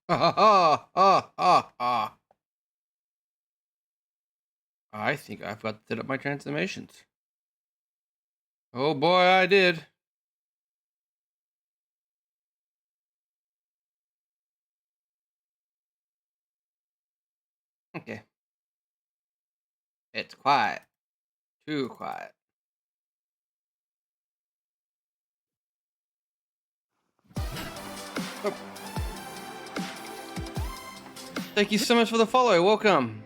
Ha ha ha ha ha ha. I think I've got to set up my transformations. Oh boy, I did. Okay. It's quiet. Too quiet. Oh, thank you so much for the follow. Welcome.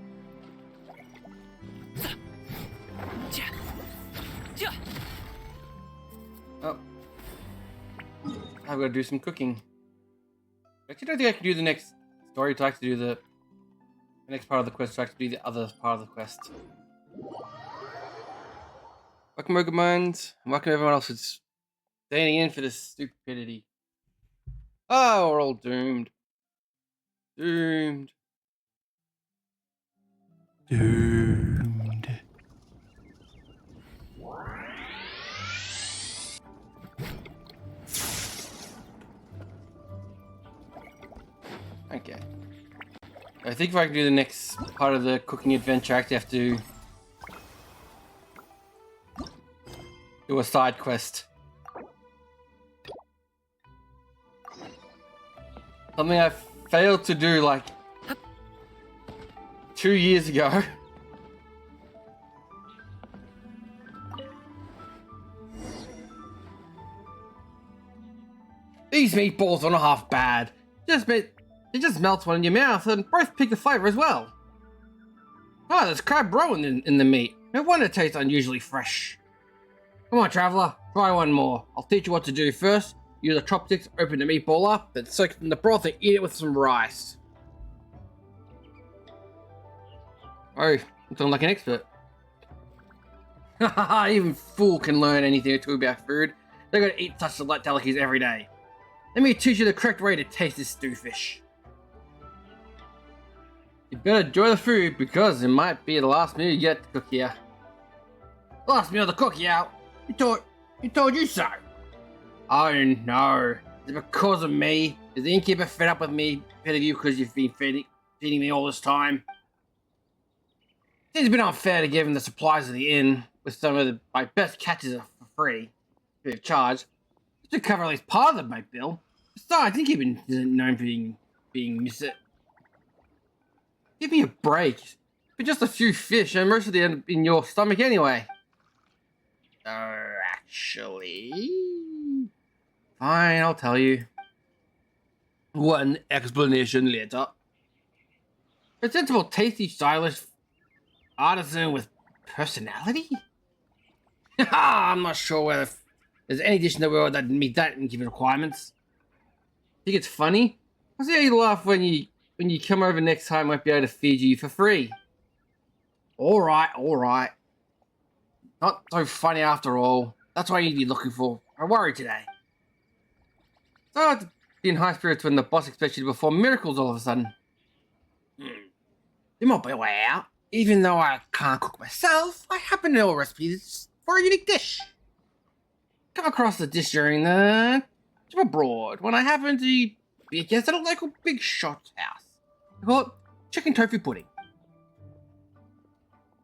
Oh, I've got to do some cooking. Actually, I don't think I can do the next story to actually do the next part of the quest to actually do the other part of the quest. Welcome, Rogue Minds. Welcome everyone else who's staying in for this stupidity. Oh, we're all doomed. Doomed. Doomed. Okay. I think if I can do the next part of the cooking adventure, I actually have to do a side quest. Something I failed to do like 2 years ago. These meatballs are not half bad. It just melts one in your mouth and both pick the flavor as well. Oh, there's crab rolling in the meat. No wonder it tastes unusually fresh. Come on, traveler, try one more. I'll teach you what to do first. Use the chopsticks, open the meatball up, then soak it in the broth and eat it with some rice. Oh, you sound like an expert. Haha, even fool can learn anything or two about food. They gotta eat such light delicacies every day. Let me teach you the correct way to taste this stewfish. You better enjoy the food because it might be the last meal you get to cook here. Last meal to cook here? You told you so. Oh no. Is it because of me? Is the innkeeper fed up with me fed of you because you've been feeding me all this time? Seems a bit unfair to give him the supplies of the inn with some of my best catches for free. Free of charge. To cover at least part of my bill. Besides, I think even isn't known for being miss it. Give me a break. But just a few fish and most of them end up in your stomach anyway. Actually... Fine, I'll tell you. One explanation later. A sensible, tasty, stylish artisan with personality? I'm not sure whether there's any dish in the world that meet that and give it requirements. Think it's funny? I'll see how you laugh when you come over next time. I might be able to feed you for free. Alright. Not so funny after all. That's what you'd be looking for. I worry today. So I have to be in high spirits when the boss expects you to perform miracles all of a sudden. There might be a way out. Even though I can't cook myself, I happen to know recipes for a unique dish. Come across the dish during the trip abroad when I happened to be a guest at a local big shot house. I call it chicken tofu pudding.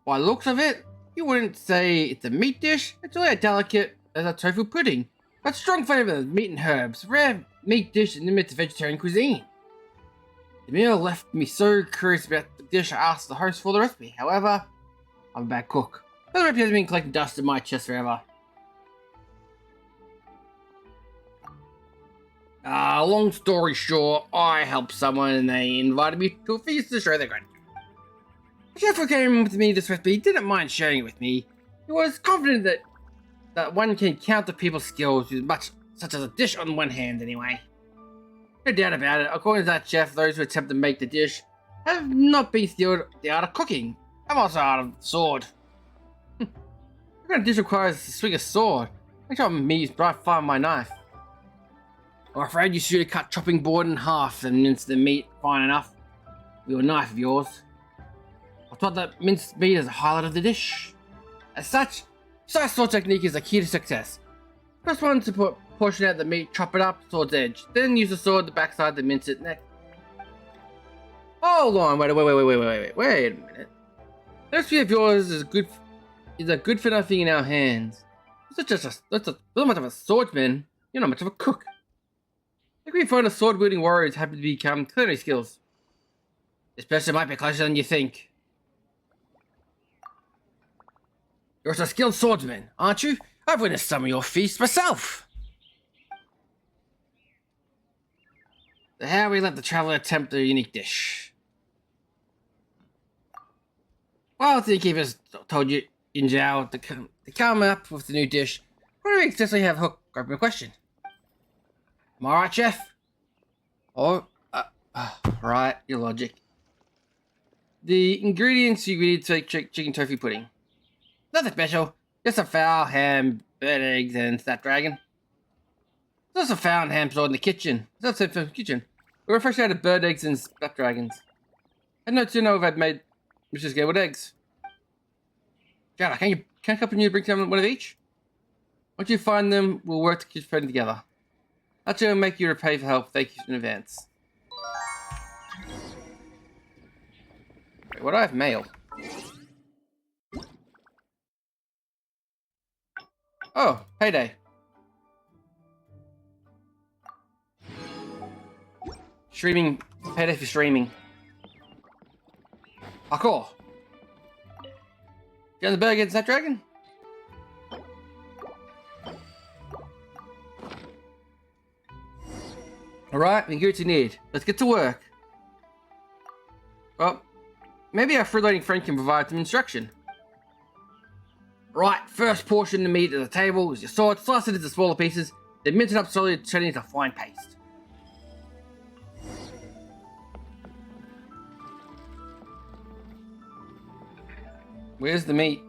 By the looks of it, you wouldn't say it's a meat dish. It's really a delicate as a tofu pudding, but strong flavor of meat and herbs. Rare meat dish in the midst of vegetarian cuisine. The meal left me so curious about the dish I asked the host for the recipe. However, I'm a bad cook. The recipe has been collecting dust in my chest forever. Long story short, I helped someone and they invited me to a feast to show their gratitude. The chef who came with me this recipe didn't mind sharing it with me. He was confident that one can count the people's skills with much such as a dish on one hand anyway. No doubt about it, according to that chef, those who attempt to make the dish have not been skilled at the art of cooking. I'm also out of the sword. What kind of dish requires to swing a sword? Make sure I'm used bright fire my knife. I'm afraid you should have cut chopping board in half and mince the meat fine enough with your knife of yours. I thought that minced meat is the highlight of the dish. As such, precise sword technique is the key to success. First one to portion out the meat, chop it up, sword's edge. Then use the sword, the backside to mince it next. Hold on, wait a minute. This recipe of yours is a good for nothing in our hands. You're not much of a swordsman. You're not much of a cook. I think we find a sword-wielding warriors happen to become culinary skills. This person might be closer than you think. You're a skilled swordsman, aren't you? I've witnessed some of your feasts myself. So how we let the traveler attempt a unique dish? Well, the innkeepers told you in Zhao to come up with the new dish. What do we exactly have Hook grab me a question? Am I right, chef? Oh, right, your logic. The ingredients you need to make chicken tofu pudding. Nothing special, just a fowl, ham, bird eggs, and snapdragon. There's also fowl and ham stored in the kitchen. That's it for the kitchen. We were fresh out of bird eggs and snapdragons. I know to know if I'd made Mr. Scaled eggs. Jada, can I help you bring someone one of each? Once you find them, we'll work to keep spreading together. That's going to make you repay for help. Thank you in advance. Wait, what do I have mail? Oh, payday. Streaming. Payday for streaming. Parkour. Get on the bird against that dragon? Alright, the ingredients you need. Let's get to work. Well, maybe our freeloading friend can provide some instruction. Right, first portion of the meat at the table is your sword. Slice it into smaller pieces, then mince it up slowly, turning it into fine paste. Where's the meat?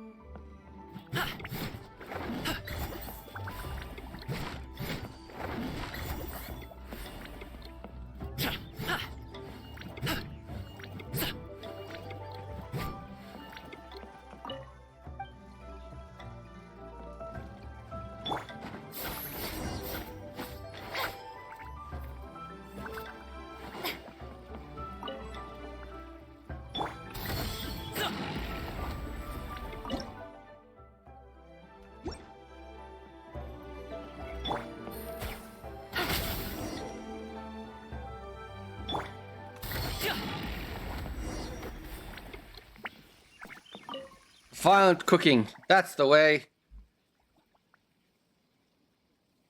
Violent cooking. That's the way.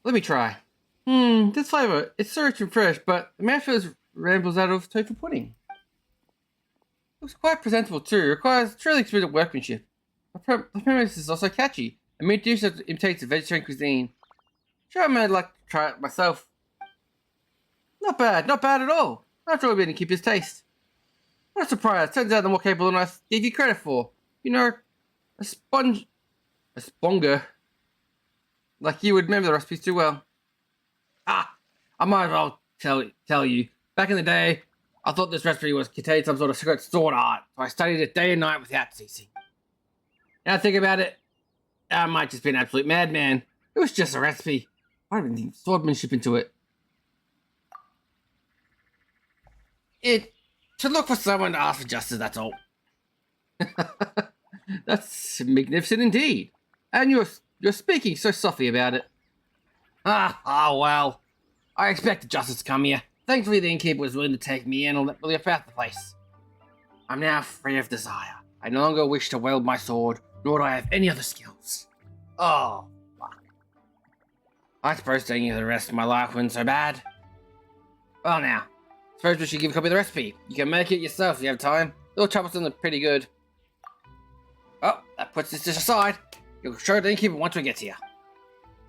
Let me try. This flavor, it's so rich and fresh, but the mouthfeel rambles out of tofu pudding. Looks quite presentable too. Requires truly exquisite workmanship. The premise is also catchy. A meat dish that imitates a vegetarian cuisine. Sure, I might like to try it myself. Not bad at all. After all, we didn't keep his taste. What a surprise. Turns out the more capable than I gave you credit for. You know, a sponger. Like you would remember the recipes too well. I might as well tell you. Back in the day, I thought this recipe contained some sort of secret sword art, so I studied it day and night without ceasing. Now I think about it, I might just be an absolute madman. It was just a recipe. I didn't think swordmanship into it. It should look for someone to ask for justice, that's all. That's magnificent indeed. And you're speaking so softly about it. Well. I expected justice to come here. Thankfully, the innkeeper was willing to take me in and let me about the place. I'm now free of desire. I no longer wish to wield my sword, nor do I have any other skills. Oh, fuck. I suppose staying here the rest of my life wasn't so bad. Well now, suppose we should give a copy of the recipe. You can make it yourself if you have time. Little troublesome and pretty good. Oh, that puts this dish aside. You'll show the innkeeper once we get here.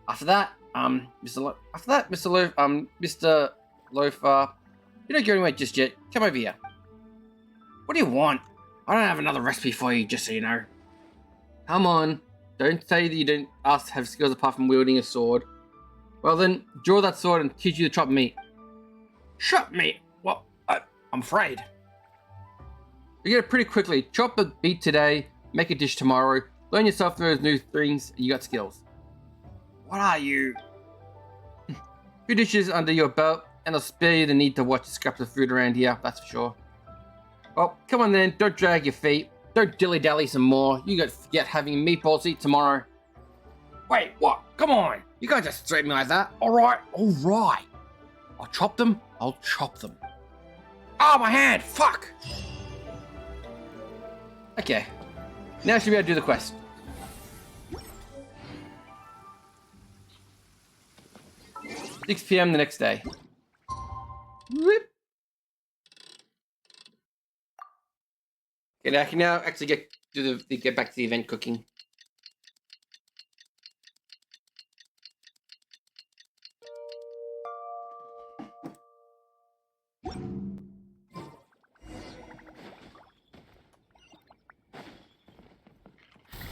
After that, Mr. Loafer, you don't go anywhere just yet. Come over here. What do you want? I don't have another recipe for you, just so you know. Come on. Don't say that you don't have skills apart from wielding a sword. Well then, draw that sword and teach you to chop meat. Chop meat? Well, I'm afraid. You get it pretty quickly. Chop the meat today, make a dish tomorrow. Learn yourself those new things, and you got skills. What are you? 2 dishes under your belt, and I'll spare you the need to watch the scraps of food around here, that's for sure. Well, come on then, don't drag your feet. Don't dilly-dally some more. You got forget having meatballs to eat tomorrow. Wait, what? Come on. You can't just threaten me like that. Alright. I'll chop them. Oh, my hand! Fuck! Okay. Now I should be able to do the quest. "6 p.m. the next day." Whoop. Okay, now I can now actually get back to the event cooking.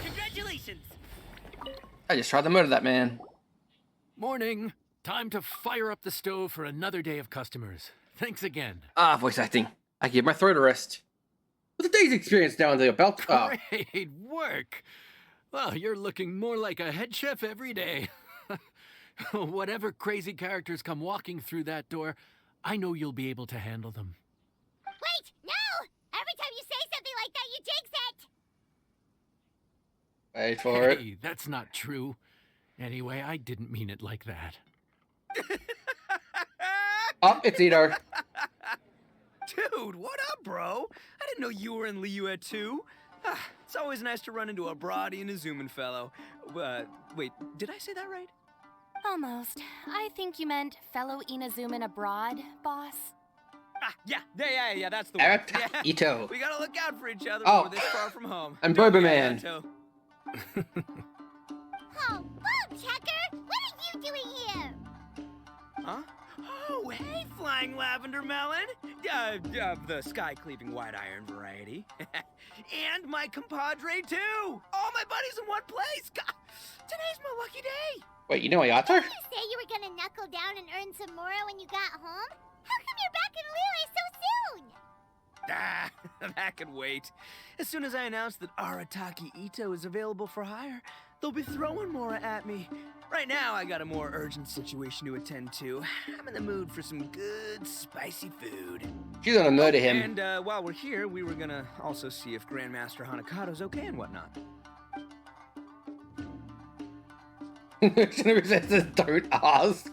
Congratulations! I just tried to murder that man. Morning. Time to fire up the stove for another day of customers. Thanks again. Ah, voice acting. I give my throat a rest. With a day's experience now under your belt. Great work. Well, you're looking more like a head chef every day. Whatever crazy characters come walking through that door, I know you'll be able to handle them. Wait, no! Every time you say something like that, you jinx it! Wait for it. Hey, that's not true. Anyway, I didn't mean it like that. Oh, it's Ito. Dude, what up, bro? I didn't know you were in Liyue too. It's always nice to run into a Brody and a Zoomin fellow. Wait, did I say that right? Almost. I think you meant fellow Inazuman abroad, boss. Yeah, that's the one. Arataki Yeah. Ito. We gotta look out for each other Oh. when we're this far from home. I'm Don't Boba we, Man. Ayato? Oh, Boom Checker! What are you doing here? Huh? Oh, hey, Flying Lavender Melon. The sky-cleaving white iron variety. And my compadre, too. All my buddies in one place. God, today's my lucky day. Wait, you know Ayato? Did you say you were gonna knuckle down and earn some more when you got home? How come you're back in Liyue so soon? That could wait. As soon as I announce that Arataki Ito is available for hire, they'll be throwing Mora at me. Right now, I got a more urgent situation to attend to. I'm in the mood for some good, spicy food. She's gonna murder him. And while we're here, we were gonna also see if Grandmaster Hanakado's okay and whatnot. Don't ask.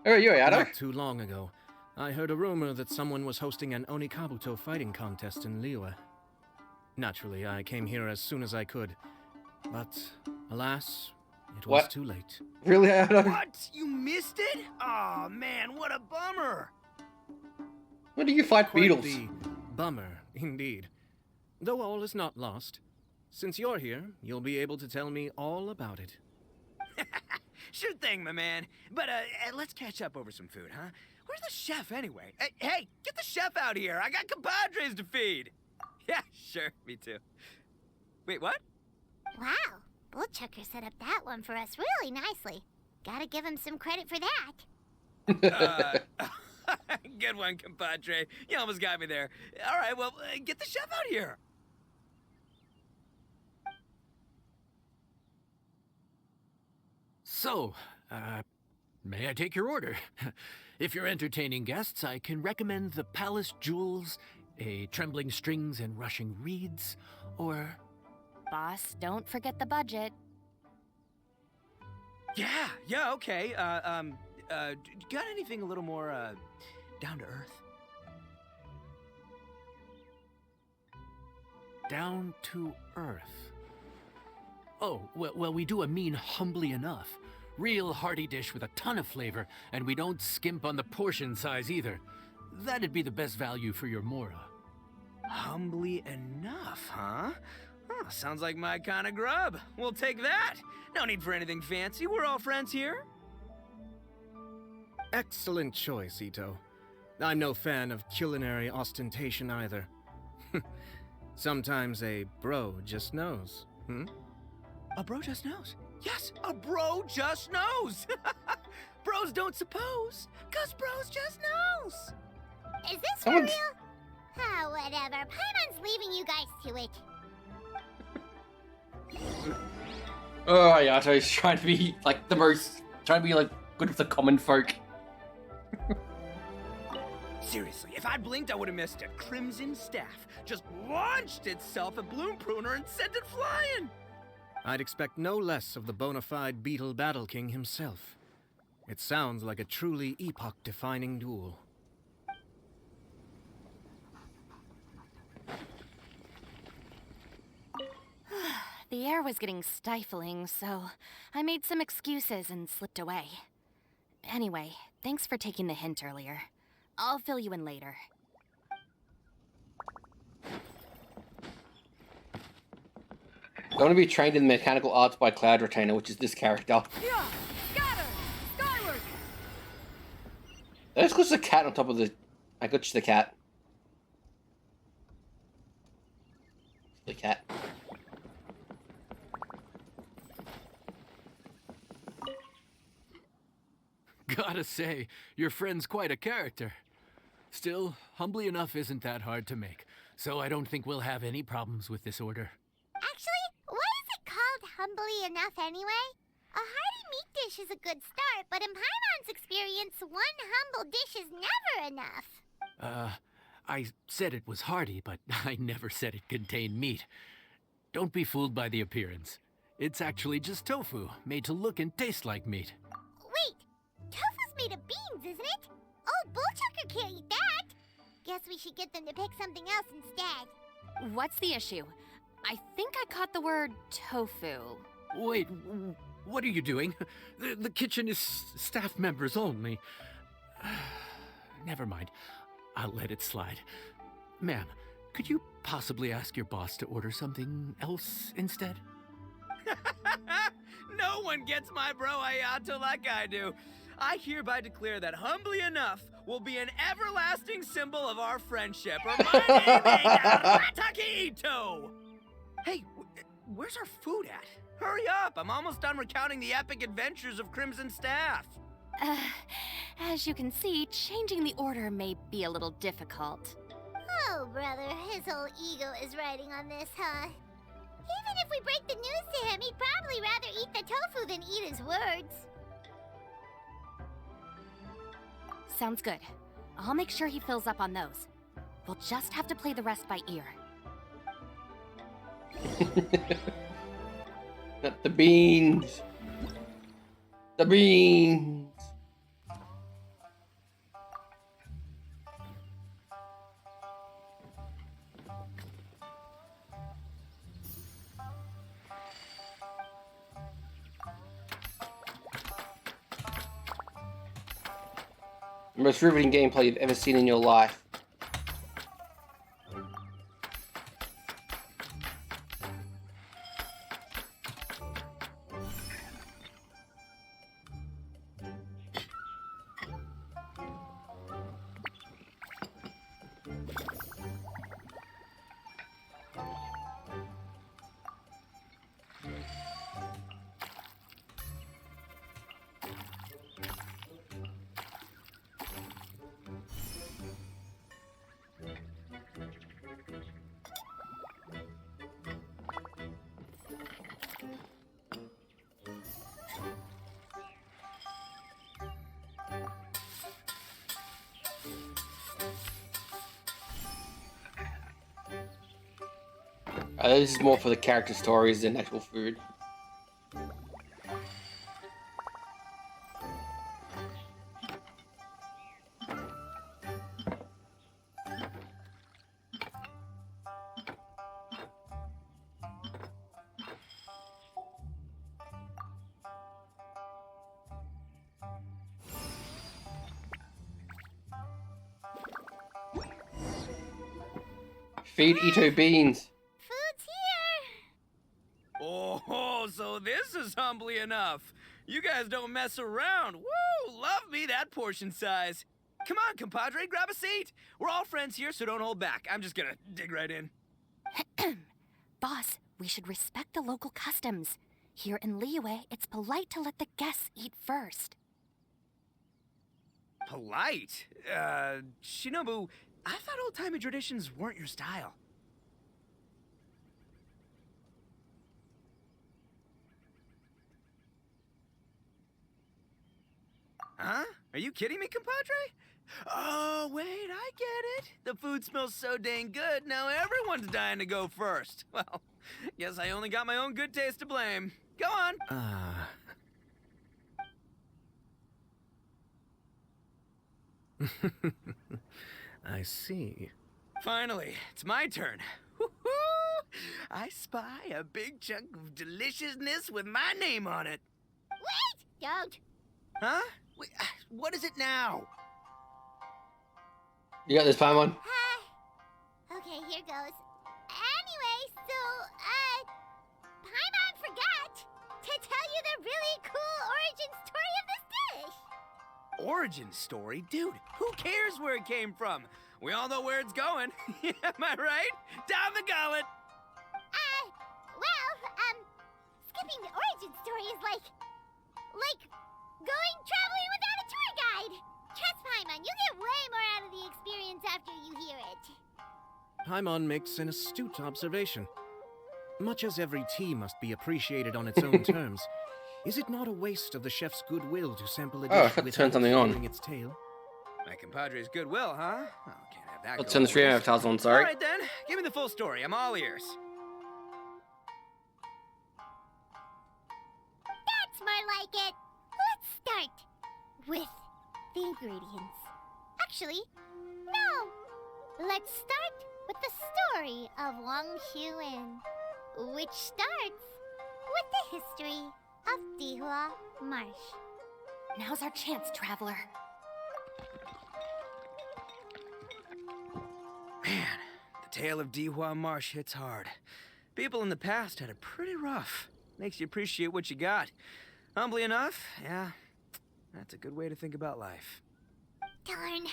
Where are you, Ayato? Not too long ago, I heard a rumor that someone was hosting an Onikabuto fighting contest in Liyue. Naturally, I came here as soon as I could. But, alas, it was What? too late. Really, Ayato? What? You missed it? Aw, man, what a bummer. When do you fight Quite beetles? the bummer, indeed. Though all is not lost. Since you're here, you'll be able to tell me all about it. Sure thing, my man. But let's catch up over some food, huh? Where's the chef anyway? Hey, get the chef out here. I got compadres to feed. Yeah, sure, me too. Wait, what? Wow, Bull Checker set up that one for us really nicely. Gotta give him some credit for that. Good one, compadre. You almost got me there. All right, well, get the chef out here. So, may I take your order? If you're entertaining guests, I can recommend the Palace Jewels, a Trembling Strings and Rushing Reeds, or... Boss, don't forget the budget. Yeah, okay. Got anything a little more, down to earth? Down to earth. Oh, well, we do a mean humbly enough. Real hearty dish with a ton of flavor, and we don't skimp on the portion size either. That'd be the best value for your Mora. Humbly enough, huh? Oh, sounds like my kind of grub. We'll take that. No need for anything fancy. We're all friends here. Excellent choice, Ito. I'm no fan of culinary ostentation either. Sometimes a bro just knows, A bro just knows. Yes, a bro just knows. Bros don't suppose, 'cause bros just knows. Is this for Someone's- real? Ah, whatever. Paimon's leaving you guys to it. Oh, Ayato's trying to be like trying to be like good with the common folk. Seriously, if I blinked, I would have missed it. Crimson Staff just launched itself at Bloom Pruner and sent it flying! I'd expect no less of the bona fide Beetle Battle King himself. It sounds like a truly epoch-defining duel. The air was getting stifling, so I made some excuses and slipped away. Anyway, thanks for taking the hint earlier. I'll fill you in later. I want to be trained in mechanical arts by Cloud Retainer, which is this character. Yeah, scatter! Skyward! That's just a cat on top of the... I got just the cat. The cat. Gotta say, your friend's quite a character. Still, humbly enough isn't that hard to make, so I don't think we'll have any problems with this order. Actually, why is it called humbly enough anyway? A hearty meat dish is a good start, but in Paimon's experience, one humble dish is never enough. I said it was hearty, but I never said it contained meat. Don't be fooled by the appearance. It's actually just tofu, made to look and taste like meat. Wait, tofu's made of beans, isn't it? Old Bullchucker can't eat that. Guess we should get them to pick something else instead. What's the issue? I think I caught the word tofu. Wait, what are you doing? The kitchen is staff members only. Never mind. I'll let it slide. Ma'am, could you possibly ask your boss to order something else instead? No one gets my bro Ayato like I do. I hereby declare that Humbly Enough will be an everlasting symbol of our friendship. Or my name is Arataki Ito! Hey, where's our food at? Hurry up, I'm almost done recounting the epic adventures of Crimson Staff. As you can see, changing the order may be a little difficult. Oh, brother, his whole ego is riding on this, huh? Even if we break the news to him, he'd probably rather eat the tofu than eat his words. Sounds good. I'll make sure he fills up on those. We'll just have to play the rest by ear. Not the beans. The beans. The most riveting gameplay you've ever seen in your life. This is more for the character stories than actual food. Feed Ito beans. Food's here. Oh, so this is Humbly Enough. You guys don't mess around. Woo! Love me that portion size. Come on, compadre, grab a seat. We're all friends here, so don't hold back. I'm just gonna dig right in. Boss, we should respect the local customs. Here in Liyue, it's polite to let the guests eat first. Polite? Shinobu, I thought old-timey traditions weren't your style. Huh? Are you kidding me, compadre? Oh, wait, I get it. The food smells so dang good, now everyone's dying to go first. Well, guess I only got my own good taste to blame. Go on. Ah. I see. Finally, it's my turn. Woo-hoo! I spy a big chunk of deliciousness with my name on it. Wait! Don't. Huh? Wait, what is it now? You got this, Paimon. Okay, here goes. Anyway, so, Paimon forgot to tell you the really cool origin story of this dish. Origin story? Dude, who cares where it came from? We all know where it's going. Am I right? Down the gullet! Skipping the origin story is like going traveling without a tour guide. Trust Paimon, you get way more out of the experience after you hear it. Paimon makes an astute observation. Much as every tea must be appreciated on its own terms, is it not a waste of the chef's goodwill to sample a Oh, I dish forgot to without turn something on. following its tail? My compadre's goodwill, huh? Oh, can't have that. I'll go turn the stream always. avatars on, sorry. All right then, give me the full story. I'm all ears. That's more like it. Let's start with the ingredients. Actually, no. Let's start with the story of Wang Xuan, which starts with the history of Dihua Marsh. Now's our chance, traveler. Man, the tale of Dihua Marsh hits hard. People in the past had it pretty rough. Makes you appreciate what you got. Humbly enough, yeah, that's a good way to think about life. Darn,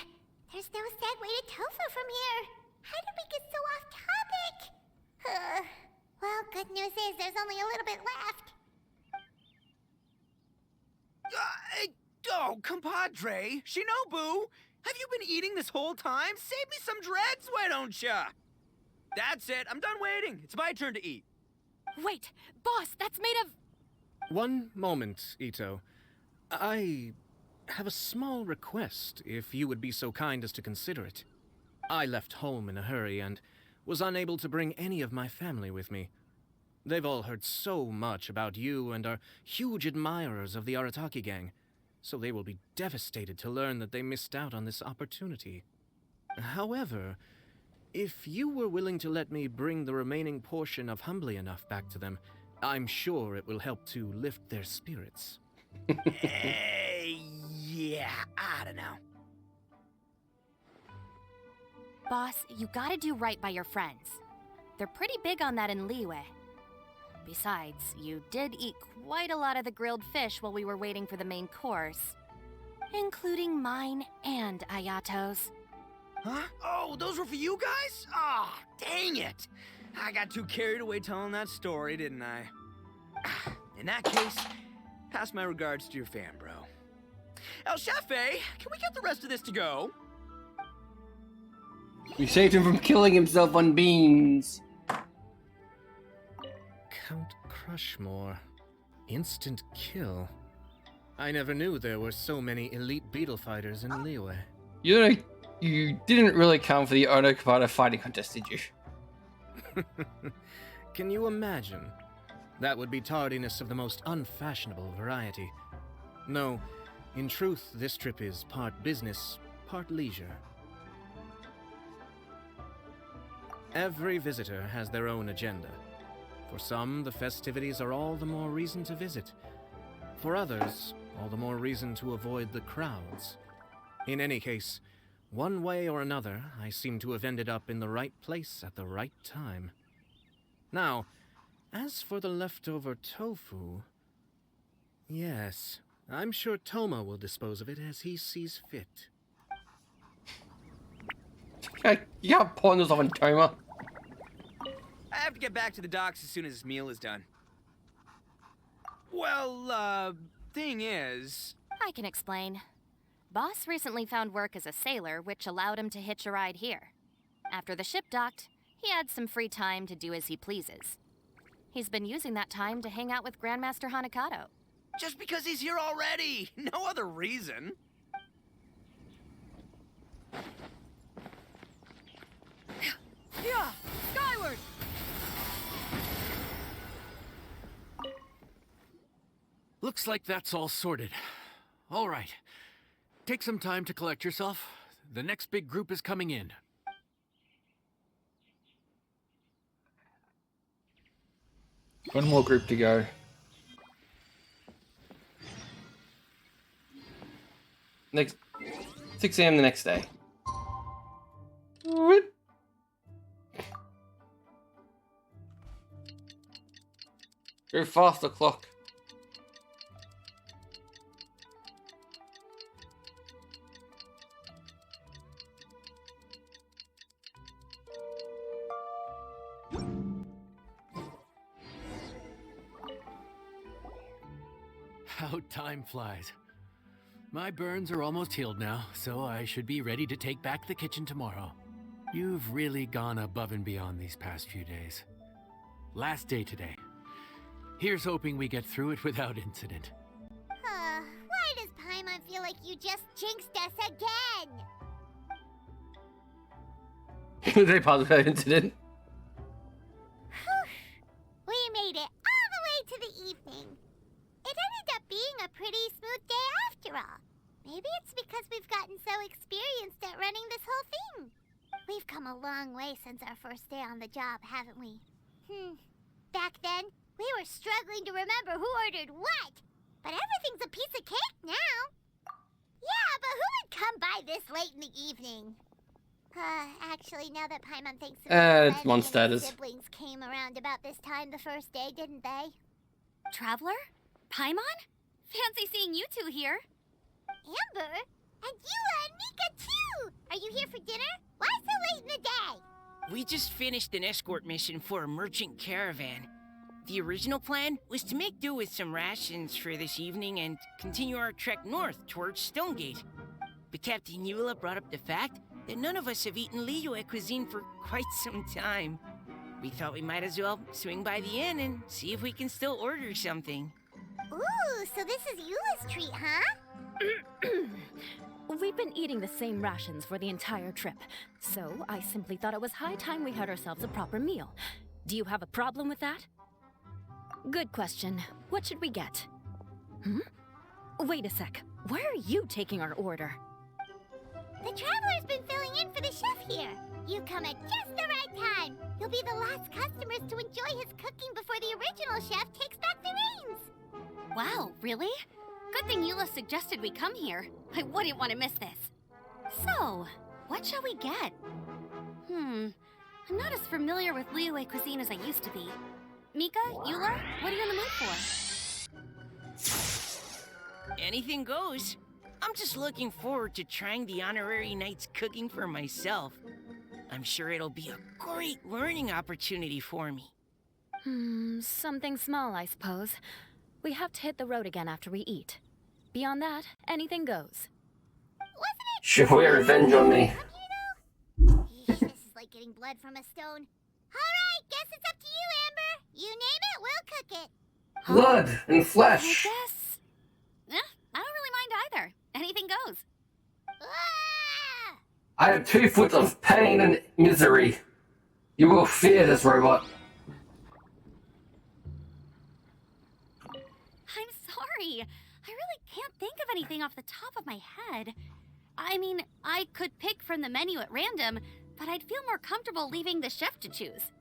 there's no segue to tofu from here. How did we get so off topic? Well, good news is there's only a little bit left. Oh, compadre, Shinobu, have you been eating this whole time? Save me some dregs, why don't ya? That's it, I'm done waiting. It's my turn to eat. Wait, boss, that's made of... One moment, Ito. I have a small request, if you would be so kind as to consider it. I left home in a hurry and was unable to bring any of my family with me. They've all heard so much about you and are huge admirers of the Arataki gang, so they will be devastated to learn that they missed out on this opportunity. However, if you were willing to let me bring the remaining portion of Humbly Enough back to them, I'm sure it will help to lift their spirits. Yeah, I don't know. Boss, you gotta do right by your friends. They're pretty big on that in Liyue. Besides, you did eat quite a lot of the grilled fish while we were waiting for the main course. Including mine and Ayato's. Huh? Oh, those were for you guys? Ah, dang it. I got too carried away telling that story, didn't I? In that case, pass my regards to your fan, bro. El Chefe, can we get the rest of this to go? We saved him from killing himself on beans. Count Crushmore. Instant kill. I never knew there were so many elite beetle fighters in Liyue. You didn't really come for the Onokavada fighting contest, did you? Can you imagine? That would be tardiness of the most unfashionable variety. No, in truth, this trip is part business, part leisure. Every visitor has their own agenda. For some, the festivities are all the more reason to visit. For others, all the more reason to avoid the crowds. In any case, one way or another, I seem to have ended up in the right place at the right time. Now, as for the leftover tofu... Yes, I'm sure Toma will dispose of it as he sees fit. You can't pawn this off on Toma. I have to get back to the docks as soon as this meal is done. Well, thing is... I can explain. Boss recently found work as a sailor, which allowed him to hitch a ride here. After the ship docked, he had some free time to do as he pleases. He's been using that time to hang out with Grandmaster Hanakato. Just because he's here already! No other reason! Looks like that's all sorted. All right. Take some time to collect yourself. The next big group is coming in. One more group to go. Next 6 a.m. the next day. What? Go faster, clock. How time flies. My burns are almost healed now, so I should be ready to take back the kitchen tomorrow. You've really gone above and beyond these past few days. Last day today. Here's hoping we get through it without incident. Why does Paimon feel like you just jinxed us again? They pause without incident. We made it all the way to the evening. It ended up being a pretty smooth day after all. Maybe it's because we've gotten so experienced at running this whole thing. We've come a long way since our first day on the job, haven't we? Back then, we were struggling to remember who ordered what. But everything's a piece of cake now. Yeah, but who would come by this late in the evening? Actually, now that Paimon thinks about it, it's mon status. siblings came around about this time the first day, didn't they? Traveler? Paimon? Fancy seeing you two here. Amber? And Eula and Mika too! Are you here for dinner? Why so late in the day? We just finished an escort mission for a merchant caravan. The original plan was to make do with some rations for this evening and continue our trek north towards Stonegate. But Captain Eula brought up the fact that none of us have eaten Liyue cuisine for quite some time. We thought we might as well swing by the inn and see if we can still order something. Ooh, so this is Eula's treat, huh? We've been eating the same rations for the entire trip, so I simply thought it was high time we had ourselves a proper meal. Do you have a problem with that? Good question. What should we get? Wait a sec. Where are you taking our order? The Traveler's been filling in for the chef here. You come at just the right time. You'll be the last customers to enjoy his cooking before the original chef takes back the reins. Wow, really? Good thing Eula suggested we come here. I wouldn't want to miss this. So, what shall we get? I'm not as familiar with Liyue cuisine as I used to be. Mika, Eula, what are you in the mood for? Anything goes. I'm just looking forward to trying the honorary knight's cooking for myself. I'm sure it'll be a great learning opportunity for me. Something small, I suppose. We have to hit the road again after we eat. Beyond that, anything goes. Wasn't it? Sure, revenge on me. Yeesh, this is like getting blood from a stone. Alright, guess it's up to you, Amber. You name it, we'll cook it. Blood and I flesh. guess... I don't really mind either. Anything goes. Ah! I have 2 foot of pain and misery. You will fear this robot. I'm sorry. I really can't think of anything off the top of my head. I mean, I could pick from the menu at random, but I'd feel more comfortable leaving the chef to choose.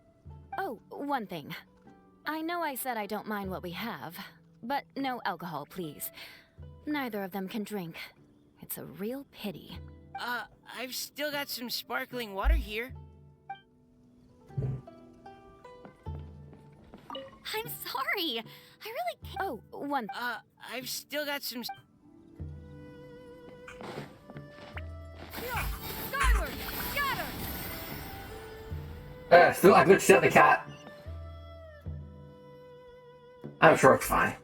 Oh, one thing. I know I said I don't mind what we have, but no alcohol, please. Neither of them can drink. It's a real pity. I've still got some sparkling water here. I'm sorry. I really can't. Oh, one. I've still got some... Skyward! Scatter! Still, I glitched out the cat. I'm sure it's fine.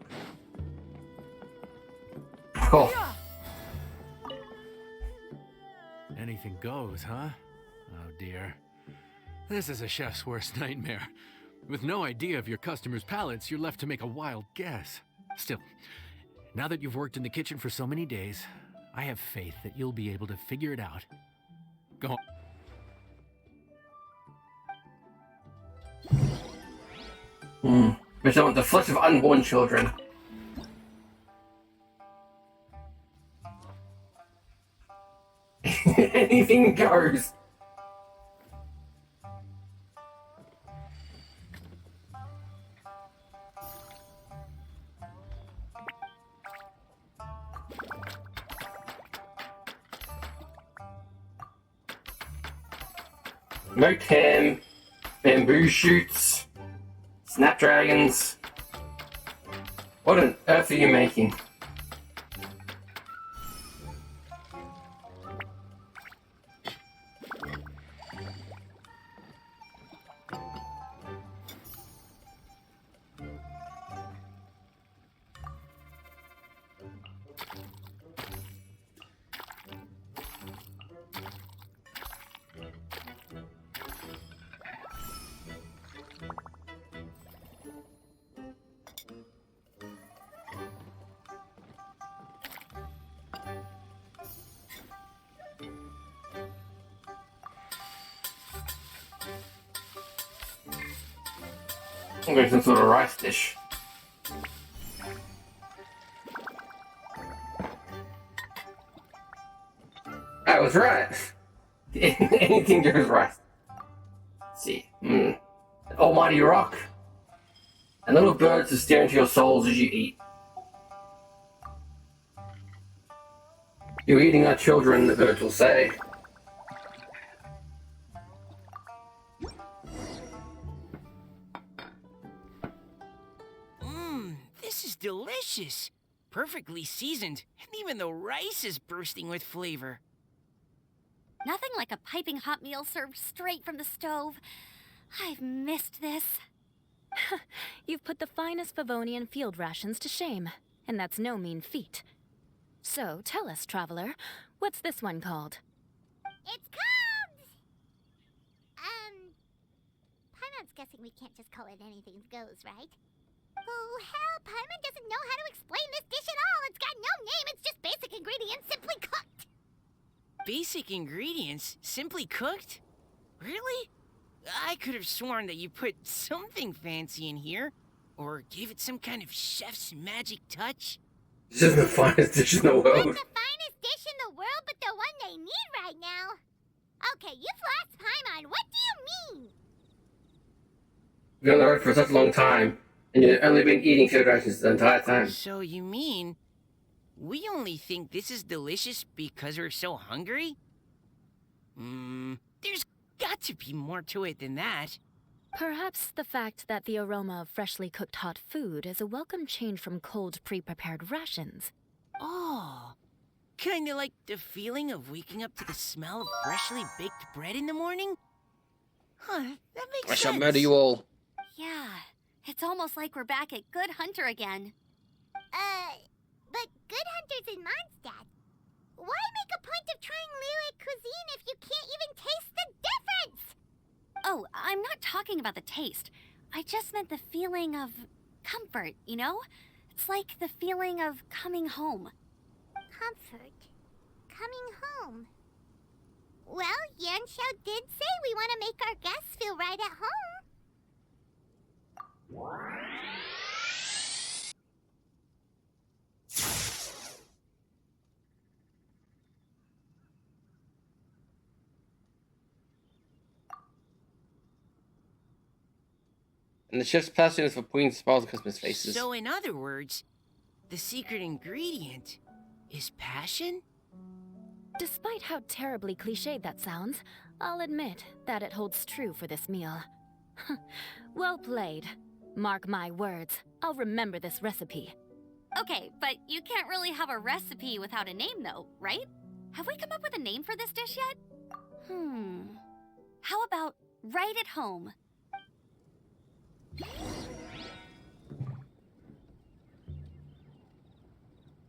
Cool. Anything goes, huh? Oh dear. This is a chef's worst nightmare. With no idea of your customers' palates, you're left to make a wild guess. Still, now that you've worked in the kitchen for so many days, I have faith that you'll be able to figure it out. Go on. Which I want the flesh of unborn children. Anything goes. Motem, bamboo shoots, snapdragons. What on earth are you making? I'm going some sort of rice dish. I was right. Anything goes right. Let's see. Almighty rock. And little birds are stare into your souls as you eat. You're eating our children, the birds will say. This is delicious. Perfectly seasoned, and even the rice is bursting with flavor. Nothing like a piping hot meal served straight from the stove. I've missed this. You've put the finest Favonian field rations to shame, and that's no mean feat. So, tell us, traveler, what's this one called? It's called... Paimon's guessing we can't just call it anything goes, right? Oh, hell, Paimon doesn't know how to explain this dish at all. It's got no name, it's just basic ingredients simply cooked. Basic ingredients? Simply cooked? Really? I could have sworn that you put something fancy in here. Or gave it some kind of chef's magic touch. This is the finest dish in the Not world. the finest dish in the world, but the one they need right now. Okay, you've lost Paimon. What do you mean? You've been on the road for such a long time, and you've only been eating field rations the entire time. So you mean... we only think this is delicious because we're so hungry? There's got to be more to it than that. Perhaps the fact that the aroma of freshly cooked hot food is a welcome change from cold, pre-prepared rations. Oh, kinda like the feeling of waking up to the smell of freshly baked bread in the morning? Huh, that makes I sense. shall murder you all. Yeah, it's almost like we're back at Good Hunter again. But Good Hunter's in Mondstadt. Why make a point of trying Liyue cuisine if you can't even taste the difference? Oh, I'm not talking about the taste. I just meant the feeling of comfort, you know? It's like the feeling of coming home. Comfort. Coming home. Well, Yanxiao did say we want to make our guests feel right at home. And the chef's passion is for putting smiles on customers' faces. So in other words, the secret ingredient is passion? Despite how terribly cliched that sounds, I'll admit that it holds true for this meal. Well played. Mark my words, I'll remember this recipe. Okay, but you can't really have a recipe without a name though, right? Have we come up with a name for this dish yet? How about Right at Home?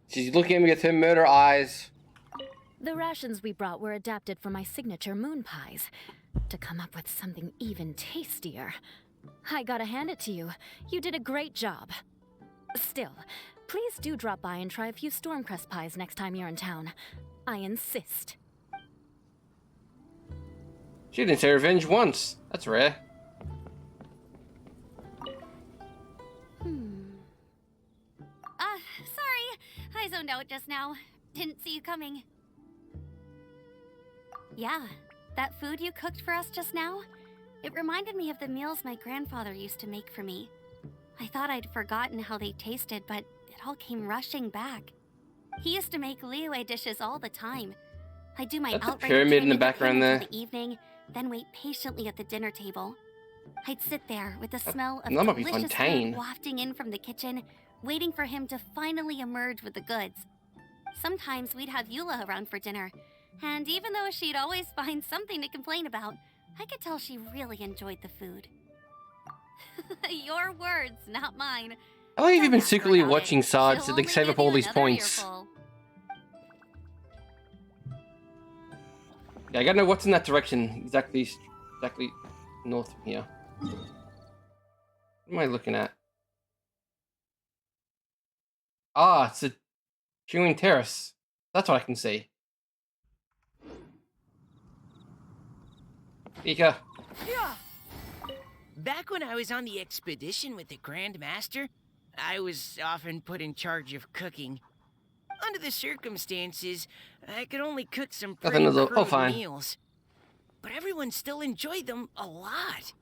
She's looking at me with her murder eyes. The rations we brought were adapted for my signature moon pies, to come up with something even tastier. I gotta hand it to you. You did a great job. Still, please do drop by and try a few Stormcrest pies next time you're in town. I insist. She didn't say revenge once. That's rare. Sorry. I zoned out just now. Didn't see you coming. Yeah, that food you cooked for us just now, it reminded me of the meals my grandfather used to make for me. I thought I'd forgotten how they tasted, but it all came rushing back. He used to make Liyue dishes all the time. I'd do my That's a outright pyramid in the training with him background there. until the evening, then wait patiently at the dinner table. I'd sit there with the smell of that might be delicious Fontaine. food wafting in from the kitchen, waiting for him to finally emerge with the goods. Sometimes we'd have Eula around for dinner, and even though she'd always find something to complain about, I could tell she really enjoyed the food. Your words, not mine. How long have you been Don't ask her secretly about watching it. Sarge She'll so they only save up give you all these another points? earful. Yeah, I gotta know what's in that direction. Exactly north from here. What am I looking at? Ah, it's a Chewing Terrace. That's what I can see. Pika. Back when I was on the expedition with the Grand Master, I was often put in charge of cooking. Under the circumstances, I could only cook some pretty Nothing to do. Oh, crude fine. meals. But everyone still enjoyed them a lot.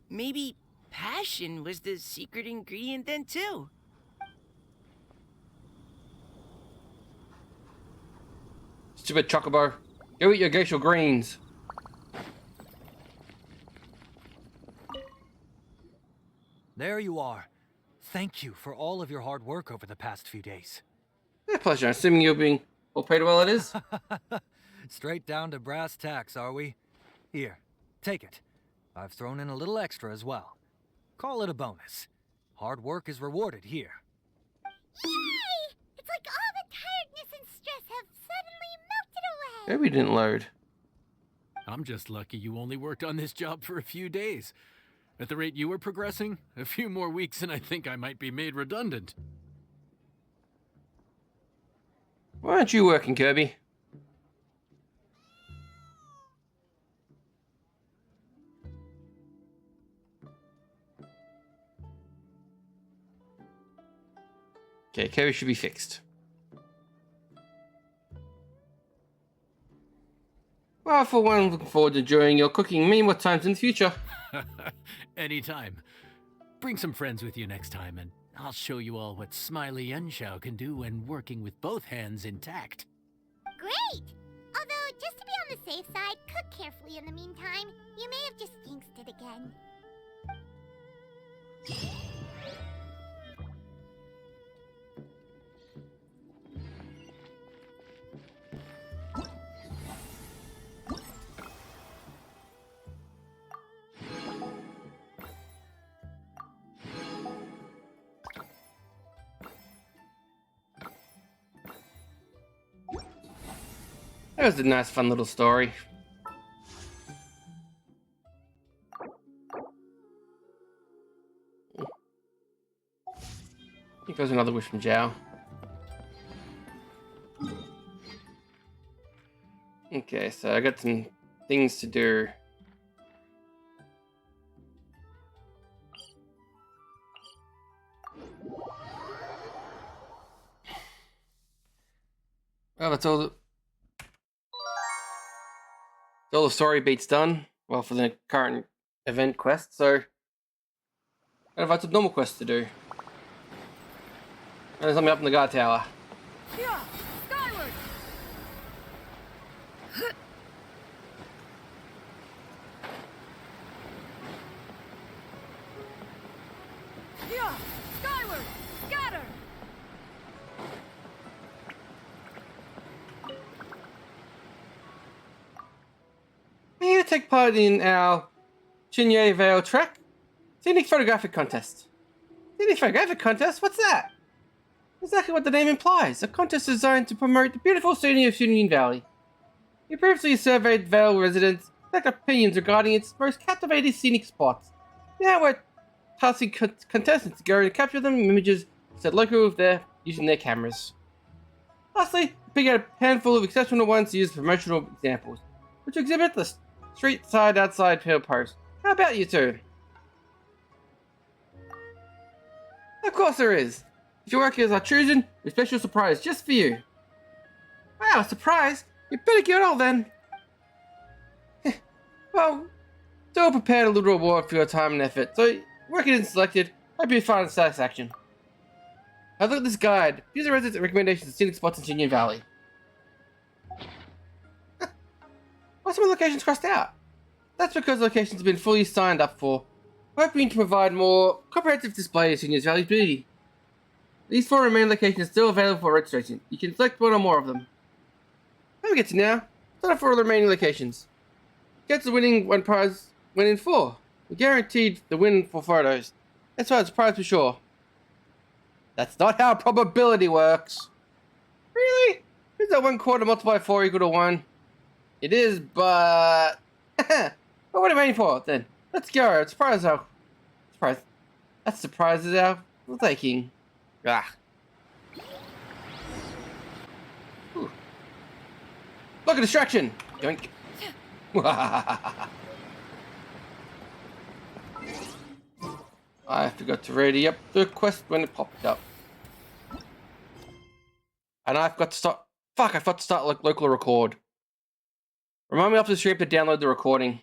Maybe passion was the secret ingredient then too. Stupid chocobo. Go eat your geisha greens. There you are. Thank you for all of your hard work over the past few days. My pleasure. Assuming you're being well paid well, it is. Straight down to brass tacks, are we? Here, take it. I've thrown in a little extra as well. Call it a bonus. Hard work is rewarded here. Yay! It's like all the tiredness and stress have suddenly melted away. Maybe it didn't load. I'm just lucky you only worked on this job for a few days. At the rate you were progressing, a few more weeks and I think I might be made redundant. Why aren't you working, Kirby? Okay, Kirby should be fixed. Well, for one, I'm looking forward to enjoying your cooking many more times in the future. Anytime. Bring some friends with you next time, and I'll show you all what Smiley Yunshao can do when working with both hands intact. Great! Although, just to be on the safe side, cook carefully in the meantime. You may have just jinxed it again. That was a nice, fun little story. I think there's another wish from Zhao. Okay, so I got some things to do. Well, that's all the story beats done. Well, for the current event quest, so I've got some normal quests to do. And there's something up in the guard tower. Skyward! Skyward! Scatter! We're here to take part in our Chinye Vale Trek Scenic Photographic Contest. Scenic Photographic Contest? What's that? Exactly what the name implies. A contest designed to promote the beautiful scenery of Union Valley. We previously surveyed Vale residents' opinions regarding its most captivating scenic spots. Now we're tasking contestants to go and capture them in images set local with using their cameras. Lastly, pick out a handful of exceptional ones to use as promotional examples, which exhibit the street side outside pill post. How about you two? Of course there is. If your workers are chosen, a special surprise just for you. Wow, surprise? You better get all then. still prepared a little reward for your time and effort, so working in selected, hope you find satisfaction. I've looked at this guide. These are residents' recommendations of scenic spots in Union Valley. Why are some of the locations crossed out? That's because locations have been fully signed up for, hoping to provide more comprehensive displays of Union Valley's beauty. These 4 remaining locations are still available for registration. You can select one or more of them. Let me get to now. Start up for all the remaining locations. Get the winning one prize winning 4. You're guaranteed the win for photos. That's why it's a prize for sure. That's not how probability works. Really? Is that 1/4 multiplied by 4 equal to 1? It is, but... Well, what are you waiting for, then? Let's go. Surprise. That's surprises out. We're taking. Ah. Ooh. Look at distraction. Yoink. I forgot to ready up the quest when it popped up. And I forgot to start. Fuck, I forgot to start local record. Remind me after the stream to download the recording.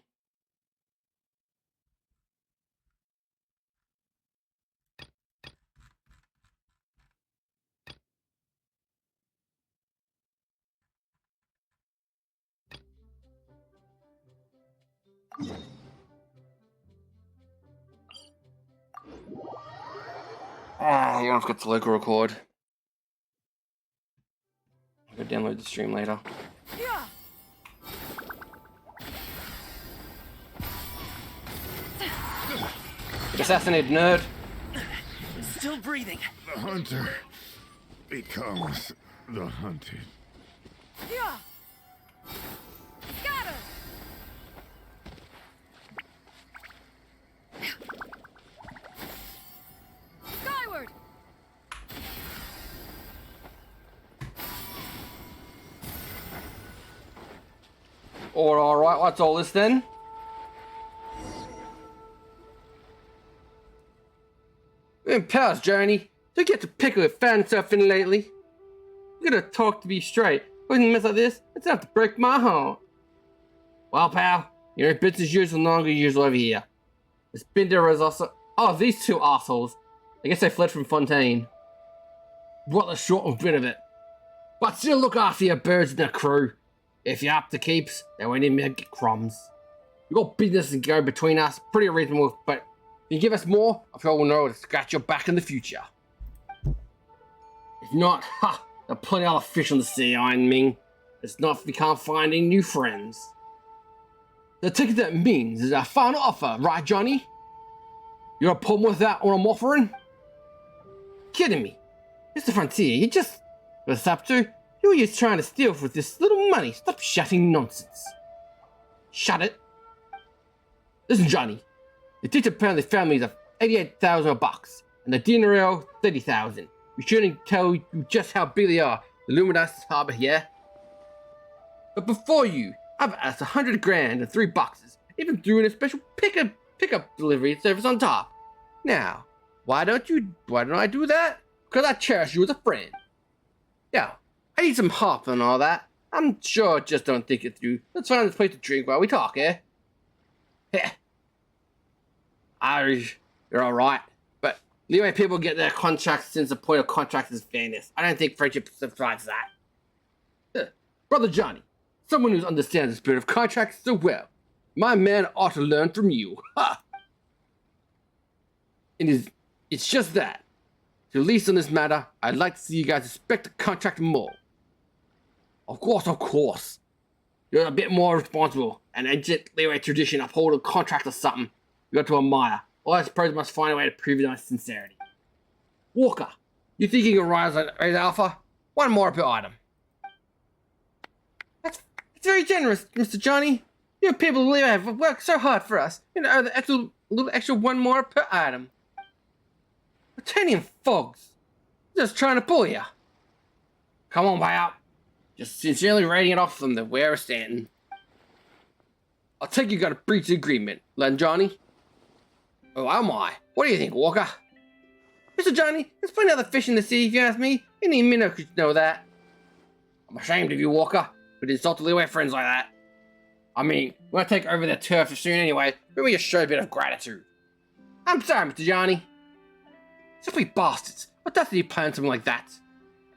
Ah, you don't forget to local record. I'll go download the stream later. Get assassinated, nerd. Still breathing. The hunter becomes the hunted. Got her! Skyward! Alright, what's all this then? In pals, Journey. Don't get to pickle it found yourself in lately. You gotta talk to be straight. When you mess like this, it's enough to break my heart. Well, pal, you're in business as usual, longer usual over here. The Spinder is also. Oh, these 2 assholes. I guess they fled from Fontaine. What the short and bit of it. But still look after your birds and the crew. If you're up to keeps, they won't even get crumbs. We got business to go between us, pretty reasonable, but if you give us more, I'm sure we'll know to scratch your back in the future. If not, ha, there are plenty of other fish on the sea, Iron Ming. It's not if we can't find any new friends. The ticket that means is our final offer, right, Johnny? You got a problem with that what I'm offering? Kidding me. It's the frontier, you just... What's up to? Who are you trying to steal for this little money? Stop shouting nonsense. Shut it. Listen, Johnny. The teacher apparently found me of 88,000 bucks, and the dinero 30,000. We shouldn't tell you just how big they are. The Luminas Harbor here. But before you, I've asked 100 grand and 3 boxes, even threw in a special pickup delivery service on top. Now, why don't I do that? Because I cherish you as a friend. Yeah, I need some hop and all that. I'm sure just don't think it through. Let's find this place to drink while we talk, eh? Heh. You're alright. But the way people get their contracts since the point of contracts is fairness. I don't think friendship survives that. Brother Johnny, someone who understands the spirit of contracts so well. My man ought to learn from you. Ha! It's just that. To least on this matter, I'd like to see you guys respect the contract more. Of course. You're a bit more responsible, and ancient Leeway tradition uphold a contract or something you got to admire. Or I suppose must find a way to prove your sincerity. Walker, you think you can raise Alpha? 1 more per item. That's very generous, Mr. Johnny. You people who have worked so hard for us. You know, the little extra 1 more per item. Titanium fogs. Just trying to pull you. Come on, pal. Just sincerely rating it off from the where we're standing. I'll take you got a breach of agreement, Len Johnny. Oh, am I? What do you think, Walker? Mr. Johnny, there's plenty of other fish in the sea, if you ask me. Any minnow could know that. I'm ashamed of you, Walker, but insultingly we're friends like that. I mean, we're gonna take over their turf soon anyway, but we just show a bit of gratitude. I'm sorry, Mr. Johnny. Simply bastards. What does you plan something like that?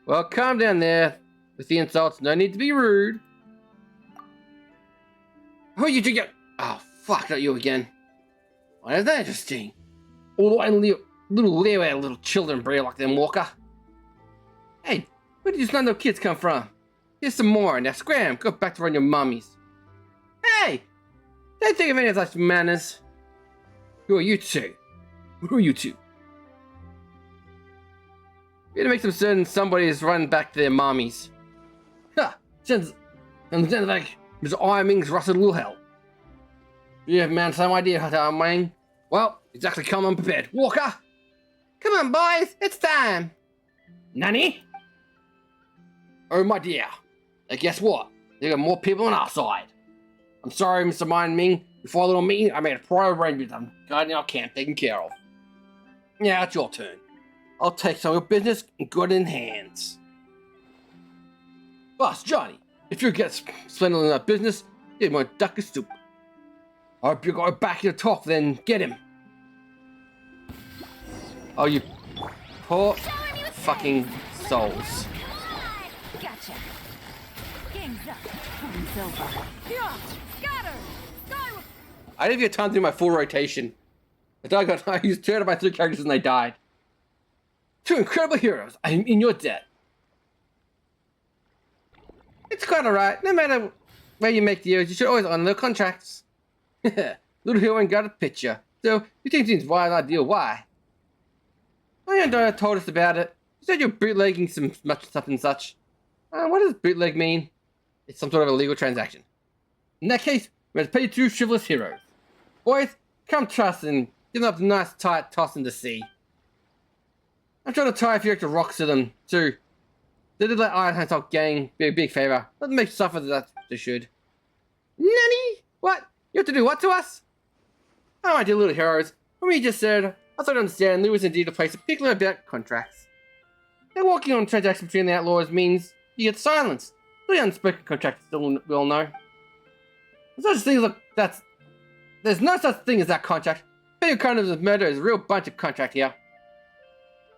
Well, calm down there. With the insults, no need to be rude. Who are you to get? Oh, fuck, not you again. Well, is that interesting? All I little leeway little children breed like them, Walker. Hey, where did these random kids come from? Here's some more. Now scram, go back to run your mummies. Hey! Don't think of any of such manners. Who are you two? Who are you two? We gotta make some certain somebody is running back to their mommies. Ha! Sounds like Mr. Iron Ming's rusted little hell. You have man some idea how to Iron Ming? Well, exactly come unprepared. Walker! Come on, boys, it's time! Nanny? Oh my dear. Now guess what? There are more people on our side. I'm sorry, Mr. Iron Ming. Before a little meeting, I made a prior arrangement I'm guarding our camp taken care of. Now it's your turn. I'll take some of your business and good in hands. Boss Johnny, if you get spending on that business, you want duck a soup. I hope you got back to talk, then get him. Oh, you poor fucking souls. Gotcha. Game's up. Time's over. Yeah, scatter. Skywarp. I didn't get time to do my full rotation. I used 2 out of my 3 characters and they died. 2 incredible heroes. I'm in your debt. It's quite alright. No matter where you make deals, you should always honor the contracts. Little hero ain't got a picture. So, you think it's why I deal? Why? My young daughter told us about it. She said you're bootlegging some much stuff and such. What does bootleg mean? It's some sort of illegal transaction. In that case, we have to pay 2 chivalrous heroes. Boys, come trust and give them up a nice tight toss in the sea. I'm trying to tie a few extra rocks to them, too. They did let Iron Hand gang be a big favor. Let them make suffer that they should. Nanny? What? You have to do what to us? Oh, my dear little heroes. From what you just said, I thought I understand Lou is indeed a place particular about contracts. Now, walking on transactions between the outlaws means you get silence. The unspoken contract still we all know. There's no such thing as that contract. Paying crimes of murder is a real bunch of contract here.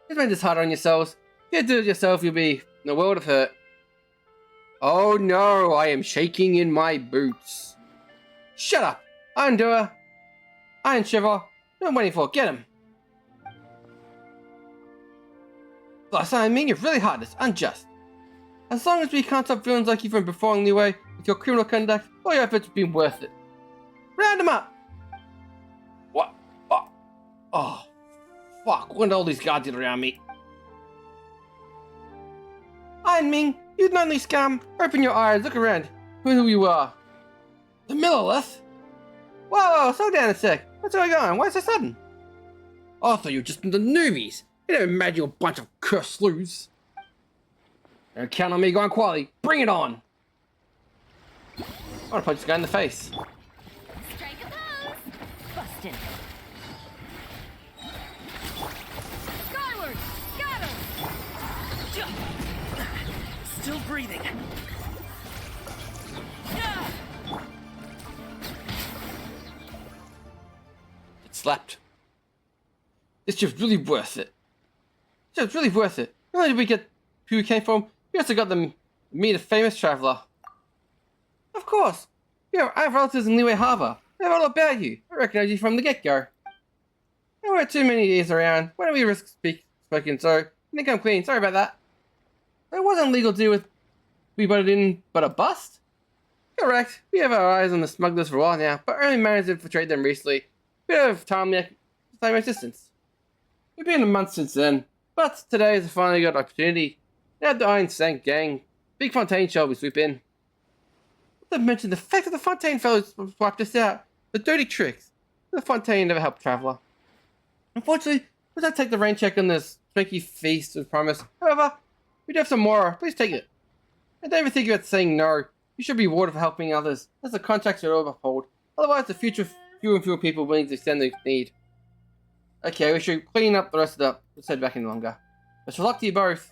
Just make this harder on yourselves. If you do it yourself, you'll be in a world of hurt. Oh no, I am shaking in my boots. Shut up, Iron Doer. Iron Shiver. What am I waiting for? Get him. Plus, I mean, you're really hard. It's unjust. As long as we can't stop villains like you from performing the way with your criminal conduct, all your efforts have been worth it. Round them up. What? Oh. Fuck, when did all these guards get around me? Iron Ming, you lonely scum. Open your eyes, look around. Who you are. The Millilith? Whoa, slow down a sec. What's going on? Why so sudden? I thought you were just the newbies. You don't imagine you're a bunch of cursed sleuths. Don't count on me going quietly. Bring it on. I want to punch this guy in the face. Strike a pose. Busted. Skyward. Scatter. Still breathing. It slapped. This trip's really worth it. Not only did we get who we came from, we also got to meet a famous traveler. Of course. I have relatives in Liyue Harbor. They know all about you. I recognize you from the get-go. There weren't too many years around. Why don't we risk speaking? So, I think I'm clean. Sorry about that. It wasn't legal to do with we butted in, but a bust? Correct. We have our eyes on the smugglers for a while now, but only managed to infiltrate them recently. Bit of time assistance. We've been a month since then, but today is a finally got opportunity. Now the Iron Sank gang, Big Fontaine shall we sweep in. Not to mention the fact that the Fontaine fellows wiped us out. The dirty tricks. The Fontaine never helped Traveler. Unfortunately, we don't take the rain check on this swanky feast as promised. However, we do have some more. Please take it. And don't even think about saying no. You should be rewarded for helping others. That's the contracts you're all uphold. Otherwise, the future fewer and fewer people willing to extend their need. Okay, we should clean up the rest of the... Let's head back in longer. Best of luck to you both.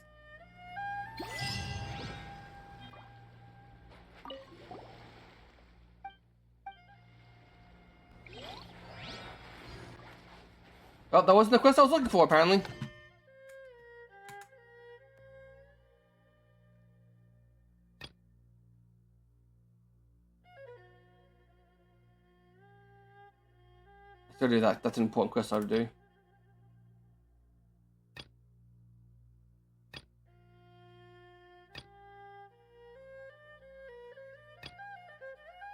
Well, that wasn't the quest I was looking for, apparently. Still do that. That's an important quest I would do.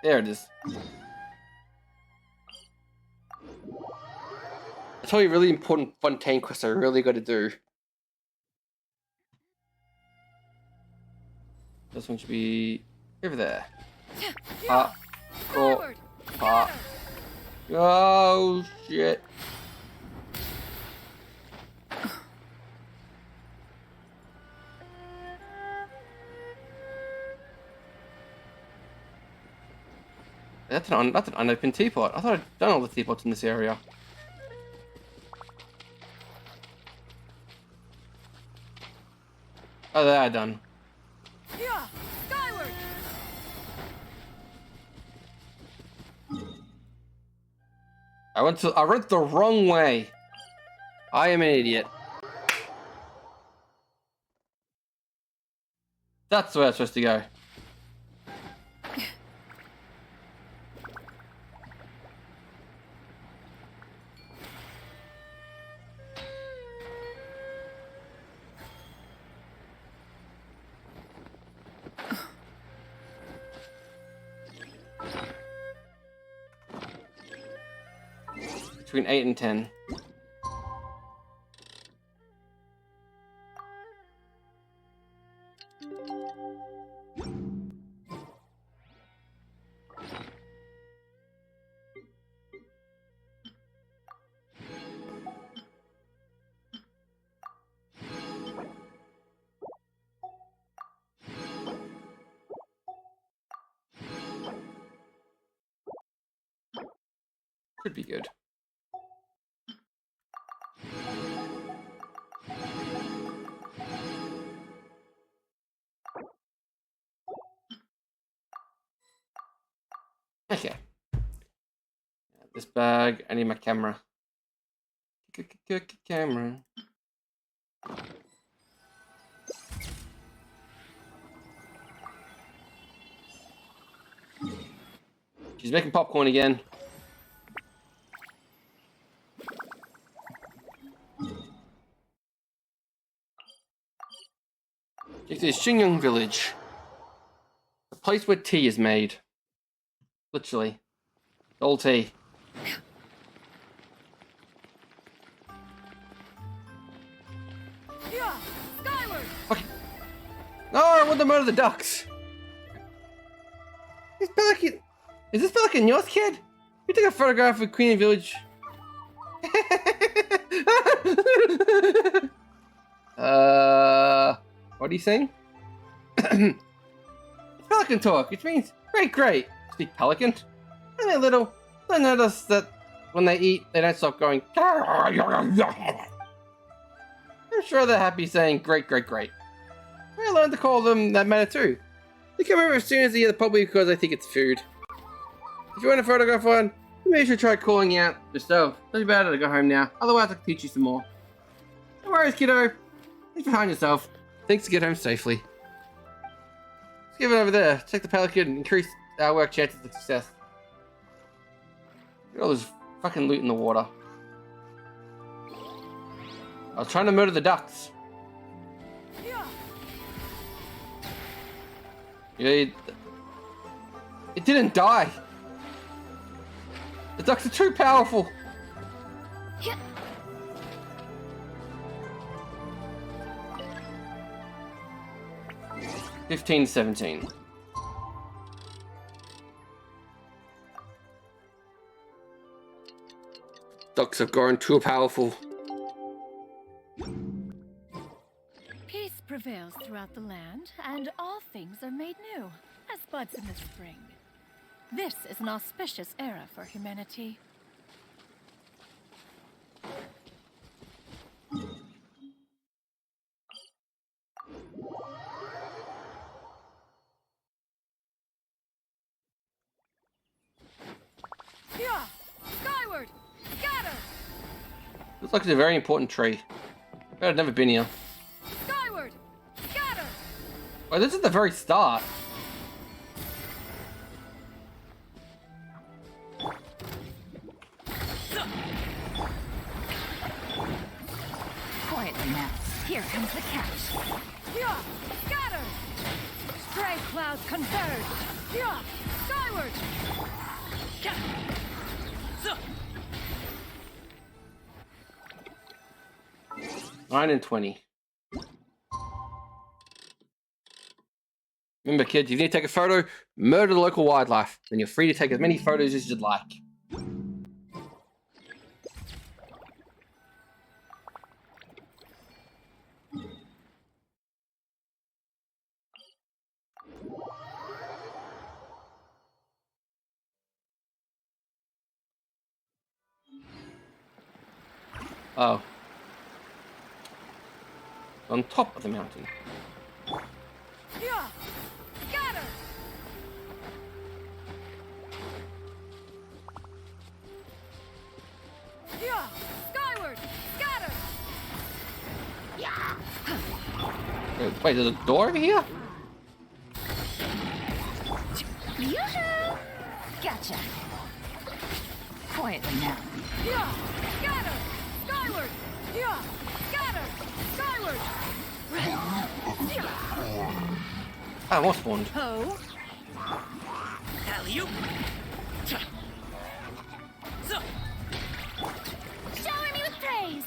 There it is. That's probably a really important Fontaine quest I really got to do. This one should be over there. Cool. Oh shit. That's an unopened teapot. I thought I'd done all the teapots in this area. Oh, they are done. Skyward! I went the wrong way. I am an idiot. That's where I'm supposed to go. Between 8 and 10. Should be good. Okay. This bag, I need my camera. Camera. She's making popcorn again. This is Xingyang Village. The place where tea is made. Literally. Old tea. Skyward! Okay. No, I want to murder the ducks. Is this Pelican yours, kid? You took a photograph of Queen Village. What are you saying? It's Pelican talk, which means great. Speak Pelican. And they're little. They notice that when they eat, they don't stop going. I'm sure they're happy saying great. I learned to call them that manner too. They come over as soon as they hear the probably because they think it's food. If you want a photograph one, maybe you should try calling out yourself. Don't be bad to go home now. Otherwise, I can teach you some more. No worries, kiddo. Leave behind yourself. Thanks to get home safely. Let's give it over there. Check the Pelican and increase our work chances of success. Look at all this fucking loot in the water. I was trying to murder the ducks. It didn't die. The ducks are too powerful. 15 to 17. Ducks have grown too powerful. Peace prevails throughout the land, and all things are made new, as buds in the spring. This is an auspicious era for humanity. Skyward! Scatter! Looks like it's a very important tree. I've never been here. Skyward! Scatter! Oh, this is the very start. Quietly now. Here comes the catch. Yeah! Scatter! Stray clouds converge! Yeah! Skyward! 9 and 20. Remember, kids, if you need to take a photo, murder the local wildlife. Then you're free to take as many photos as you'd like. Oh. On top of the mountain. Yeah! Scatter! Yeah! Skyward! Scatter! Wait, there's a door over here? Yoo-hoo! Gotcha. Quietly now. Yeah! Scatter! Skyward! Yeah! Scatter! Skyward! Ah, what spawned? Ho! Alley-oop. Shower me with praise!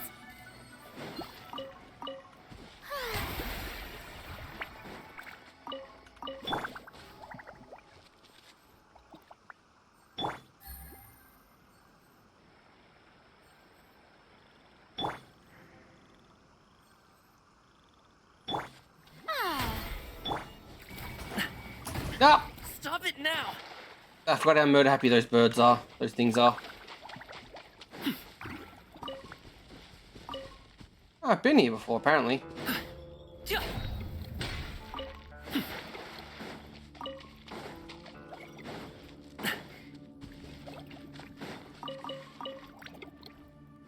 Ah! Stop it now. I forgot how murder happy those birds are. Those things are. Oh, I've been here before, apparently.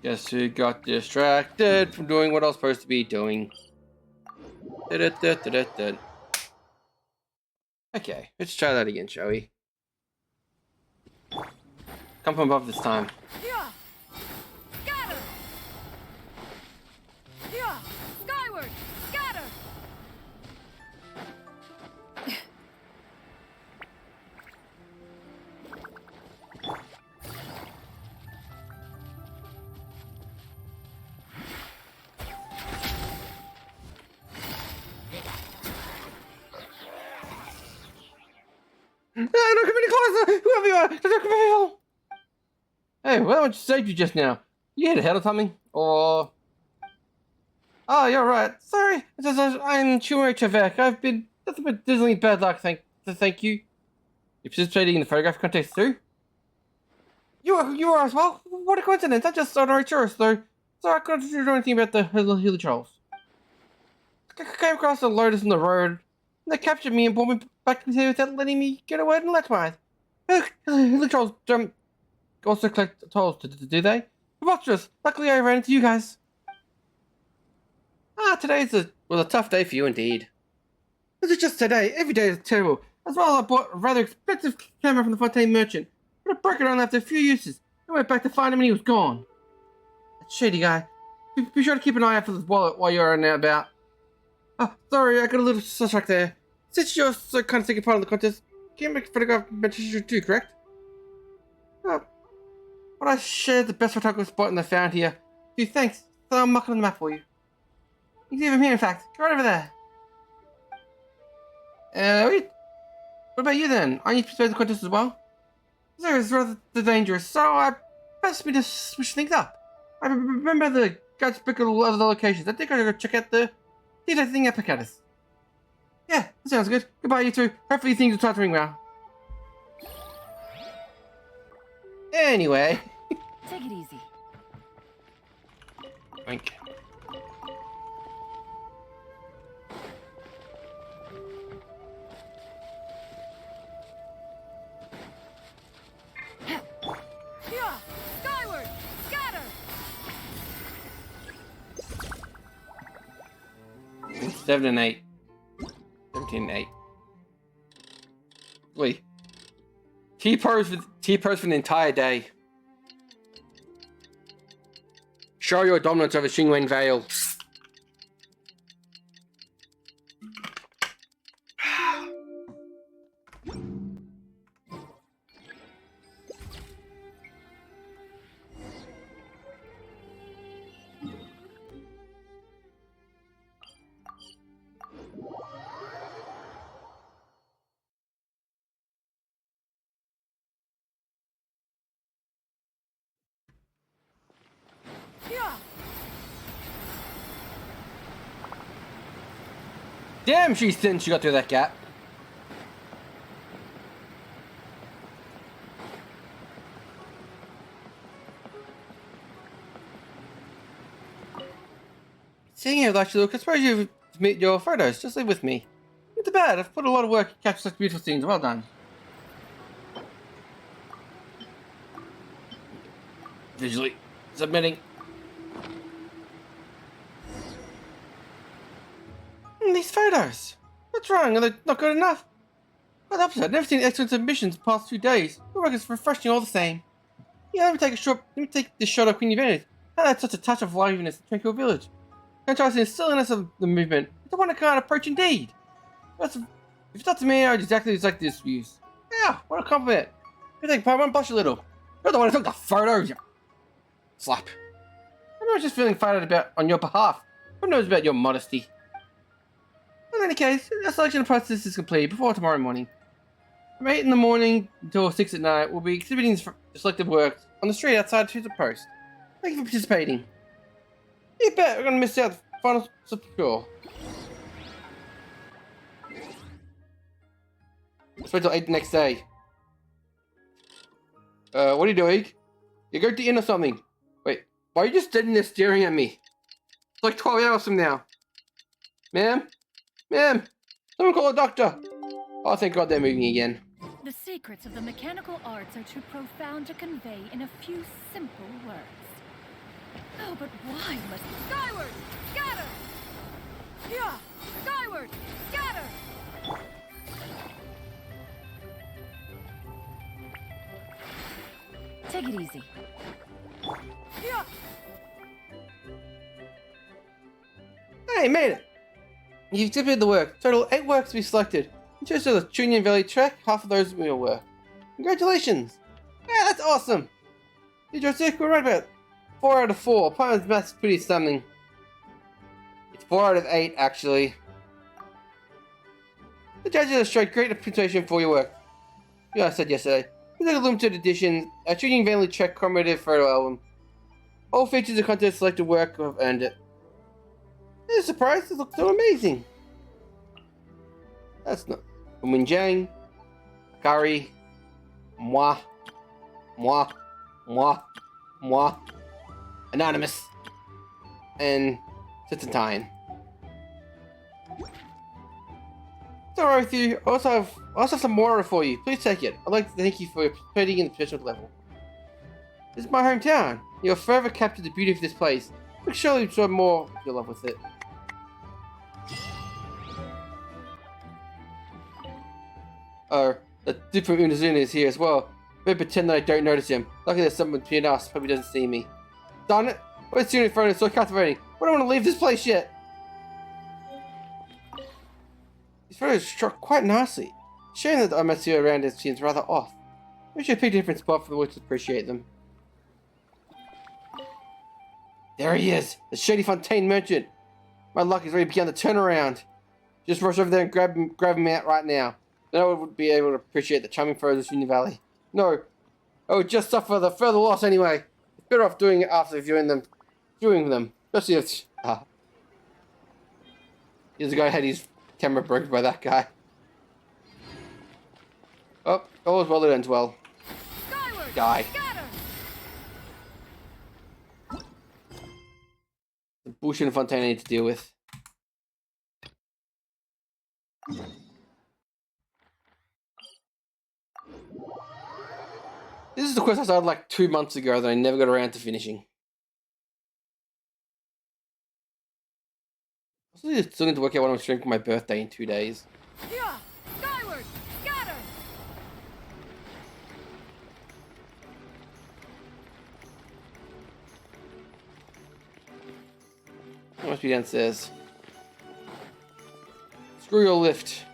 Guess who got distracted from doing what I was supposed to be doing? Da-da-da-da-da-da. Okay, let's try that again, shall we? Come from above this time. Yeah! Scatter! Yeah! Skyward! Scatter! No, don't come any closer! Whoever you are, don't come here! Hey, well, I saved you just now. You hit a head or something? Or... Oh, you're right. Sorry. I'm Chumari Chavek. I've been nothing but dismally bad luck, thank you. You're participating in the photograph contest too? You are as well? What a coincidence. I just saw an tourist, though. So I couldn't do anything about the Hilly Trolls. I came across a Lotus on the road, and they captured me and brought me back to here without letting me get a word in Letwise. Hilly Trolls don't also collect tolls, do they? Preposterous. Luckily I ran into you guys. Ah, today's a tough day for you indeed. This is just today. Every day is terrible. As well, I bought a rather expensive camera from the Fontaine merchant, but I broke it on after a few uses. I went back to find him and he was gone. That shady guy. Be sure to keep an eye out for this wallet while you're out and about. Oh, sorry, I got a little sidetracked there. Since you're so kind of taking part in the contest, can you make a photograph mention too, correct? Oh, but I shared the best photography spot in the found here. Gee, thanks. So I'm marking on the map for you. You can see him here, in fact. Right over there. Wait. What about you then? Aren't you participating in the contest as well? This area is rather dangerous, so I best me to switch things up. I remember the guides pick a lot of the locations. I think I'll go check out the thing epic at us. Yeah, that sounds good. Goodbye, you two. Hopefully things will start to ring well. Anyway. Take it easy. Wink. Yeah! Skyward! Scatter! 7 and 8. 17 and 8. Wait. T-pose for the entire day. Show your dominance over Xingwen Vale. Damn, she's thin. She got through that gap. Seeing how like you look, I suppose you meet your photos. Just live with me. Not too bad. I've put a lot of work to capture such beautiful scenes. Well done. Visually submitting. These photos. What's wrong? Are they not good enough? Quite the opposite. I've never seen excellent submissions the past 2 days. Your work is refreshing all the same. Yeah, let me take this shot of Queen Venice. How that's such a touch of liveliness in Tranquil Village. Contrasting the silliness of the movement. It's a wonder kind of approach indeed. If it's up to me, I'd exactly like this views. Yeah, what a compliment. You think I won't blush a little. You're the one who took the photos. Slap. I was just feeling flattered about on your behalf. Who knows about your modesty? In any case, the selection process is complete before tomorrow morning. From 8 in the morning until 6 at night, we'll be exhibiting selected works on the street outside to the post. Thank you for participating. You bet we're going to miss out the final sure. Let's wait till 8 the next day. What are you doing? You're going to eat or something. Wait, why are you just sitting there staring at me? It's like 12 hours from now. Ma'am? Ma'am! Someone call a doctor! Oh, thank God they're moving again. The secrets of the mechanical arts are too profound to convey in a few simple words. Oh, but why must... Skyward! Scatter! Yeah! Skyward! Scatter! Take it easy. Yeah! Hey, made it! You've completed the work. Total 8 works to be selected. In terms of the Chunian Valley track, half of those will work. Congratulations! Yeah, that's awesome! Did your circle right about 4 out of 4. Opponent's math's pretty stunning. It's 4 out of 8, actually. The judges have showed great appreciation for your work. Yeah, I said yesterday. It's like a limited edition, a Chunian Valley track commemorative photo album. All features of content selected work have earned it. I'm surprised it looks so amazing. That's not Minjang, Kari, moi, Anonymous, and Titantine. It's alright with you. I also have some water for you. Please take it. I'd like to thank you for participating in the professional level. This is my hometown. You have forever captured the beauty of this place. But surely show more of your love with it. Oh, the dude from Unazuna is here as well. Maybe pretend that I don't notice him. Luckily there's someone between us, hope he doesn't see me. Darn it! Where's the phone is so captivating? I don't want to leave this place yet! These photos struck quite nicely. Shame that the atmosphere around it seems rather off. We should pick a different spot for the world to appreciate them. There he is! The Shady Fontaine merchant! My luck has already begun to turn around. Just rush over there and grab him out right now. Then I would be able to appreciate the charming photos of Union Valley. No. I would just suffer the further loss anyway. It's better off doing it after viewing them. Especially if... Here's a guy who had his camera broken by that guy. Oh, all is well that ends well. Skyward! Die. Scatter! The bullshit and Fontaine I need to deal with. This is the quest I started like 2 months ago that I never got around to finishing. Still need to work out what I'm streaming for my birthday in 2 days. Yeah! Skyward! Scatter! I must be downstairs. Screw your lift.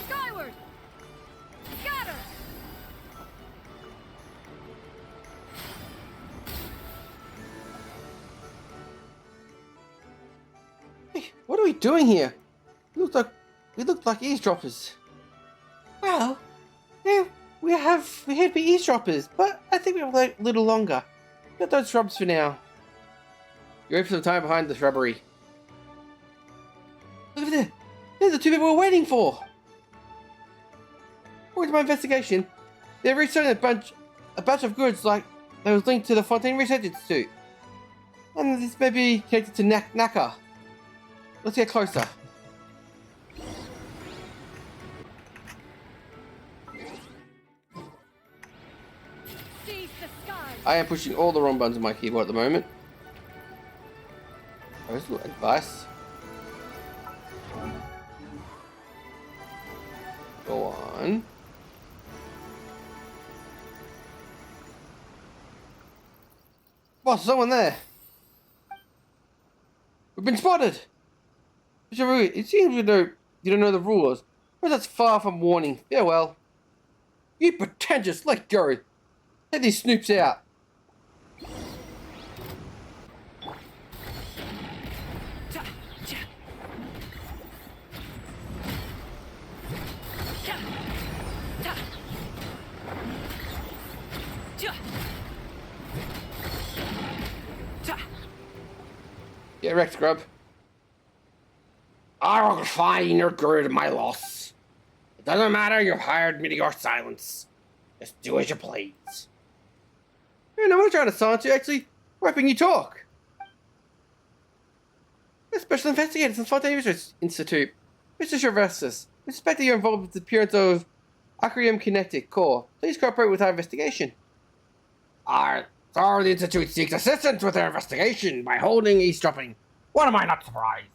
Skyward! Scatter! Hey, what are we doing here? We look like eavesdroppers. Well, yeah, we had to be eavesdroppers, but I think we have like a little longer. Get those shrubs for now. You wait for some time behind the shrubbery. Look over there. There's the two people we're waiting for. According to my investigation, they're reselling a batch of goods like that was linked to the Fontaine Research Institute. And this may be connected to Naka. Let's get closer. Seize the skies! I am pushing all the wrong buttons on my keyboard at the moment. There's a little advice. Go on. Boss, someone there. We've been spotted. It seems you don't know the rules, but that's far from warning. Farewell. You pretentious, let go. Let these snoops out. Get wrecked, scrub. I will find your good my loss. It doesn't matter, you've hired me to your silence. Just do as you please. Man, I'm not trying to silence you, actually. We're helping you talk. We're special investigators from the Fontaine Research Institute. Mr. Sylvester, we suspect that you're involved with the appearance of Acrium Kinetic Core. Please cooperate with our investigation. The Institute seeks assistance with their investigation by holding eavesdropping. What am I not surprised?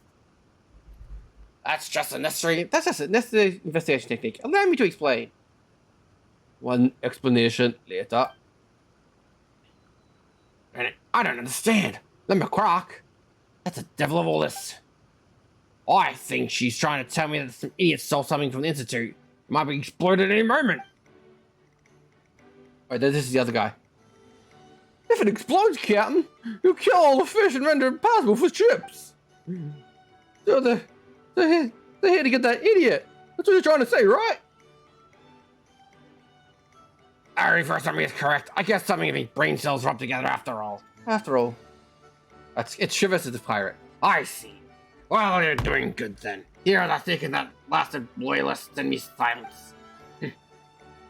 That's just a necessary investigation technique. Allow me to explain. One explanation later. I don't understand. Let me crack. That's the devil of all this. I think she's trying to tell me that some idiot stole something from the Institute. It might be exploded at any moment. Wait, this is the other guy. If it explodes, Captain, you'll kill all the fish and render it impossible for ships. So they're here to get that idiot. That's what you're trying to say, right? I refer something is correct. I guess something of these brain cells rubbed together after all. It's Shivers as the pirate. I see. Well, you're doing good then. Here are thinking that lasted loyalists and me silence.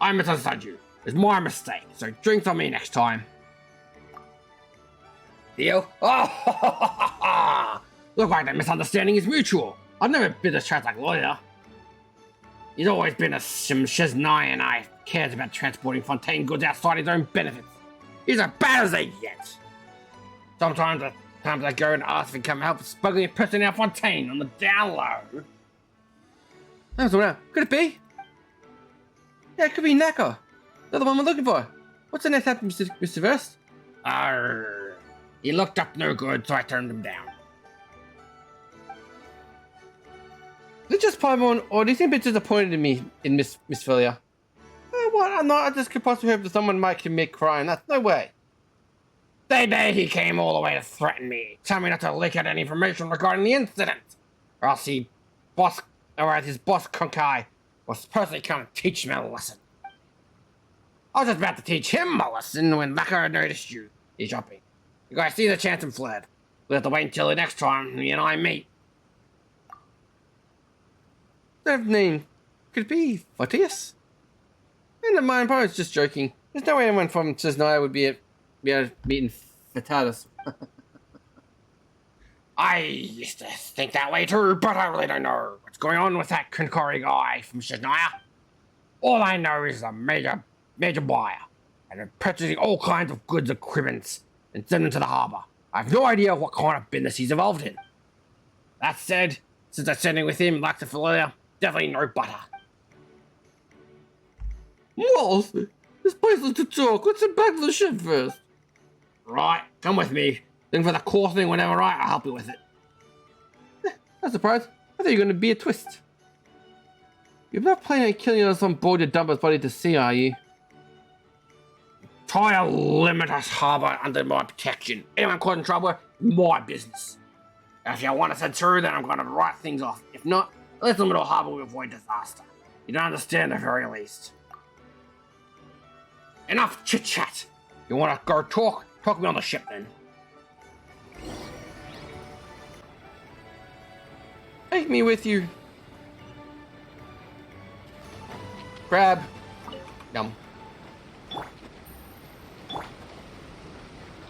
I misunderstood you. It's my mistake, so drink on me next time. You? Oh, look like the misunderstanding is mutual. I've never been a trans lawyer. He's always been a shiznai and I cares about transporting Fontaine goods outside his own benefits. He's as bad as they get. Sometimes I go and ask if he can come help with smuggling a person out Fontaine on the down low. That's all right. Could it be? Yeah, it could be Naka. They're the one we're looking for. What's the next happened, Mr. Verst? He looked up no good, so I turned him down. Is it just Paimon, or do you think it's disappointed in me in Miss Philia? What? I'm not. I just could possibly hope that someone might commit crime. That's no way. They day he came all the way to threaten me, tell me not to leak out any information regarding the incident, or else his boss Kunkai was personally come to teach me a lesson. I was just about to teach him a lesson when Laka noticed you. He's jumping. You guys see the chance and fled. We'll have to wait until the next time he and I meet. That name could it be Photius? Never mind, I was just joking. There's no way anyone from Cisnaya would be able to meet in Fatalis. I used to think that way too, but I really don't know what's going on with that Konkori guy from Cisnaya. All I know is a major buyer, and they're purchasing all kinds of goods equipments. and send him to the harbor. I have no idea what kind of business he's involved in. That said, since I'm sending with him like the familiar, definitely no butter. Moss, this place is to talk. Let's head back to the ship first. Right, come with me. Looking for the core thing whenever right, I'll help you with it. I'm surprised. I thought you were going to be a twist. You're not planning on killing us on board your dumper's body to sea, are you? Try to limit us harbor under my protection. Anyone caught in trouble, my business. If you want to send through, then I'm going to write things off. If not, let's limit our harbor will avoid disaster. You don't understand at the very least. Enough chit-chat. You want to go talk? Talk to me on the ship then. Take me with you. Crab. Yum.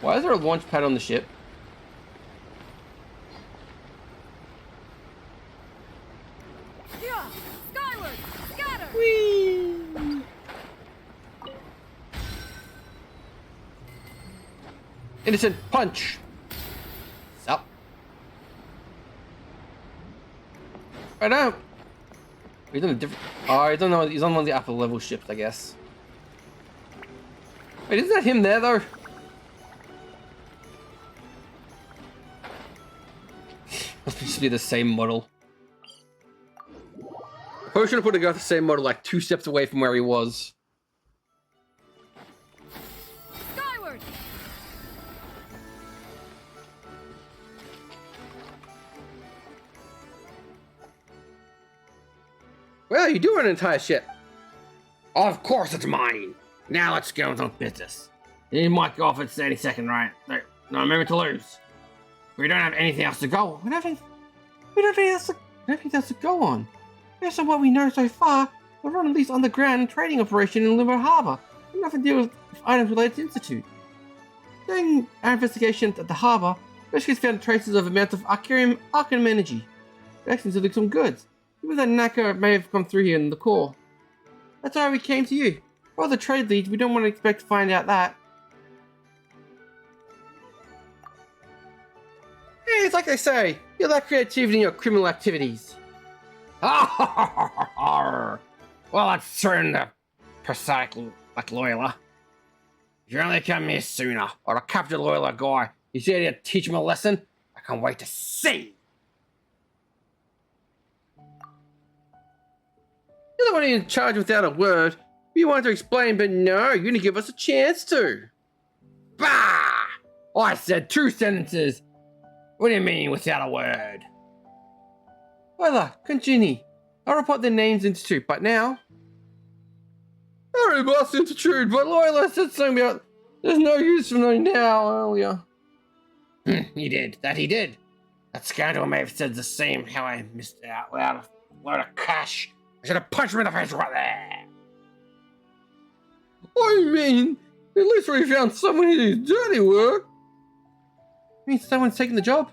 Why is there a launch pad on the ship? Yeah, skyward, scatter. Whee! Innocent punch. Sup? I don't. He's on a different. Oh, I don't know. He's on one of the upper level ships, I guess. Wait, isn't that him there though? Must just be the same model. Probably should have put the same model like 2 steps away from where he was. Skyward. Well, you do run an entire ship. Of course it's mine. Now let's get on with business. You might go off at 32nd, right? No moment to lose. We don't have anything else to go. We don't have anything else to go on. Based on what we know so far, we're running at least underground trading operation in Limbo Harbor. We have nothing to do with items related to Institute. During our investigation at the harbor, rescuers found traces of amounts of arcane energy. Reactions to some goods. Even that Naka may have come through here in the core. That's why we came to you. For the trade leads, we don't want to expect to find out that. Hey, it's like they say, you lack creativity in your criminal activities. Well, that's certainly prosaic like Loyola. If you only come here sooner, or to capture Loyola guy, he's here to teach him a lesson. I can't wait to see. You're the one in charge without a word. You wanted to explain, but no, you didn't give us a chance to. Bah! I said 2 sentences. What do you mean without a word? Well, continue. I'll report their names Institute, but now... Sorry, boss, Institute, but Loyola said something about there's no use for me now earlier. He did. That scoundrel may have said the same, how I missed out loud a load of cash. I should have punched him in the face right there. I mean, at least we found someone who did dirty work. You mean someone's taking the job?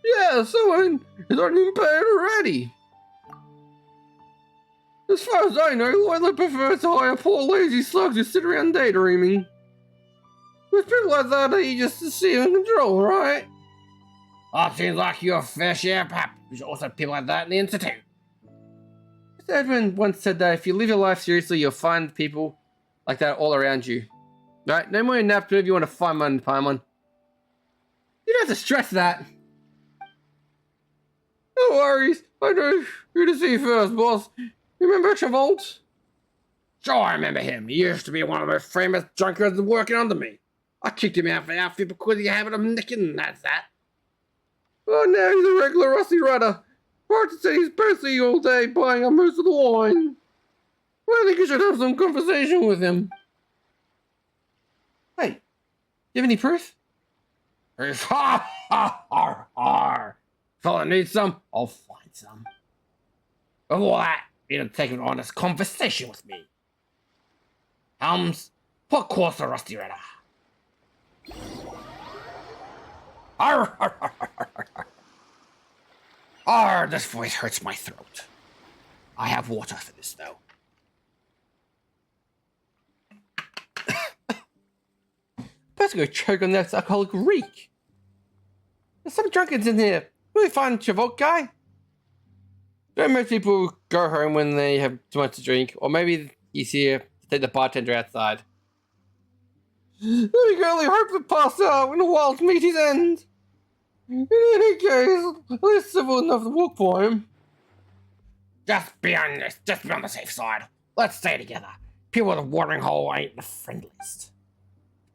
Yeah, someone is already been paid already. As far as I know, Loyola prefers to hire poor lazy slugs who sit around daydreaming. With people like that, you just see in control, right? Oh, seems like your fair share, perhaps. There's also people like that in the Institute. Mr. Edwin once said that if you live your life seriously, you'll find people like that all around you. Right, no more naps whenever you want to find one, Paimon. You don't have to stress that. No worries. I know who to see first, boss. You remember Chavolt? Sure, I remember him. He used to be one of the most famous drunkards working under me. I kicked him out of the outfit because he had a habit of nicking, and that's that. Oh, now he's a regular rusty rider. Hard to say he's busy all day buying up most of the wine. Well, I think you should have some conversation with him. Hey, do you have any proof? Proof? Ha ha ha ha! Fella needs some, I'll find some. Before that, you need to take an honest conversation with me. Helms, what course the rusty rider? Arr, arr, arr, arr, arr, arr. Arr, this voice hurts my throat. I have water for this, though. just go choke on that alcoholic reek. There's some drunkards in here. Really fine Chavolt guy. Don't most people go home when they have too much to drink, or maybe he's here to take the bartender outside. We can only hope to pass out when the wilds meet his end. In any case, at least civil enough to walk for him. Just be on the safe side. Let's stay together. People with a watering hole ain't the friendliest.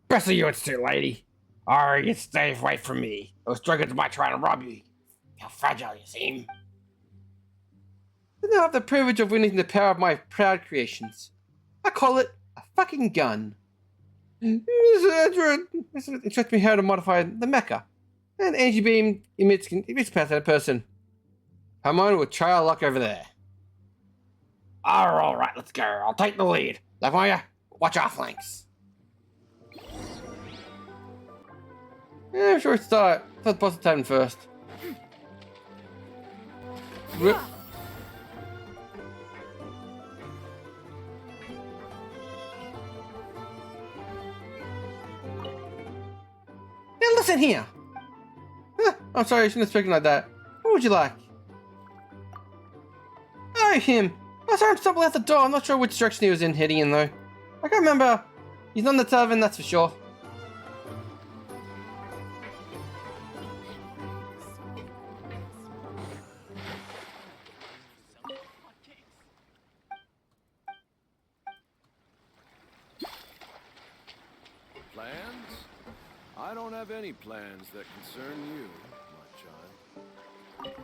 Best of you, it's too, lady. Or you stay away from me. Those drunkards might try to rob you. How fragile you seem. I now have the privilege of witnessing the power of my proud creations. I call it a fucking gun. It interests me how to modify the mecha. And energy beam emits past that person. Come on, we'll try our luck over there. Alright, let's go. I'll take the lead. Lavoya, watch our flanks. Yeah, I'm sure we start. Let's boss the Titan first. Whip. Now listen here. I'm sorry, I shouldn't have spoken like that. What would you like? Oh, him. I saw him stumble out the door. I'm not sure which direction he was heading in, though. I can't remember. He's not in the tavern, that's for sure. Plans? I don't have any plans that concern you, my child.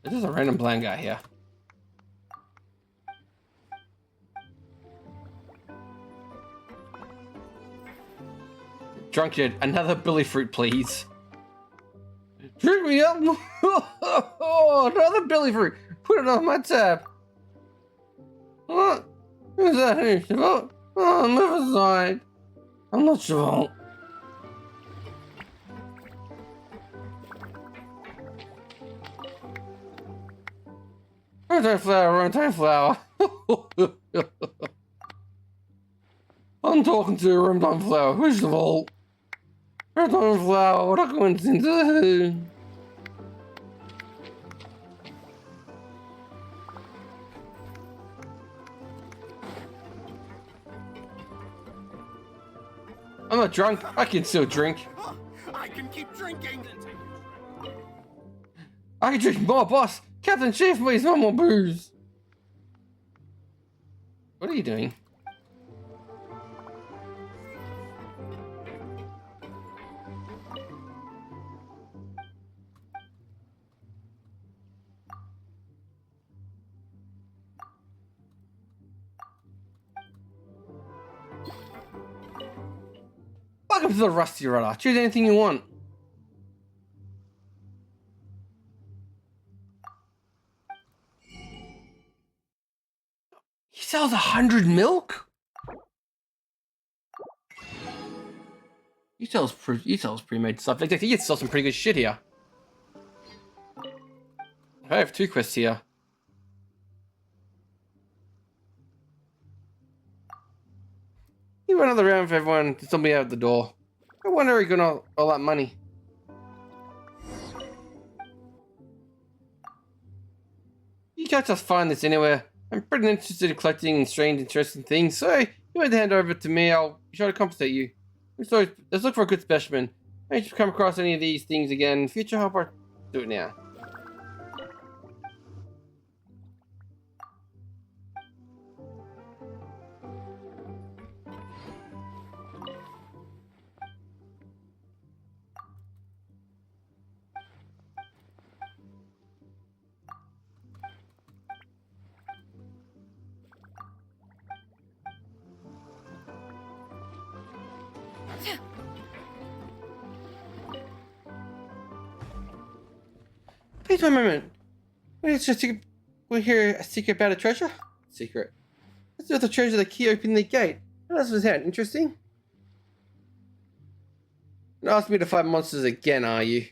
This is a random blind guy here. Drunk kid, another billy fruit, please. Drink me up! Oh, another billy fruit! Put it on my tab! What? Who's that here, Chavolt? Oh, move aside. I'm not Chavolt. Runtime flower, runtime flower. I'm talking to a runtime flower. Who's the vault? Runtime flower, what a coincidence. I'm not drunk. I can still drink. I can keep drinking. I can drink more, boss. Captain Chief, please, no more booze. What are you doing? Welcome to the Rusty Rudder. Choose anything you want. He sells 100 milk? He sells pre-made stuff. Like, he gets to sell some pretty good shit here. I have 2 quests here. He went another round for everyone to somebody out at the door. I wonder where he got all that money. You can't just find this anywhere. I'm pretty interested in collecting strange, interesting things, so you want to hand over to me, I'll be sure to compensate you. So let's look for a good specimen. If you come across any of these things again in future, how about do it now? Wait a moment. We hear a secret about a treasure? Secret. Let's do with the treasure the key opening the gate. What else was that? Interesting? You ask me to fight monsters again, are you?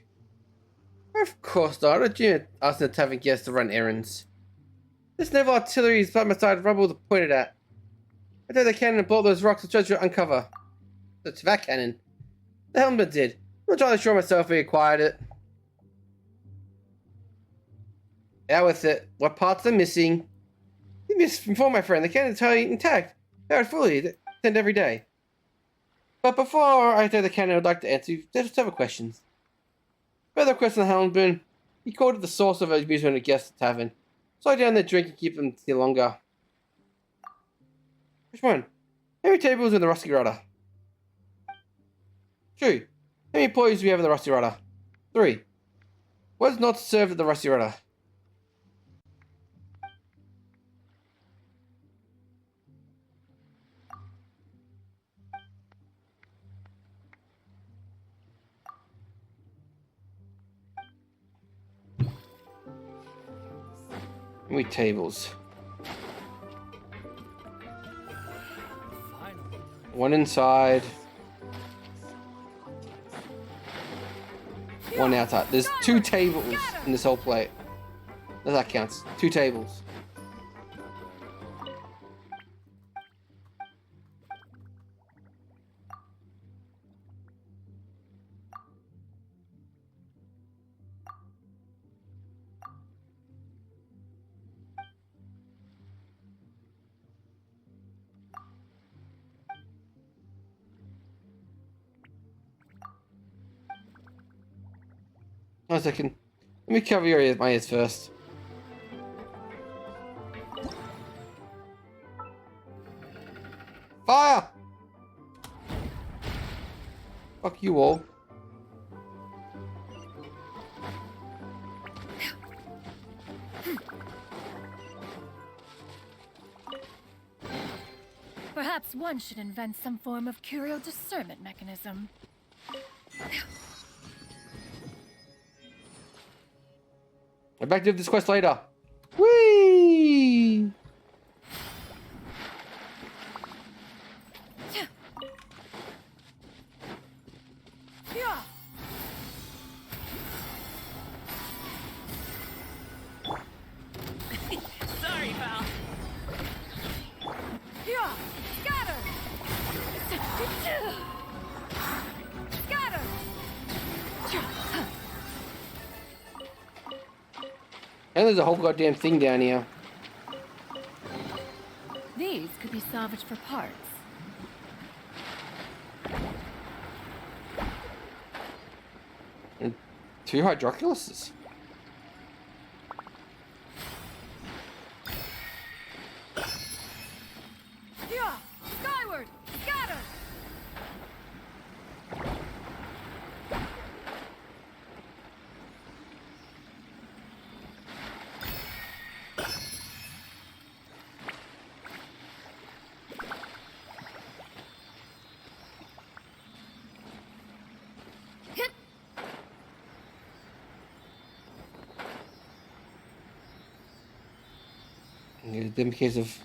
Of course not. I do asking the tavern guests to run errands. This naval artillery is by my side, rubble pointed at. I throw the cannon and blow those rocks and try to uncover. That's that cannon. The helmet did. I'm not entirely sure myself we acquired it. Out with it. What parts are missing? You misinformed, my friend. The cannon is entirely intact. Powered fully. Attend every day. But before I throw the cannon, I'd like to answer several questions. Further question on Helmboon. He called it the source of abuse when a guest at the tavern. Slow down their drink and keep them here longer. Which one? How many tables in the Rusty Rudder? True. How many employees do we have in the Rusty Rudder? 3. What is not served at the Rusty Rudder? How many tables? 1 inside. 1 outside. There's 2 tables in this whole plate. That counts. 2 tables. One second. Let me cover my ears first. Fire! Fuck you all. Perhaps one should invent some form of curio discernment mechanism. I'm back to this quest later. Whee! Sorry, pal. Scatter! Scatter! And there's a whole goddamn thing down here. These could be salvaged for parts. And 2 hydroculuses. Skyward! Scatter! In the case of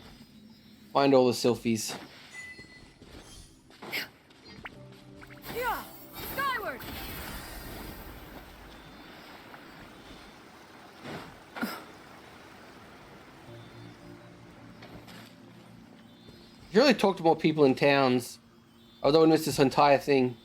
find all the selfies. Skyward! You really talk to more people in towns. Although I missed this entire thing.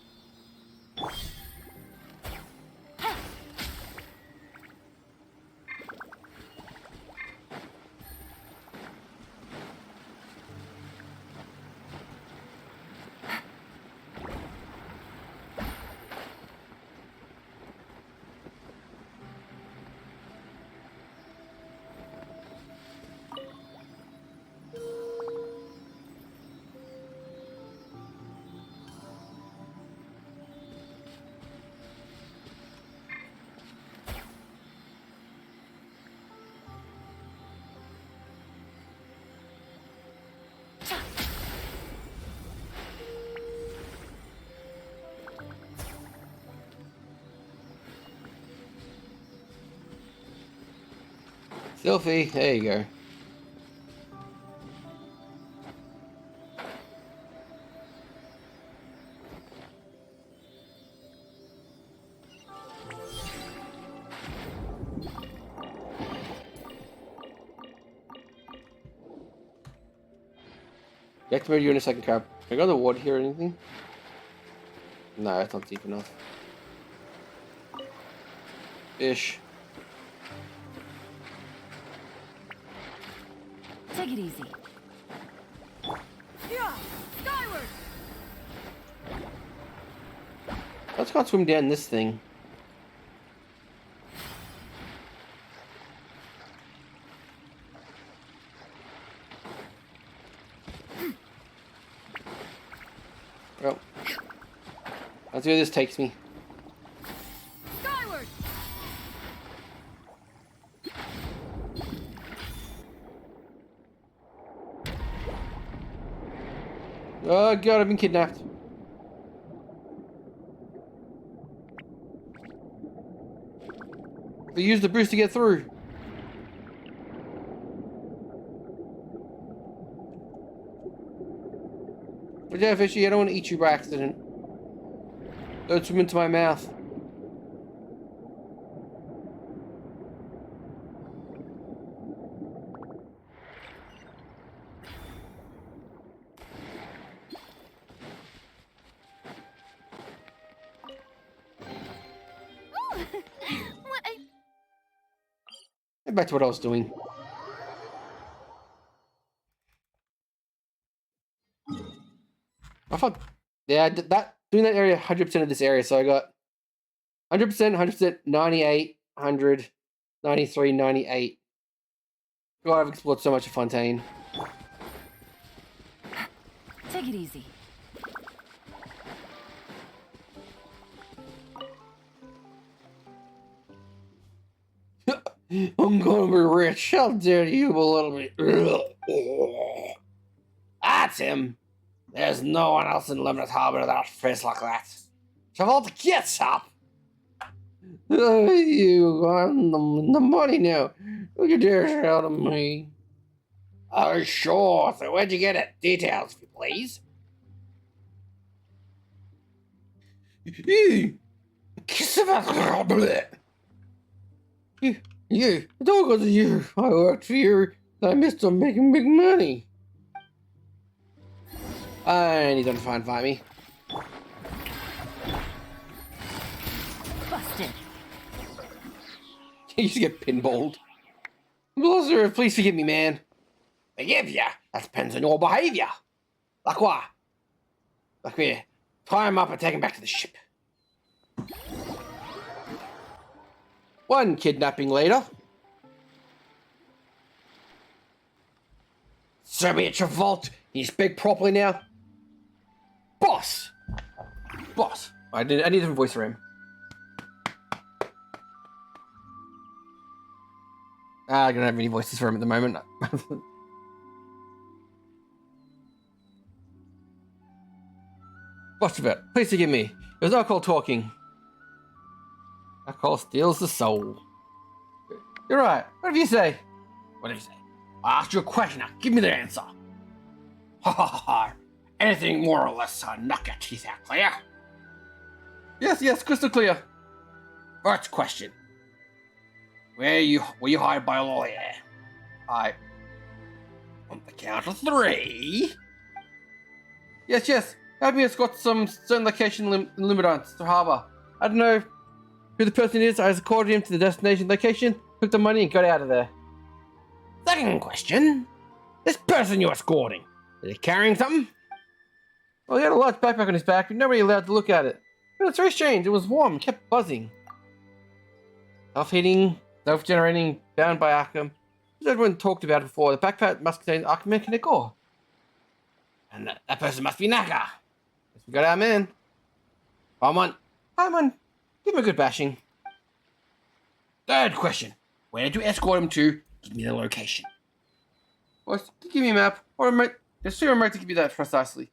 Selfie, there you go. Deactivate you in a second, crab. Can I go on the ward here or anything? No, it's not deep enough. Ish. Take it easy. Yeah, skyward. Let's go swim down this thing. Well, let's see where this takes me. Skyward. Oh god, I've been kidnapped. They used the boost to get through. But yeah, fishy, I don't want to eat you by accident. Don't swim into my mouth. What I... Get back to what I was doing. I thought, yeah, doing that area 100% of this area, so I got 100%, 100%, 98, 100, 93, 98. God, I've explored so much of Fontaine. Take it easy. I'm gonna be rich. How dare you belittle me? That's him. There's no one else in Limited Harbor that face like that. Travolta gets up. You got the money now. Look at this out of me. Oh, sure. So where'd you get it? Details, if you please. Kiss about you. It's all because of you. I worked for you. I missed on making big money. And he's gonna find me. Busted. You just get pinballed. Blizzard, please forgive me, man. Forgive ya? That depends on your behavior. Like what? Like we tie him up and take him back to the ship. One kidnapping later. So be it your fault. You speak properly now. Boss! Boss. I need a different voice for him. I don't have any voices for him at the moment. What's about? Please forgive me. It was alcohol talking. Alcohol steals the soul. You're right. What do you say? What do you say? I asked you a question. Now give me the answer. Ha ha ha ha. Anything more or less to knock your teeth out clear? Yes, crystal clear. First question. Were you hired by a lawyer? On the count of 3. Yes. Have me escort some certain location in Limitance to Harbour. I don't know who the person is. I escorted him to the destination location, took the money, and got out of there. Second question. This person you're escorting, is he carrying something? Well, he had a large backpack on his back, but nobody allowed to look at it. But it's very strange. It was warm, kept buzzing. Self-heating, self-generating, bound by Arkham. As everyone talked about it before, the backpack must contain Arkham mechanic ore. And that person must be Naka. Guess we got our man. Come on. Give him a good bashing. Third question. Where did you escort him to? Give me the location. Boys, give me a map. Or a remote. There's two remote to give you that precisely.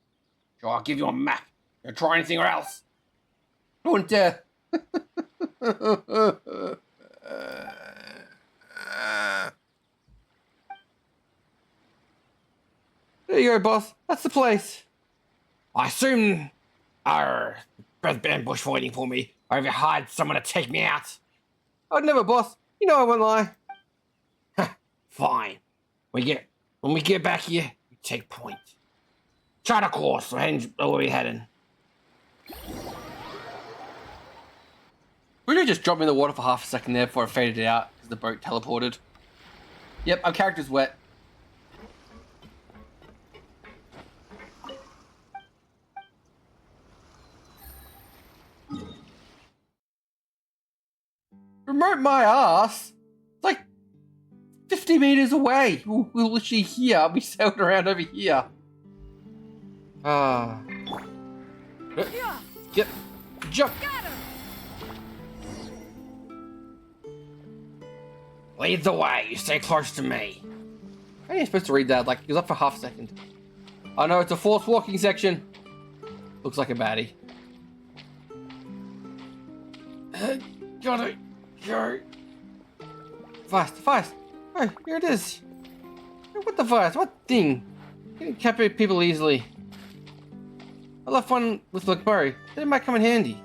Sure, I'll give you a map. Don't try anything or else. Don't dare. There you go, boss. That's the place. I assume there's ambush waiting for me. Or have you hired someone to take me out? I'd never, boss. You know I won't lie. Fine. When we get back here, you take point. Chart a course. We're where we heading. Really just dropped me in the water for half a second there before I faded out because the boat teleported. Yep, our character's wet. Remote my ass. It's like 50 meters away. We're literally here. We sailed around over here. Get jump. Lead the way. You stay close to me. How are you supposed to read that? Like, he was up for half a second. Oh no, it's a forced walking section. Looks like a baddie. Gotta go. Device. Oh, here it is. What device? What thing? You can capture people easily. I left one with McMurray. It might come in handy.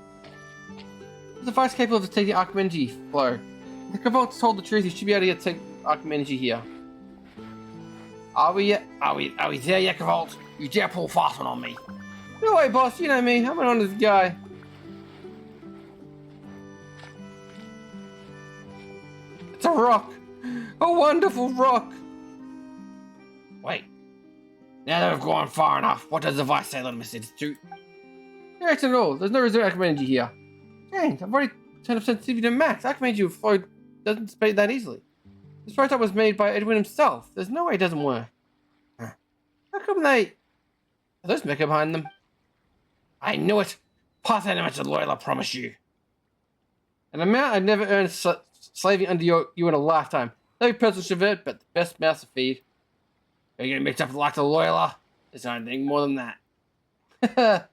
The device capable of detecting arc energy flow. If the Cavolt's told the truth, you should be able to take arc energy here. Are we there yet, Cavolt? You dare pull fast one on me. No way, boss. You know me. I'm an honest guy. It's a rock. A wonderful rock. Wait. Now that we've gone far enough, what does the device say, Little Miss Institute? No action at all. There's no reserve arc energy here. Dang, I've already turned up sensitivity to max. Arc energy flow doesn't dissipate that easily. This prototype was made by Edwin himself. There's no way it doesn't work. How come they... Are those mecha behind them? I knew it! Pass that much loyal, I promise you. An amount I'd never earned slaving under you in a lifetime. No personal chauffeur, but the best mouse to feed. Are you gonna mix up like the loyaler? There's anything more than that.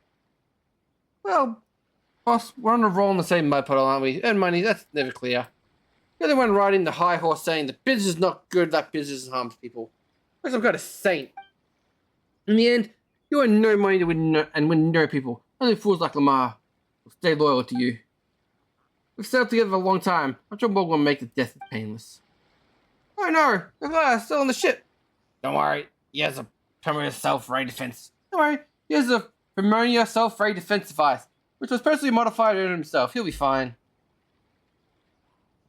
Well, boss, we're on a roll in the same mud puddle, aren't we? Earn money, that's never clear. You're the one riding the high horse saying the business is not good, that business harms people. Like some kind of saint. In the end, you earn no money to win no people. Only fools like Lamar will stay loyal to you. We've sailed together for a long time. I'm sure we're gonna make the death painless. Oh no, the guy's still on the ship. Don't worry, he has a permanent self-ray defense. Don't worry, he has a permanent self-ray defense device, which was personally modified in himself. He'll be fine.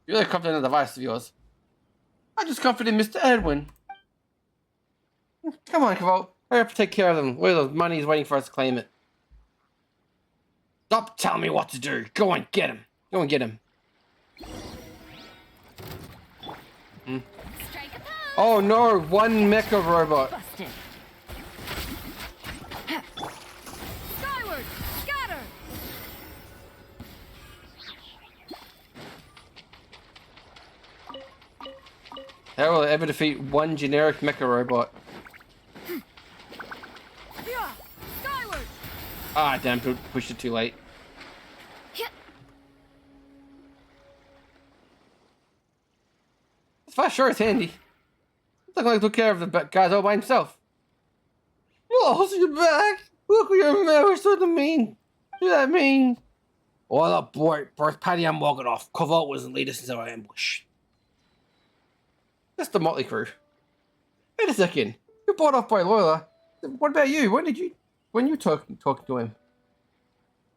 You're really confident in the device of yours. I just confident in Mr. Edwin. Come on, Cavolt. I have to take care of them. Where the money is waiting for us to claim it. Stop telling me what to do. Go and get him. Go and get him. Oh no, one mecha robot. Busted. Skyward, scatter. How will I ever defeat one generic mecha robot? Skyward. Ah, damn, pushed it too late. This fast sure is handy. Looks like he took care of the guys all by himself. Oh, so you're back. Look what your man was so mean. What does that mean? All up, boy. Both Patty and walking off. Cavolt wasn't lead us into our ambush. That's the motley crew. Wait a second. You're bought off by Loyola. What about you? When you talking to him?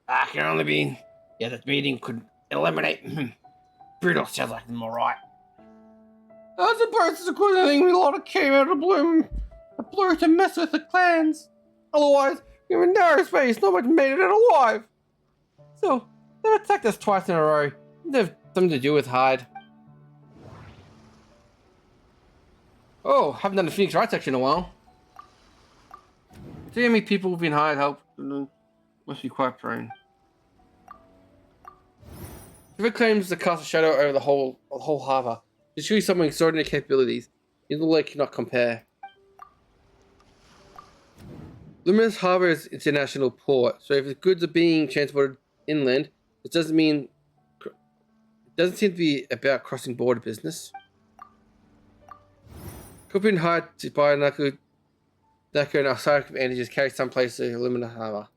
I can only be. Yeah, that meeting could eliminate. Brutal sounds like them, alright. I suppose it's a good thing we lot came out of the blue to mess with the clans. Otherwise, we were in narrow space, no one made it out alive. So, they've attacked us twice in a row. They've something to do with Hyde. Oh, haven't done the Phoenix Wright section in a while. See how many people have been hired help? Must be quite prone. If it claims to cast a shadow over the whole harbour, it's surely some extraordinary capabilities. The lake cannot compare. Luminous Harbour is international port, so if the goods are being transported inland, it doesn't seem to be about crossing border business. Could be hired to buy Naku and Osaka advantages carry someplace to Luminous Harbour.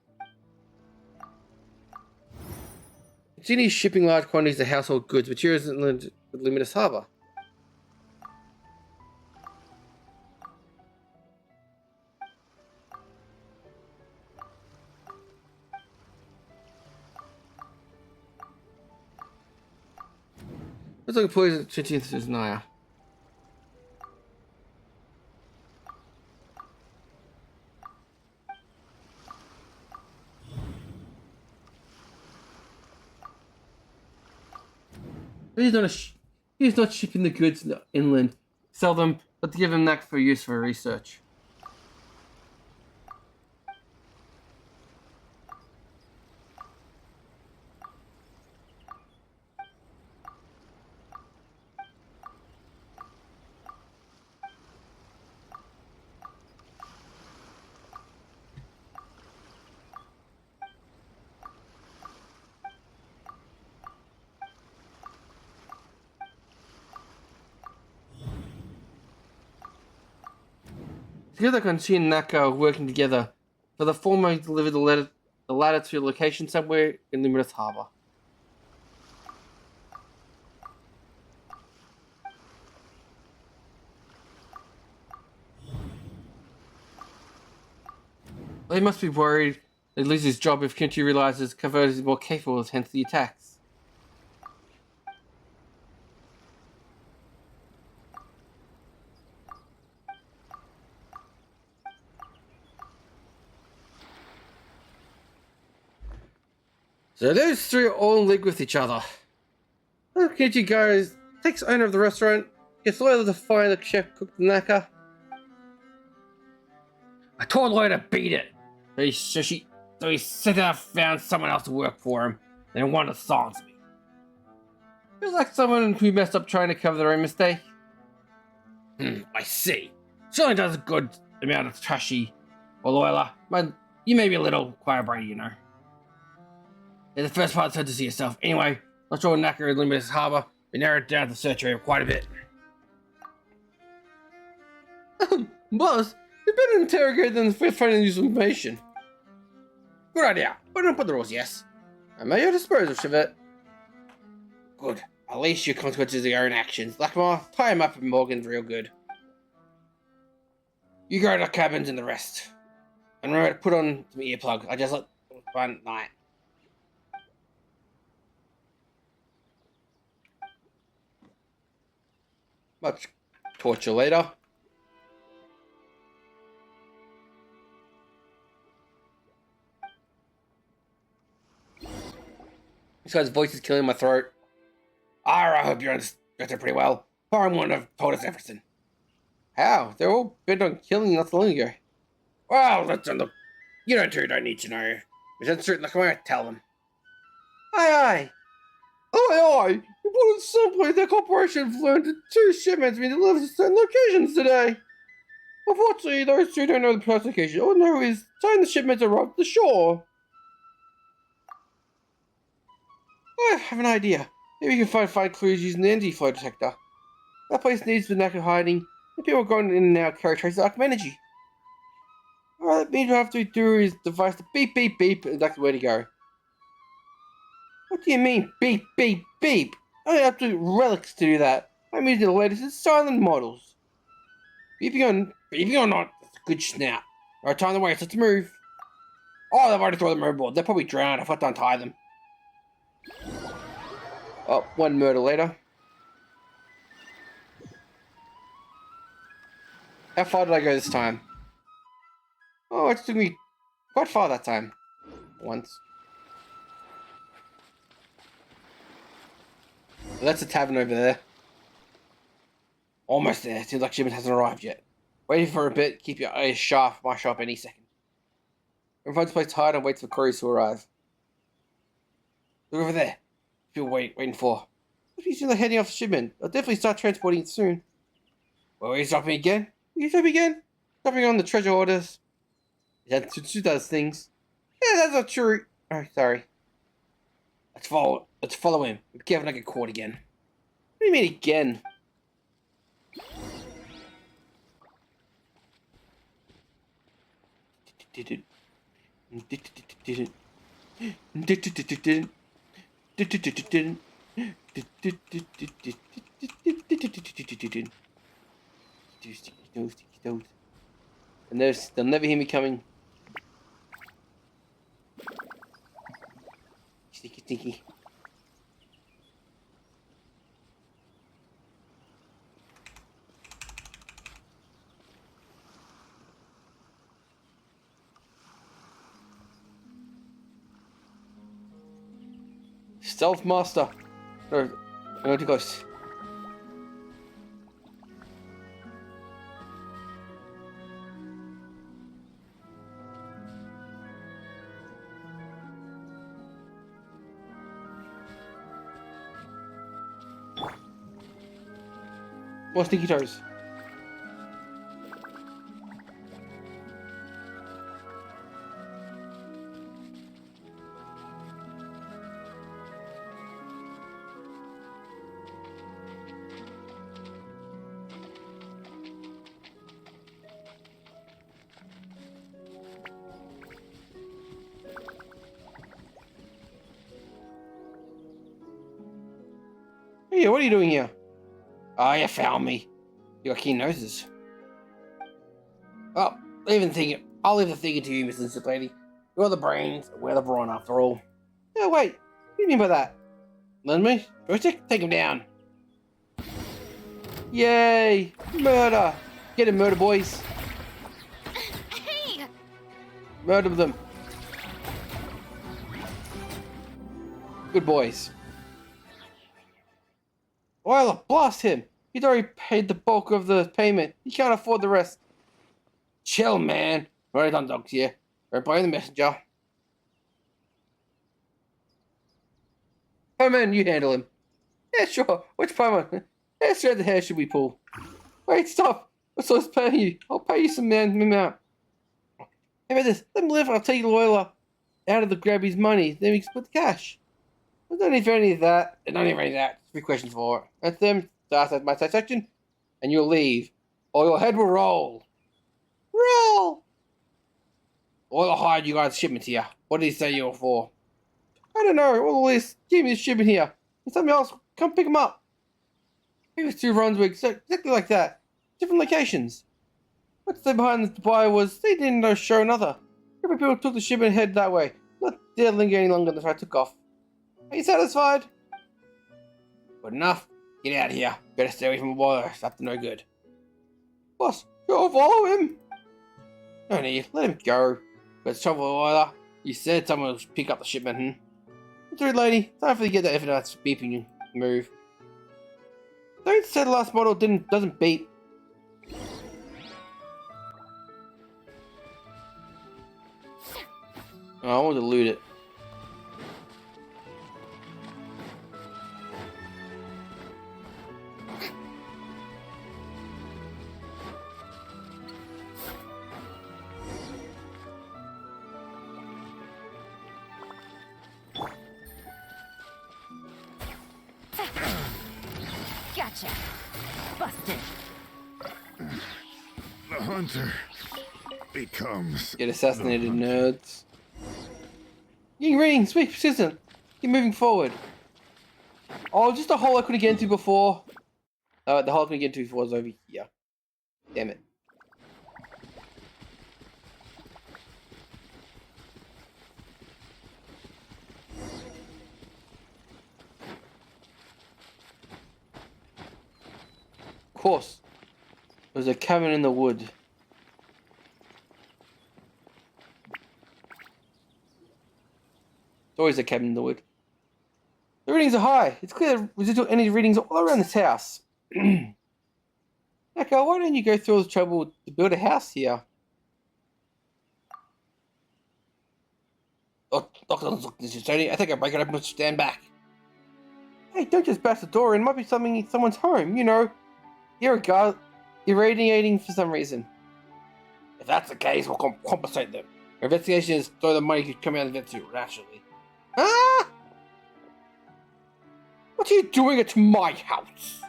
Continue shipping large quantities of household goods, materials inland with Luminous Harbour. Let's look at poison 20th is Naya. He's not shipping the goods inland. Sell them, but to give him that for use for research. Together, Kanchi and Naka are working together. For the former, deliver the latter to a location somewhere in Luminous Harbor. They must be worried they lose his job if Kenshi realizes Kavod is more capable, hence the attacks. So those three are all in league with each other. Kenshi goes, takes owner of the restaurant, gets Loyal to find the chef cooked the Naka. I told Loyal to beat it. So he said that I found someone else to work for him and wanted to silence me. Feels like someone who messed up trying to cover their own mistake. I see. Certainly does a good amount of trashy or Loyal, but you may be a little quiet brainy, you know. In the first part, it's hard to see yourself. Anyway, not sure Naka in Luminous Harbor. We narrowed down the search area quite a bit. Boss, you've been interrogated and we're finding useful information. Good idea. Put on the rules, yes. I'm at your disposal, Chevette. Good. At least your consequences of your own actions. Blackmore, tie him up and Morgan's real good. You go to the cabins and the rest. And remember to put on some earplug. I just let fun night. Much torture later. This guy's voice is killing my throat. I hope you understood pretty well. Foreign wouldn't have told us everything. How? They're all bent on killing not so long ago. Well, that's look. You don't need to know. Is that certain? Come on, tell them. Aye. You put in some place that corporation flew into 2 shipments being delivered to certain locations today. Unfortunately, those 2 don't know the precise location. All they know is time the shipments arrived at the shore. I have an idea. Maybe we can find clues using the energy flow detector. That place needs the knack of hiding, and people going in and out carry traces of arcane energy. All that means we have to do is device the beep beep beep, and that's the way to go. What do you mean, beep beep beep? I have to relics to do that. I'm using the latest in silent models. Beeping or not, that's a good snap. Alright, time to wait, let's move. Oh, they've already thrown them overboard. They're probably drowned. I forgot to untie them. Oh, 1 murder later. How far did I go this time? Oh, it took me quite far that time. Once. Well, that's a tavern over there. Almost there. Seems like shipment hasn't arrived yet. Waiting for a bit. Keep your eyes sharp. Might show up any second. Everyone finds a place to hide and waits for couriers to arrive. Look over there. People waiting for. What do you see like heading off the shipment? I'll definitely start transporting it soon. Well, are you stopping again? Are you stopping again? Stopping on the treasure orders. Yeah, Tutsu does things. Yeah, that's not true. Oh, sorry. Let's follow him. Be careful not get caught again. What do you mean again? And they'll never hear me coming. Sneaky, sneaky. Stealth master. No, no, too close. More sticky toes. Hey, what are you doing here? Oh, you found me. You got keen noses. Oh, I'll leave the thinking to you, Miss Insect Lady. You're the brains, we're the brawn after all. Oh, wait. What do you mean by that? Lend me? Joystick? Take him down. Yay! Murder! Get him, murder boys. Hey! Murder them. Good boys. Well, blast him! He's already paid the bulk of the payment. He can't afford the rest. Chill, man. Right on, dogs here. Right by the messenger. Paimon, you handle him. Yeah, sure. Which Paimon? How straight the hair should we pull? Wait, stop. What's I paying you? I'll pay you some amount. How about this? Let him live. I'll take the lawyer out of the grab his money. Then we can split the cash. I don't need any of that. I don't need any of that. 3 questions for it. That's them. That's my section. And you'll leave. Or your head will roll. Roll! Or I'll hide you guys' shipment here. What did he say you were for? I don't know. All this. Give me the shipment here. And somebody else, come pick them up. Previous 2 runs were exactly like that. Different locations. What's there behind the buyer was they didn't show another. Every people took the shipment and headed that way. Not dare linger any longer than I took off. Are you satisfied? Good enough. Get out of here. Better stay away from the wire. It's up to no good. Boss, go follow him. No need. Let him go. But trouble with the wire. You said someone would pick up the shipment, Dude, lady. Time for you to get that if that's beeping you. Move. Don't say the last model doesn't beep. Oh, I want to loot it. Gotcha. Busted. The hunter becomes... Get assassinated, nerds. Getting reading, sweet, persistent. Keep moving forward. Oh, just a hole I couldn't get into before. The hole I couldn't get into before was over here. Damn it. Of course. There's a cabin in the wood. There's always a cabin in the wood. The readings are high. It's clear that residual energy readings are all around this house. Naka, why don't you go through all the trouble to build a house here? Oh, this is Tony. I think I'll break it open and stand back. Hey, don't just bash the door in. It might be something in someone's home, you know. Here we go. Irradiating for some reason. If that's the case, we'll compensate them. Our investigation is so the money could come out of it too, naturally. Ah! What are you doing at my house?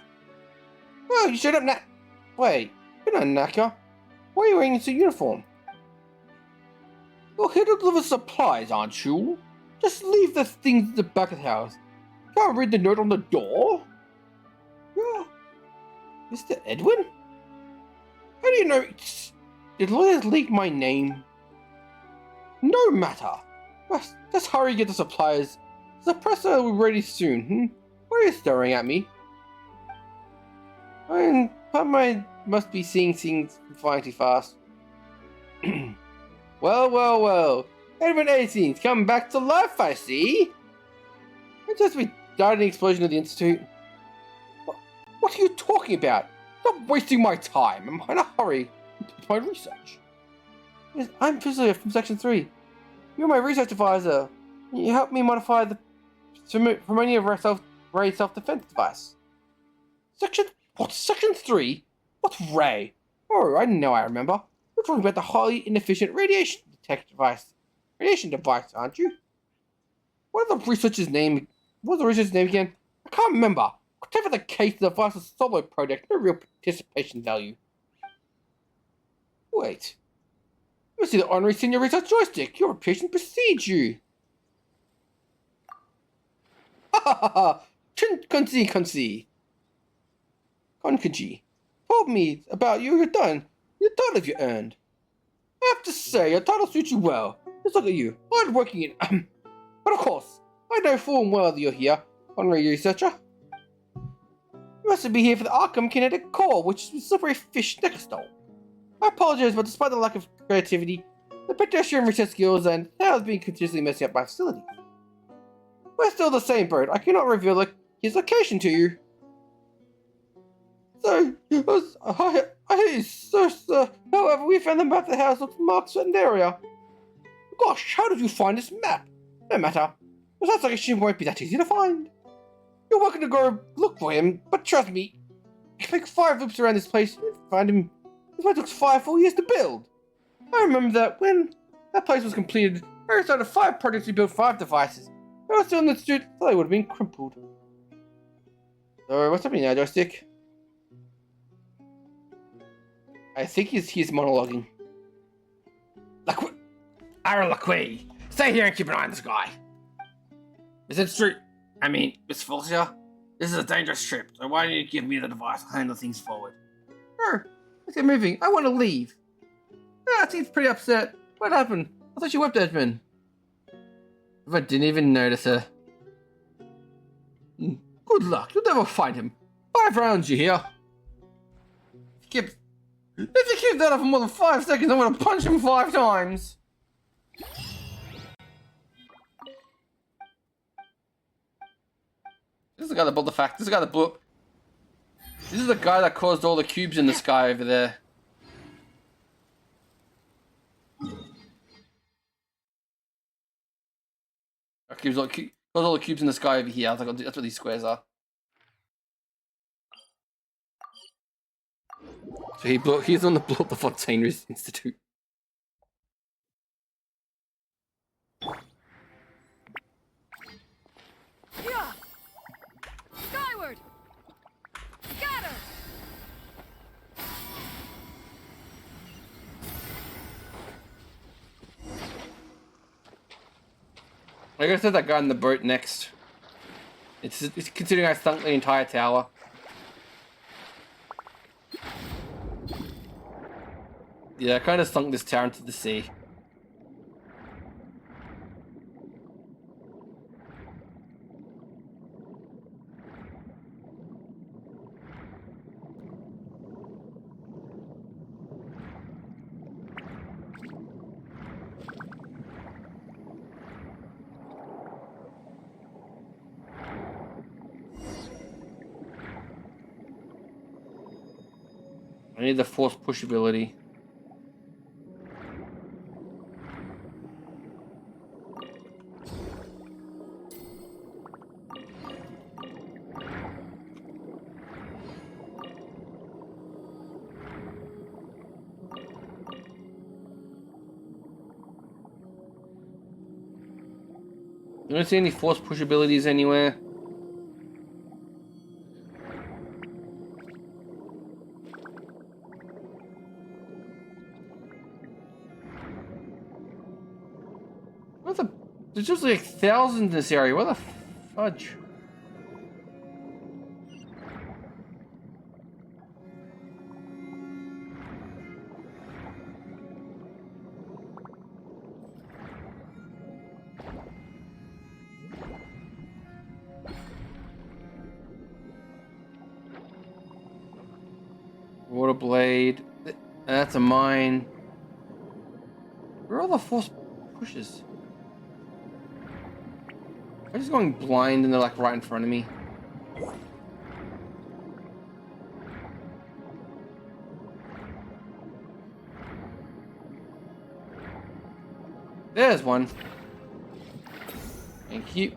Well, you showed up now. Wait, you're not Naka. Why are you wearing a uniform? You're here to deliver supplies, aren't you? Just leave the things at the back of the house. Can't read the note on the door? Yeah. Mr. Edwin? How do you know did lawyers leak my name? No matter. Just hurry get the supplies. The presser will be ready soon, Why are you staring at me? I must be seeing things flying too fast. Well. Edwin 18's come back to life, I see. It just we died in the explosion of the Institute. What are you talking about? Stop wasting my time. I'm in a hurry with my research. Yes, I'm Fizzler from Section 3. You're my research advisor. You helped me modify the Harmonia Ray self-defense device. Section 3? What's Ray? Oh, I know I remember. You're talking about the highly inefficient radiation device, aren't you? What was the researcher's name again? I can't remember. Whatever the case, the device is a solo project, no real participation value. Wait. You must see the honorary senior research joystick. Your reputation precedes you. Ha ha ha ha! Konji told me about you. You're done. Your title you earned. I have to say, your title suits you well. Just look at you, hard-working and But of course, I know full well that you're here, honorary researcher. You must be here for the Arkham Kinetic Core, which is a slippery fish next door. I apologize, but despite the lack of creativity, the pedestrian research skills and how it's being continuously messing up my facilities. We're still the same boat. I cannot reveal his location to you. So, however, we found the map of the house looks marked a certain area. Gosh, how did you find this map? No matter. It sounds like it won't be that easy to find. You're welcome to go look for him, but trust me, if you make 5 loops around this place, you'll find him. This place took 5 full years to build. I remember that when that place was completed, I started 5 projects to build 5 devices. I was still in the institute, so they would have been crumpled. So, what's happening now, Joystick? I think he's monologuing. Aaron Lacquey, stay here and keep an eye on this guy. Miss Felicia, this is a dangerous trip, so why don't you give me the device? I'll handle things forward. Sure, let's get moving. I want to leave. Ah, seems pretty upset. What happened? I thought you wept, Edmund. I didn't even notice her. Good luck, you'll never find him. 5 rounds, you hear? If you keep that up for more than 5 seconds, I'm gonna punch him 5 times. This is the guy that built the fact. This is the guy that caused all the cubes in the sky over there. Caused all the cubes in the sky over here. I was like, that's what these squares are. So he's on the blow up the Fontaine Institute. Yeah. Skyward! Scatter! I gotta set that guy in the boat next. It's considering I sunk the entire tower. Yeah, I kind of sunk this tower into the sea. I need the force push ability. I don't see any force push abilities anywhere. There's just like thousands in this area. What the fudge? Water blade. That's a mine. Where are all the force pushes? I'm just going blind and they're like right in front of me. There's one. Thank you.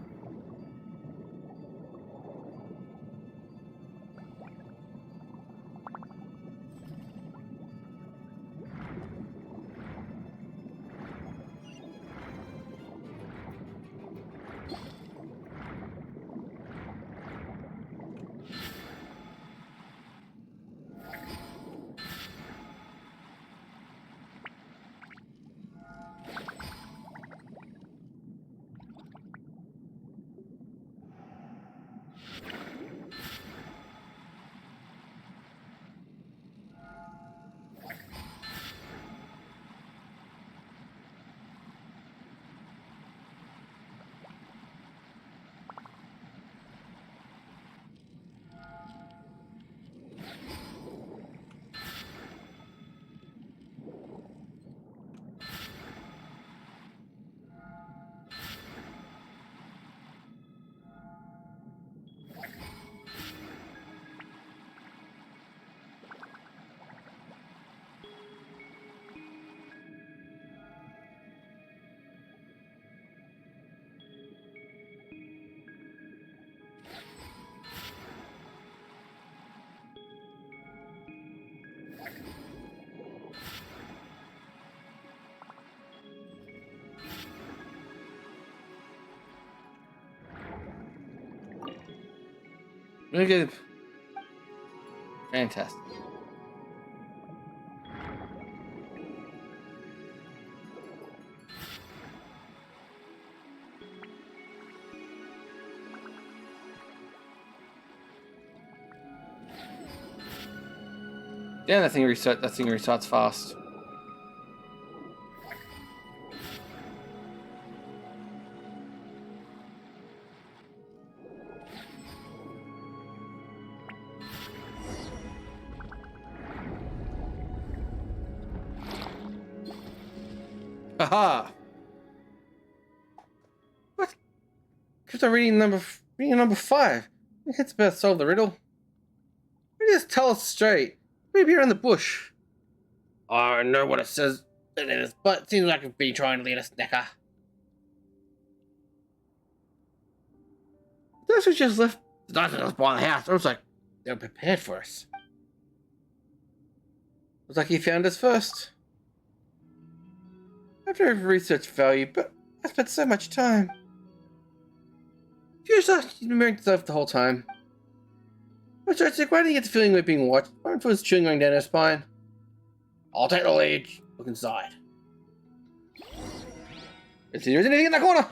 Look at fantastic. Yeah, that thing restarts fast. Haha! What? Kept on reading number 5. It's about to solve the riddle. Just tell us straight. Maybe around the bush. I know what it says it is, but it seems like it'd be trying to lead us necker. Those who just left the dinosaurs behind the house. I was like, they were prepared for us. It was like he found us first. After every research value, but I spent so much time. He's been marrying himself the whole time. But Stik, why did you get the feeling we're being watched? My foot was chilling going down her spine. I'll take the lead. Look inside. Let's see if there's anything in that corner.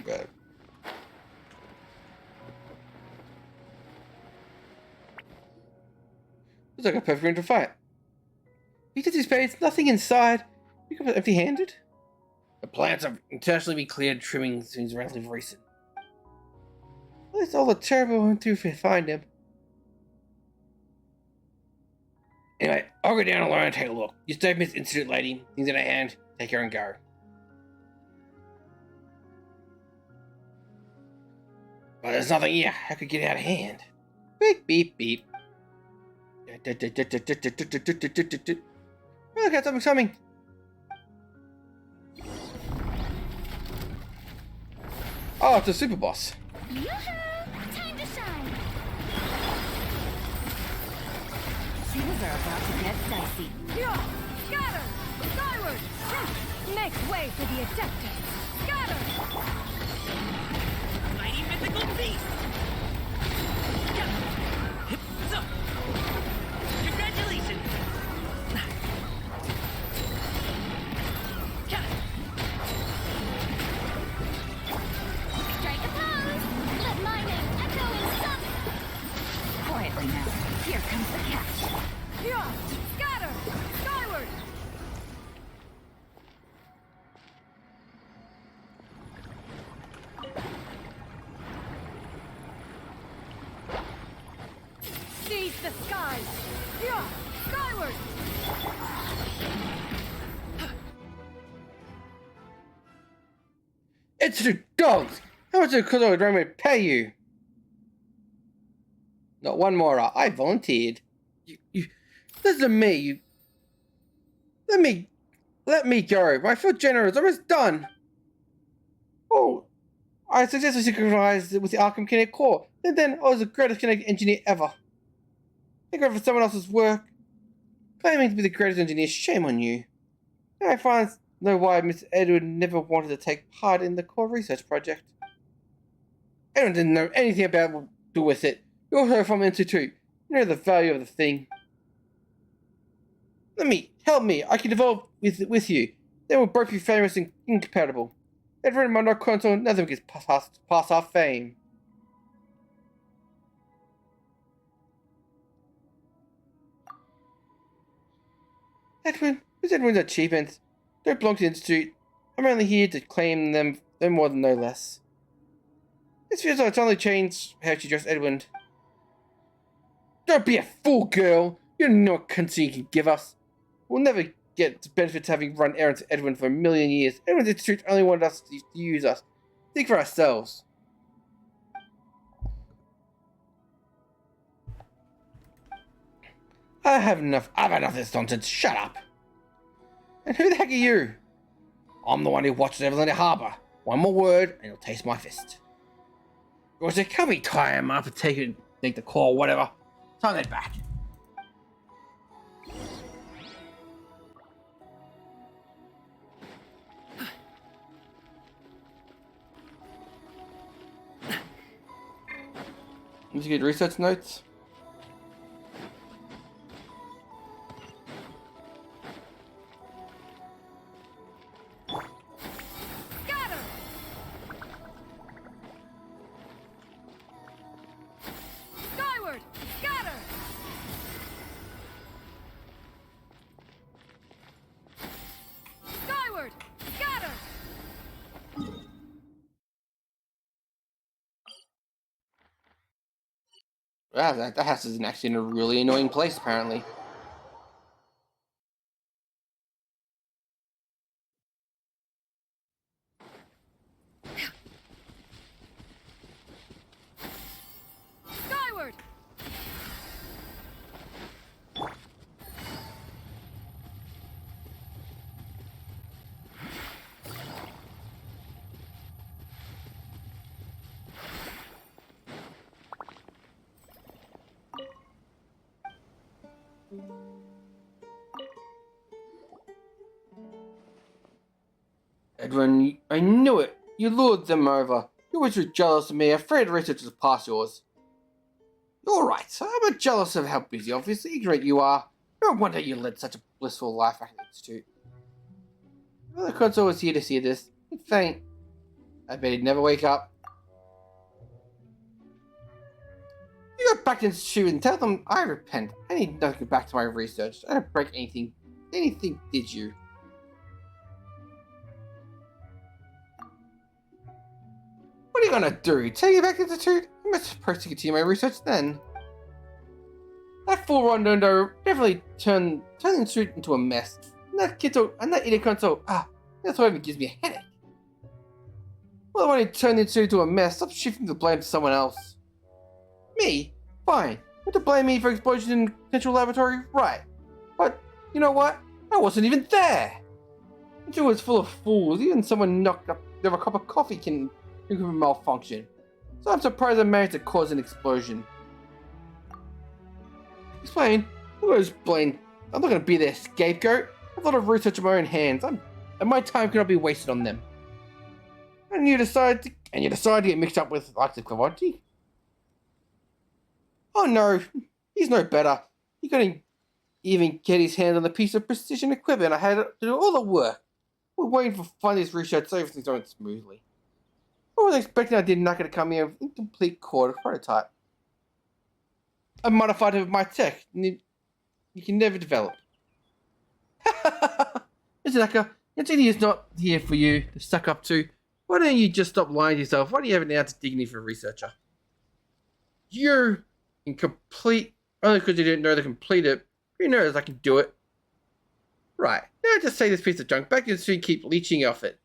Good. Looks like a perfect room to fight. He did his spades, nothing inside. You come empty-handed? The plants have intentionally been cleared, trimming seems relatively recent. At least all the terrible went through to find him. Anyway, I'll go down alone and take a look. You stay Miss Institute lady, things in her hand, take her and go. But there's nothing here. How could get out of hand? Beep, beep, beep. Oh, look at something coming. Oh, it's a super boss. Time to shine. Things are about to get dicey. Yeah! Scatter! Skyward! Make way for the Adeptus! Scatter! Mighty mythical beast! So, congratulations! Strike a pose! Let my name echo in summit! Quietly now. Here comes the catch. Yeah! Scatter! Skyward! Institute dogs! How much could I would pay you? Not one more. I volunteered. You listen to me. Let me go. I feel generous. I'm almost done. Oh, I successfully synchronized with the Arkham Kinetic Core. And then I was the greatest kinetic engineer ever. Take over someone else's work. Claiming to be the greatest engineer, shame on you. Now I finally know why Mr. Edward never wanted to take part in the core research project. Edward didn't know anything about what to do with it. You're her from Institute. You know the value of the thing. Help me. I can develop with you. Then we'll both be famous and incompatible. Edward and my console, nothing gets past our fame. Edwin, who's Edwin's achievements? Don't belong to the Institute. I'm only here to claim them, no more than no less. This feels like it's only changed how she dressed Edwin. Don't be a fool, girl! You don't know what country you can give us. We'll never get the benefits of having run errands for Edwin for a million years. Edwin's Institute only wanted us to use us. Think for ourselves. I've had enough of this nonsense. Shut up. And who the heck are you? I'm the one who watches everything in the harbour. One more word, and you'll taste my fist. Roger, can we tie him up and take the call, whatever? Time that back. Did you get research notes? Wow, that house is actually in a really annoying place, apparently. Skyward! Edwin, I knew it. You lured them over. You always were jealous of me, afraid research was past yours. You're right. I'm jealous of how busy, obviously ignorant you are. No wonder you led such a blissful life at the Institute. Well, the console was here to see this. He'd faint. I bet he'd never wake up. You go back to the Institute and tell them I repent. I need not to go back to my research. I didn't break anything. Anything, did you? What are you gonna do? Take you back to the Institute? I must supposed to continue my research then. That fool Rondondo definitely turned the Institute into a mess. And that Kito and that idiot console, that's what even gives me a headache. Well, the one who turned the Institute into a mess, stop shifting the blame to someone else. Me? Fine. Want to blame me for explosion in the Central Laboratory? Right. But, you know what? I wasn't even there. The Institute was full of fools. Even someone knocked up over a cup of coffee can malfunction. So I'm surprised I managed to cause an explosion. Explain? I'm going to explain. I'm not going to be their scapegoat. I've got a research in my own hands. And my time cannot be wasted on them. And you decide to get mixed up with like the Cavanti? Oh no, he's no better. He couldn't even get his hands on a piece of precision equipment. I had to do all the work. We're waiting for Funny's research so everything's going smoothly. I was expecting I did not going to come here with an incomplete core prototype. I modified it with my tech. You can never develop. Mr. Naka, Anthony is not here for you to suck up to. Why don't you just stop lying to yourself? Why do you have an ounce of dignity for a researcher? You're incomplete only because you didn't know to complete it. Who knows I can do it? Right. Now just say this piece of junk back in the street and keep leeching off it.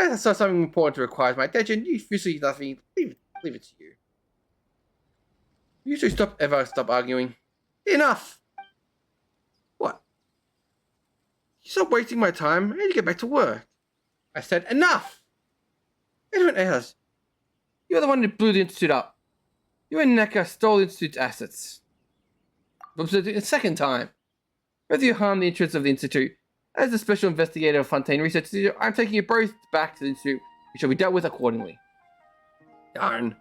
I saw something important that requires my attention. You usually nothing. Leave it to you. You should stop arguing. Enough! What? You stop wasting my time. I need to get back to work. I said enough! Anyone else? You're the one who blew the Institute up. You and Neka stole the Institute's assets. A second time. Whether you harm the interests of the Institute, as the Special Investigator of Fontaine Research Institute, I'm taking you both back to the Institute. You shall be dealt with accordingly. Darn.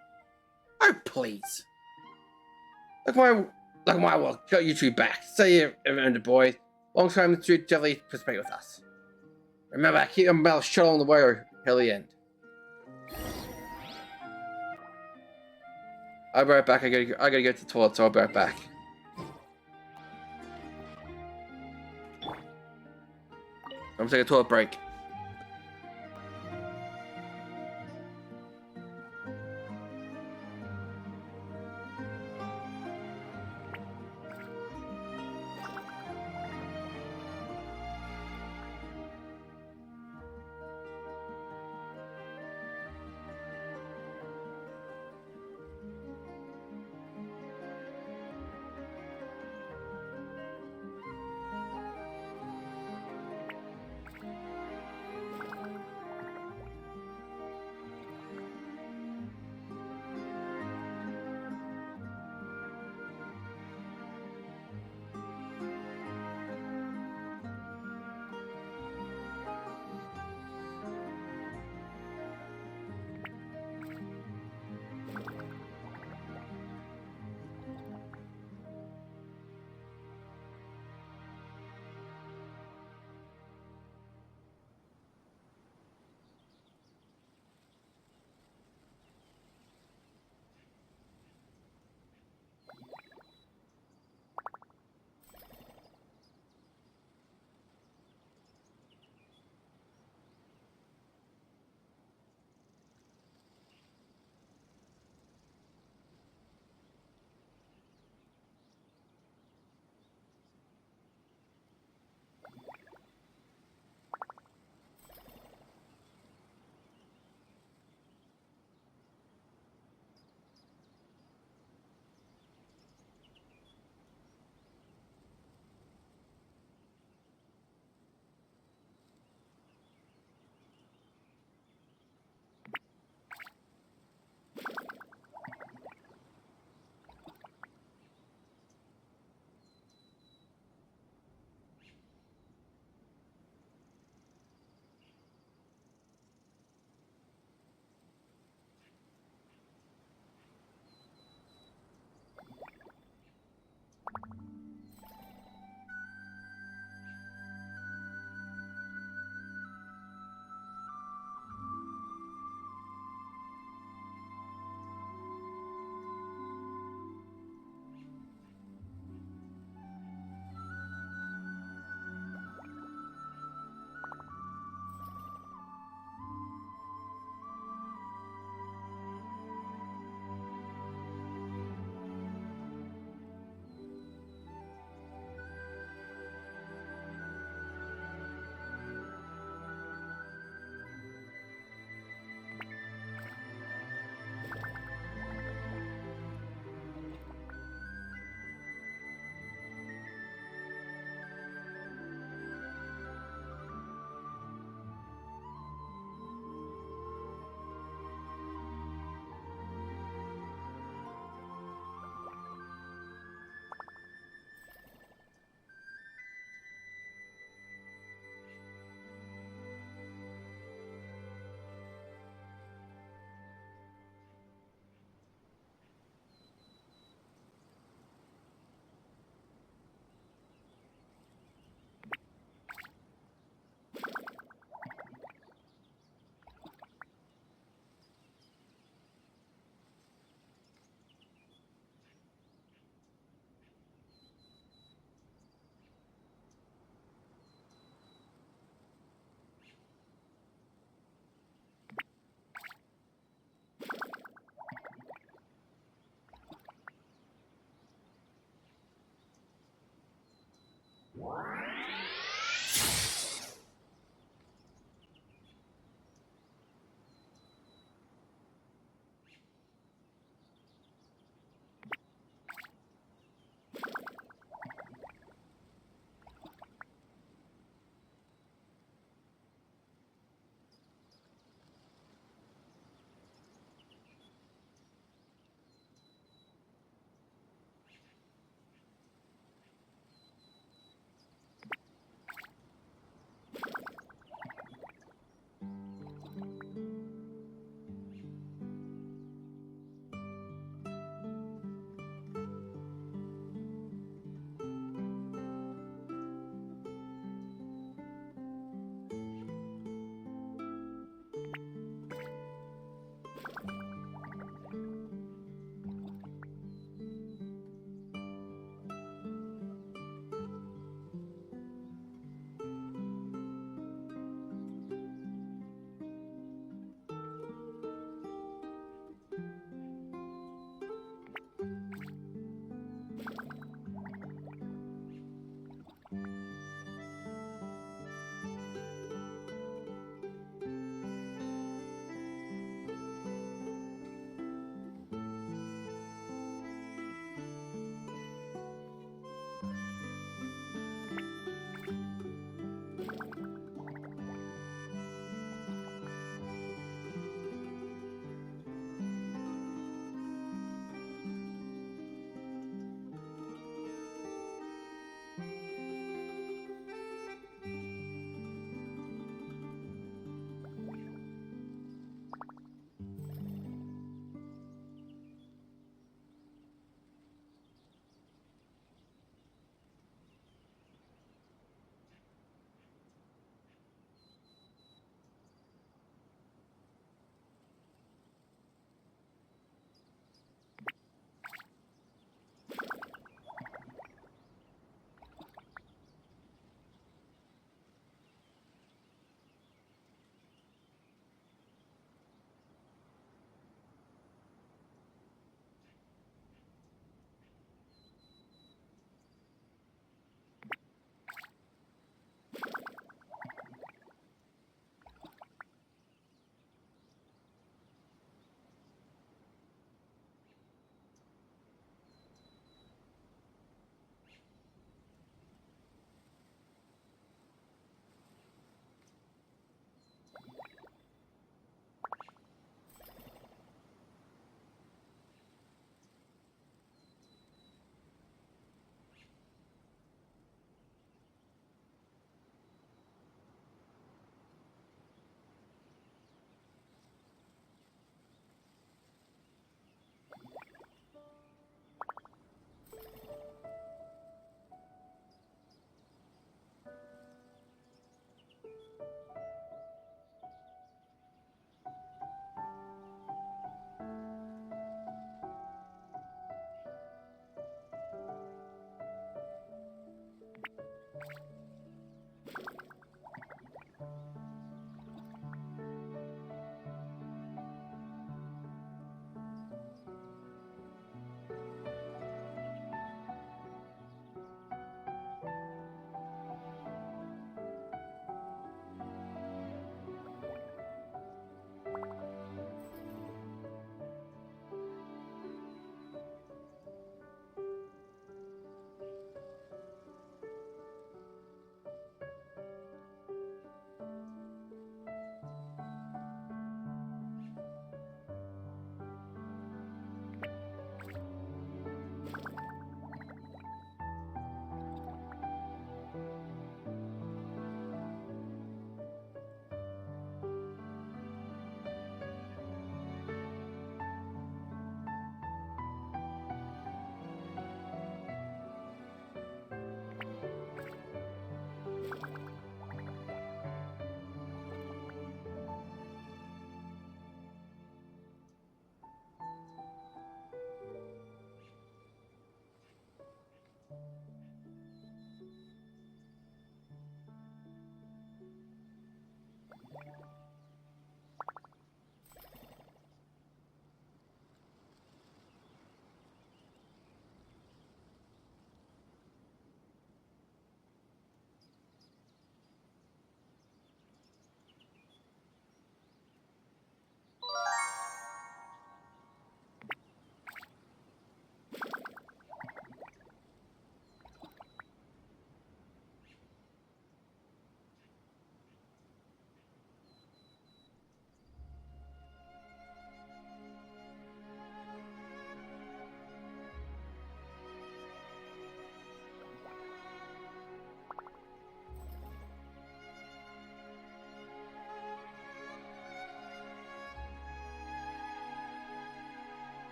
Oh, please. Look my work. Got you two back. Say you've earned it, boys. Long time the Institute gently participate with us. Remember, keep your mouth shut along the way or till the end. I'll be right back. I gotta go to the toilet, so I'll be right back. I'm taking a toilet break.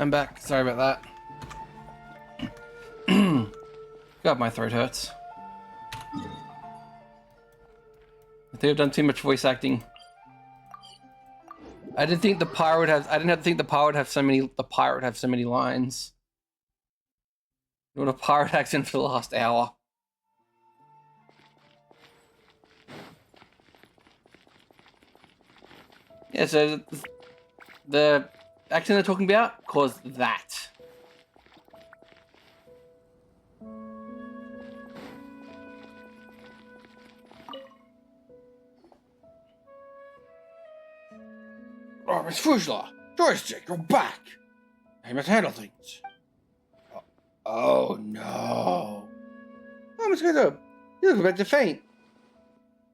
I'm back. Sorry about that. God, my throat hurts. I think I've done too much voice acting. I didn't think the pirate would have. I didn't think the pirate would have so many. The pirate would have so many lines. Doing a pirate accent for the last hour. Yeah, so the accent they're talking about caused that. Oh, Miss Fujla, Joystick, you're back. I must handle things. Oh no. Oh, Miss Guzzo, you look about to faint.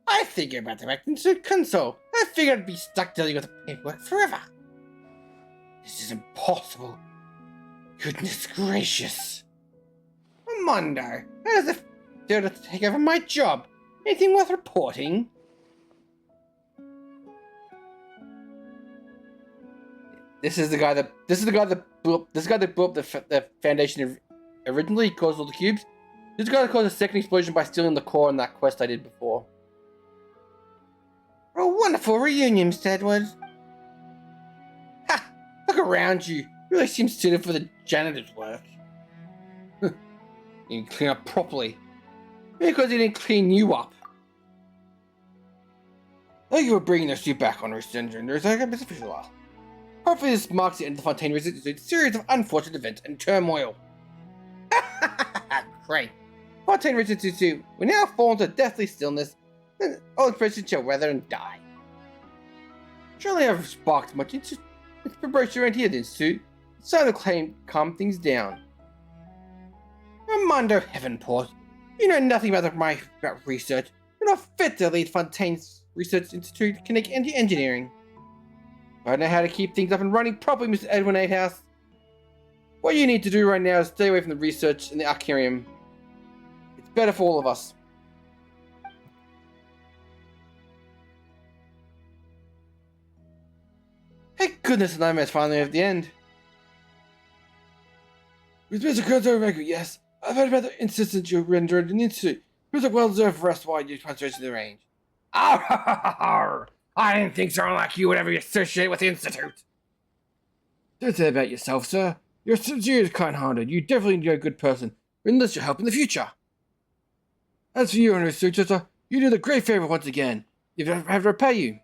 I think you're about to act into console. I figured I'd be stuck dealing with the paperwork forever. This is impossible. Goodness gracious. Mondo, how does it feel to take over my job? Anything worth reporting? This is the guy that blew up the foundation originally, caused all the cubes. This guy that caused a second explosion by stealing the core in that quest I did before. A wonderful reunion, Mr. Edwards. Ha! Look around you. You really seem suited for the janitor's work. You can clean up properly. Because he didn't clean you up. Thank you for bringing the suit back on our engine. There's like a bit of visual. Hopefully this marks the end of the Fontaine Resistance series of unfortunate events and turmoil. Great. Fontaine Resistance 2, we now fall into deathly stillness, and all expressions shall weather and die. Surely I've sparked much inspiration around here, the Institute. It's time to calm things down. Armando Heavenport, you know nothing about research. You're not fit to lead Fontaine's Research Institute Kinetic Engineering. I know how to keep things up and running properly, Mr. Edwin Atehouse. What you need to do right now is stay away from the research in the Arcarium. It's better for all of us. Thank goodness the nightmare's finally at the end. With Mr. Kurzo, yes. I've heard about the insistence you rendered in the Institute. It was a well-deserved rest while you transferred to the range. Arr! I didn't think someone like you would ever associate with the Institute. Don't say about yourself, sir. You're sincerely kind-hearted. You definitely need a good person who enlists your help in the future. As for you and your successor, you did a great favor once again. If I have to repay you,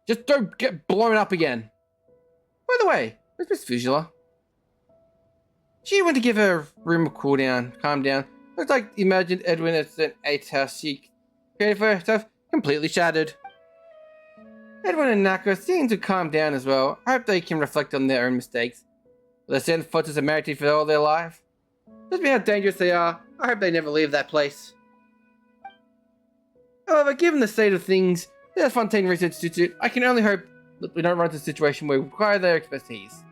just don't get blown up again. By the way, where's Miss Fujila? She went to give her room a cool down, calm down. Looks like the imagined Edwin at an 8th house she created for herself completely shattered. Edwin and Nako seem to calm down as well. I hope they can reflect on their own mistakes. Will they send photos of married for all their life? Just me how dangerous they are. I hope they never leave that place. However, given the state of things at the Fontaine Research Institute, I can only hope that we don't run into a situation where we require their expertise.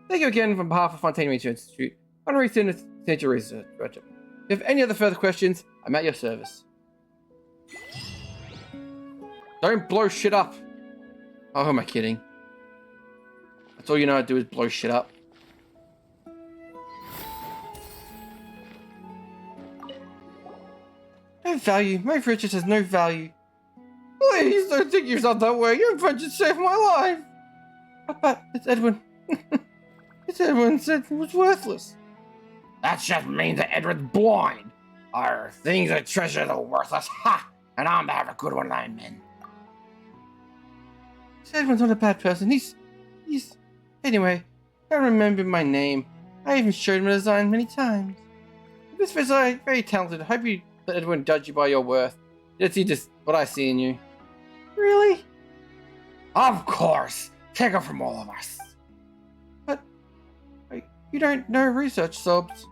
Thank you again on behalf of Fontaine Research Institute on Research Research Project. If you have any other further questions, I'm at your service. Don't blow shit up. Oh, who am I kidding? That's all you know how to do is blow shit up. No value. My riches has no value. Please don't think yourself that way. Your invention saved my life. But it's Edwin. It's Edwin said it was worthless. That just means that Edwin's blind. Our things are treasures are worthless. Ha! And I'm to have a good one I'm in. Edwin's not a bad person. He's... Anyway, I remember my name. I even showed him a design many times. This is very talented. I hope you let Edwin judge you by your worth. Let's see just what I see in you. Really? Of course. Take it from all of us. But... you don't know research, Sobs.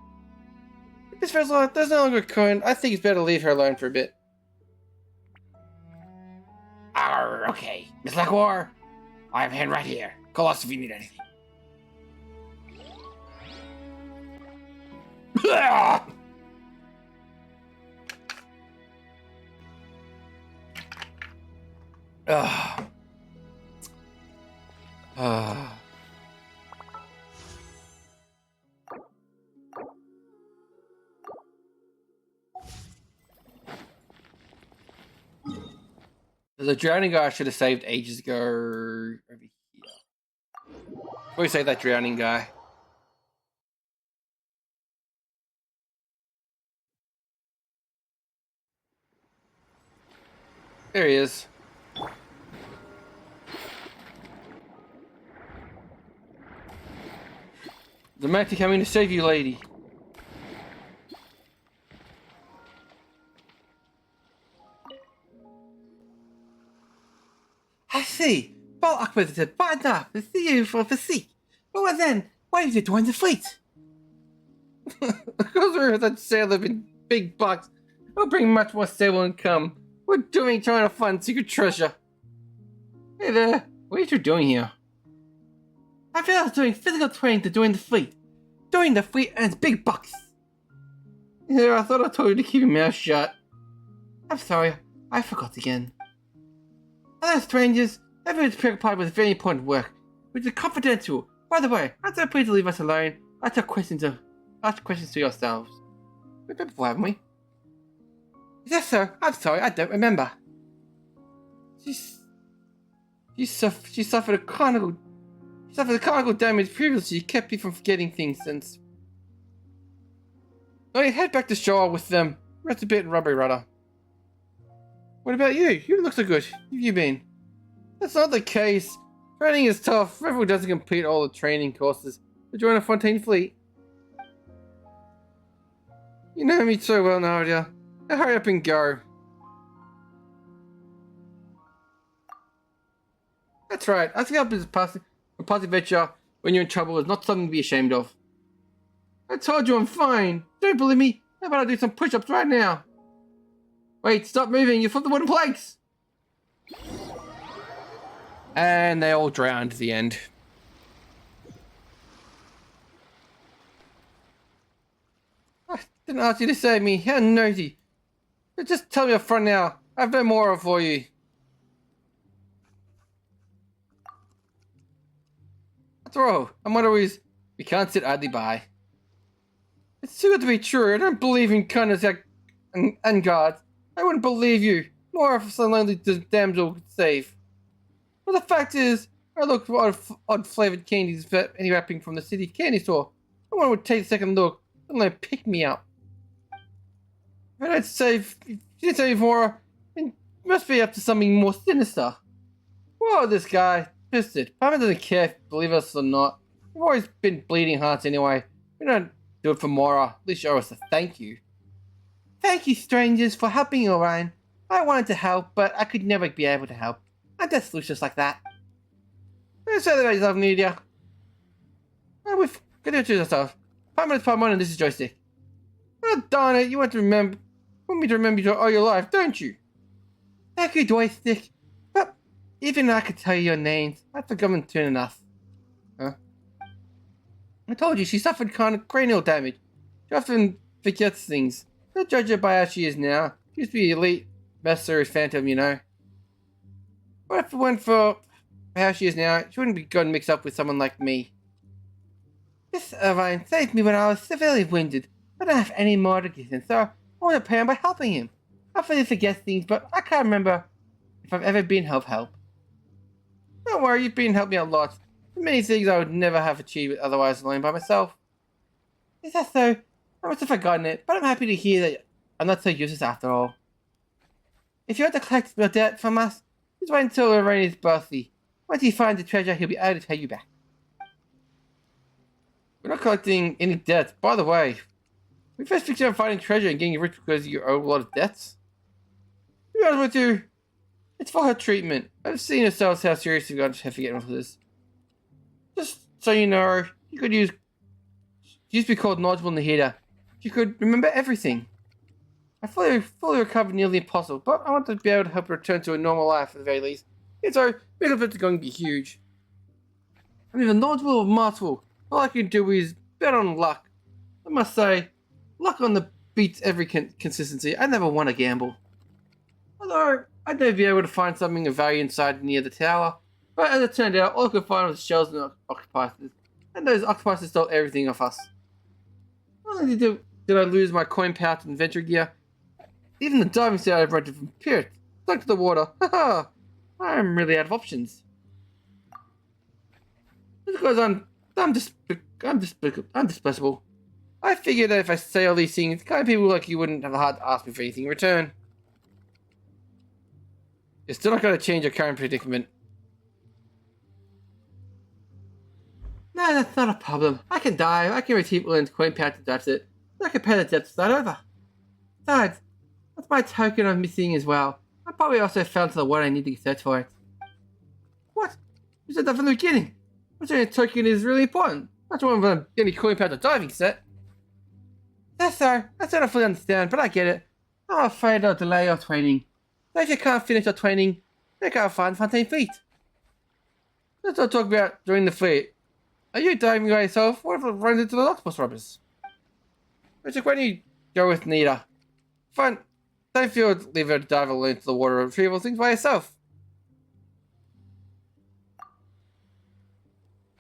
Miss Fessler, there's no longer coin. I think it's better to leave her alone for a bit. Okay. Miss Lacroix, I have a hand right here. Call us if you need anything. There's a drowning guy I should have saved ages ago over here. We save that drowning guy. There he is. The Matty coming to save you, lady. I see. Well, Ahmed said, button up. I see you for Stik. Well then, why did you join the fleet? Because we're that sailor in big bucks. We'll bring much more stable income. We're trying to find secret treasure. Hey there, what are you doing here? I feel I was doing physical training to join the fleet. Joining the fleet earns big bucks. Yeah, I thought I told you to keep your mouth shut. I'm sorry, I forgot again. Hello, strangers. Everyone's preoccupied with very important work, which is confidential. By the way, answer please leave us alone. Ask questions to yourselves. We've been before, haven't we? Yes, sir. I'm sorry, I don't remember. She suffered a carnival damage previously. Kept me from forgetting things since. I head back to shore with them. Rest a bit in Rubbery Rudder. What about you? You look so good. Where have you been? That's not the case. Training is tough. Everyone doesn't complete all the training courses to join a Fontaine fleet. You know me so well, Nadia. Now hurry up and go. That's right. Asking help is a passive venture when you're in trouble is not something to be ashamed of. I told you I'm fine. Don't believe me? How about I do some push-ups right now? Wait, stop moving. You flip the wooden planks. And they all drowned at the end. I didn't ask you to save me. How nosy. But just tell me up front now. I have no more for you. After all, I'm one always. We can't sit idly by. It's too good to be true. I don't believe in kindness and God. I wouldn't believe you, nor if some lonely damsel could save. But the fact is, I looked for odd flavored candies any wrapping from the city candy store. No one would take a second look, and let pick me up. If I didn't save more, it must be up to something more sinister. Whoa, this guy, twisted. Papa doesn't care, believe us or not. We've always been bleeding hearts anyway. We don't do it for Mora. At least show us a thank you. Thank you, strangers, for helping Orion. I wanted to help, but I could never be able to help. I'm just loose like that. Let's say that about yourself, Nidia. Oh, we've got to introduce ourselves. Pamon and this is Joystick. Oh, darn it, you want me to remember you all your life, don't you? Thank you, Joystick. But even I could tell you your names. I've forgotten soon enough. Huh? I told you, she suffered cranial damage. She often forgets things. Don't judge her by how she is now. She used to be elite, best series phantom, you know. But if it weren't for how she is now, she wouldn't be gotten mixed up with someone like me. This Irvine saved me when I was severely wounded. I don't have any more to give him, so I want to pay him by helping him. I often forget things, but I can't remember if I've ever been help. Don't worry, you've been helping me a lot. Many things I would never have achieved otherwise alone by myself. Is that so? I must have forgotten it, but I'm happy to hear that I'm not so useless after all. If you want to collect your debt from us, just wait until Iranian's birthday. Once he finds the treasure, he'll be able to pay you back. We're not collecting any debts. By the way, we first fixed on finding treasure and getting rich because you owe a lot of debts. To be honest with you, it's for her treatment. I've seen herself how seriously we got to forget all this. Just so you know, you could use. She used to be called knowledgeable Nahida. She could remember everything. I fully recovered nearly impossible, but I want to be able to help her return to a normal life at the very least. And so, benefits are going to be huge. I'm either knowledgeable or masterful. All I can do is bet on luck. I must say, luck on the beats every consistency. I never want to gamble. Although, I'd never be able to find something of value inside near the tower. But as it turned out, all I could find was shells and octopuses. And those octopuses stole everything off us. Not only did I lose my coin pouch and venture gear, even the diving suit I rented from Pirate sunk to the water. Haha! I'm really out of options. Just because I'm disposable. I figured that if I say all these things, kind of people like you wouldn't have the heart to ask me for anything in return. You're still not going to change your current predicament. No, that's not a problem. I can dive. I can retrieve Ulan's coin pouch to dodge it. I can pay the debt to start over. Besides, that's my token I'm missing as well. I probably also found to the one I need to search for it. What? You said that from the beginning. Returning a token is really important. Not one of any coin pouch or diving set. Yes, sir. I still don't fully understand, but I get it. I'm afraid they'll delay your training. So if you can't finish your training, you gotta find Fontaine Fleet. Let's not talk about joining the fleet. Are you diving by yourself, or if it runs into the octopus robbers? Richard, why don't you go with Nita? Fine. Don't feel leave her to dive alone into the water and retrieve all things by herself.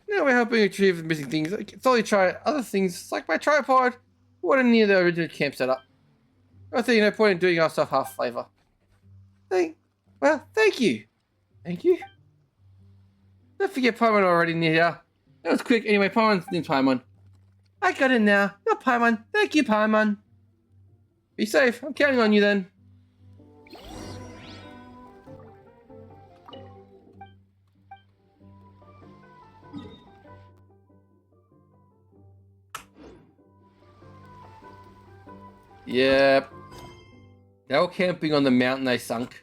You know, we're helping you retrieve the missing things. It's only try other things, like my tripod. Wouldn't need the original camp setup. I think no point in doing our stuff half flavor. Thank you. Thank you. Don't forget Paimon already, Nita. That was quick. Anyway, Paimon's named Paimon. I got it now. You're Paimon. Thank you, Paimon. Be safe. I'm counting on you then. Yep. They were camping on the mountain they sunk.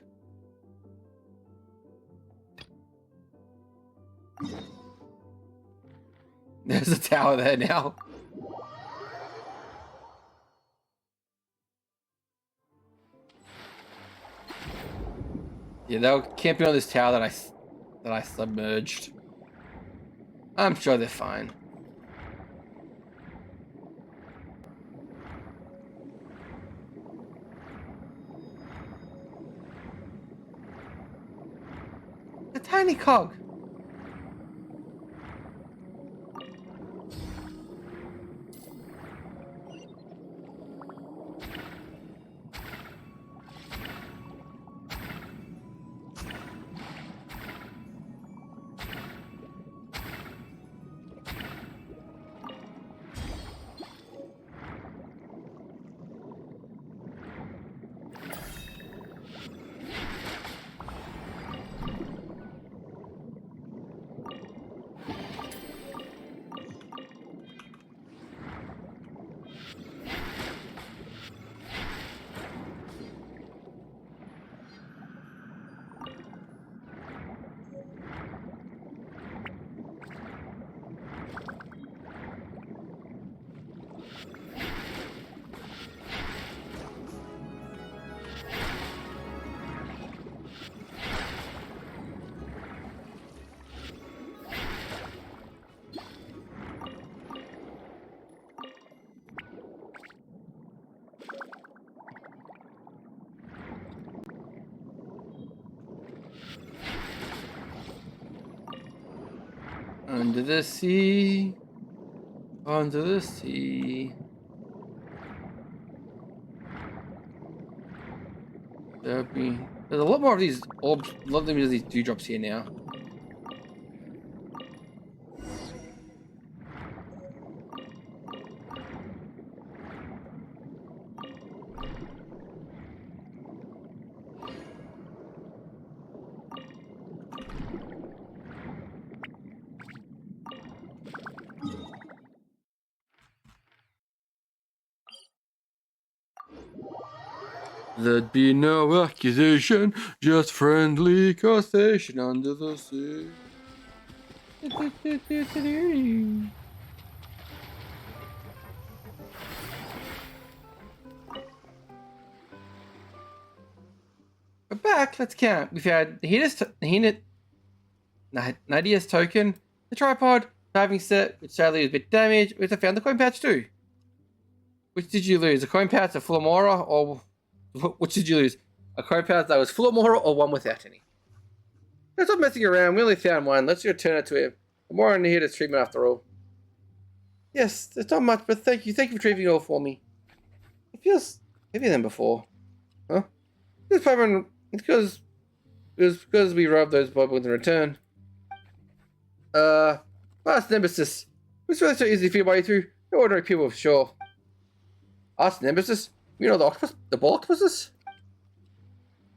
There's a tower there now. Yeah, they were camping on this tower that I submerged. I'm sure they're fine. A tiny cog. Under the sea. Under the sea. There's a lot more of these orbs, a lot of them of these dewdrops here now. There'd be no accusation, just friendly conversation under the sea. We're back, let's count. We've had Nadia's token, the tripod, diving set, which sadly is a bit damaged. We also found the coin pouch too. Which did you lose? A coin pouch, a Flormora, or which did you lose? A coin pouch that was Flormora or one without any? Let's not messing around. We only found one. Let's return it to him. I'm more in here to treatment after all. Yes, there's not much, but thank you. Thank you for treating it all for me. It feels heavier than before. Huh? This Paimon, it's because It was because we robbed those bubbles in return. Last nemesis. It's really so easy to feel my way through. No ordinary people, sure. Last nemesis? You know the octopus? The ball octopuses?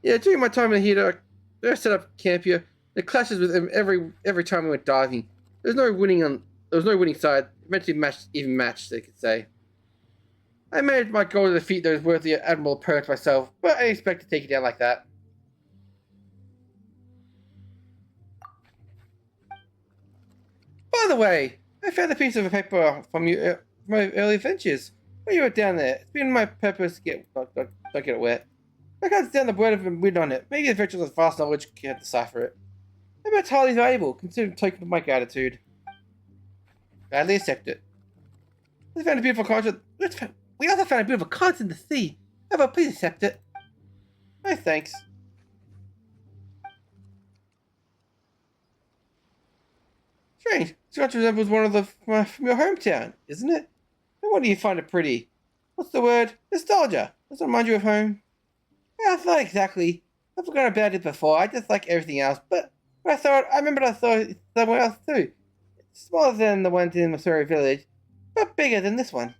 Yeah, during my time in here, I set up camp here. It clashes with him every time we went diving. There was no winning side. Eventually matched, they could say. I made my goal to defeat those worthy admirable opponents myself, but I didn't expect to take it down like that. By the way, I found a piece of paper from you, my early adventures. When you were down there, it's been my purpose to don't get it wet. I can't stand the word of a wind on it. Maybe the adventures of vast knowledge can't decipher it. Maybe it's highly valuable, considering the token of my gratitude. Gladly accept it. We found a beautiful continent. We also found a beautiful continent in the sea. How about please accept it? Oh, thanks. Strange. This country resembles one of the from your hometown, isn't it? No wonder you find it pretty. What's the word? Nostalgia. Does it remind you of home? Yeah, not exactly. I've forgotten about it before. I just like everything else. But I remembered I saw it somewhere else too. It's smaller than the ones in Missouri Village, but bigger than this one.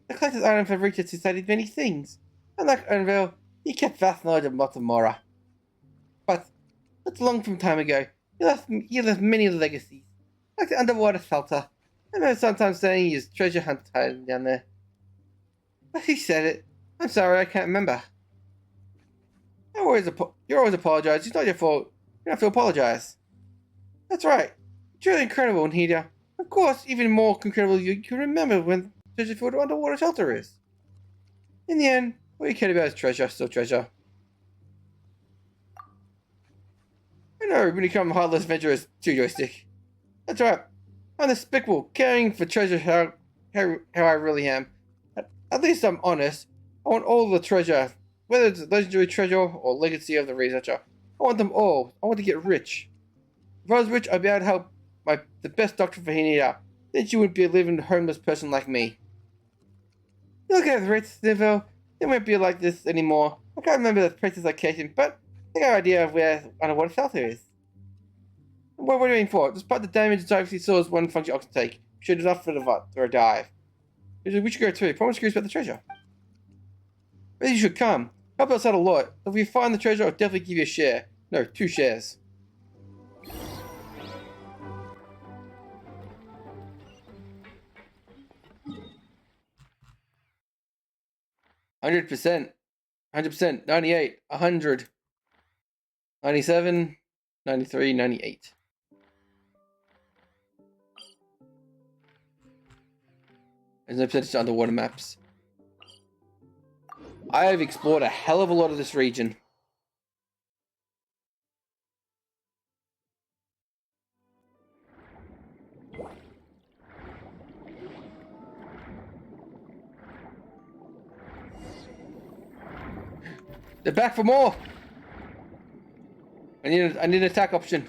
The collector's items have reached its society's many things. Unlike Unreal, he kept vast knowledge of Matamora. But that's long from time ago. He left many legacies, like the underwater shelter. I remember sometimes saying he was treasure hunt hiding down there. But he said it. I'm sorry, I can't remember. You're always apologize. It's not your fault. You don't have to apologize. That's right. It's really incredible, Nita. Of course, even more incredible you can remember when treasure filled underwater shelter is. In the end, what you care about is treasure, still treasure. I know, when you become heartless adventurers too, Joystick. That's right. I'm despicable, caring for treasure how I really am. At least I'm honest. I want all the treasure, whether it's legendary treasure or legacy of the researcher. I want them all. I want to get rich. If I was rich, I'd be able to help the best doctor for Hinita. Then she wouldn't be a living homeless person like me. You look at the rich Snivell, they won't be like this anymore. I can't remember the precise location, but I got an idea of where underwater shelter is. What are you aiming for? Despite the damage the Dynasty saw as one function I can take, should enough for a dive. We should go too. Promise curious about the treasure. Maybe you should come. Help us out a lot. If we find the treasure, I'll definitely give you a share. No, 2 shares. %, 100%, 98, 100, 97, 93, 98. There's no percentage to underwater maps. I have explored a hell of a lot of this region. They're back for more! I need an attack option.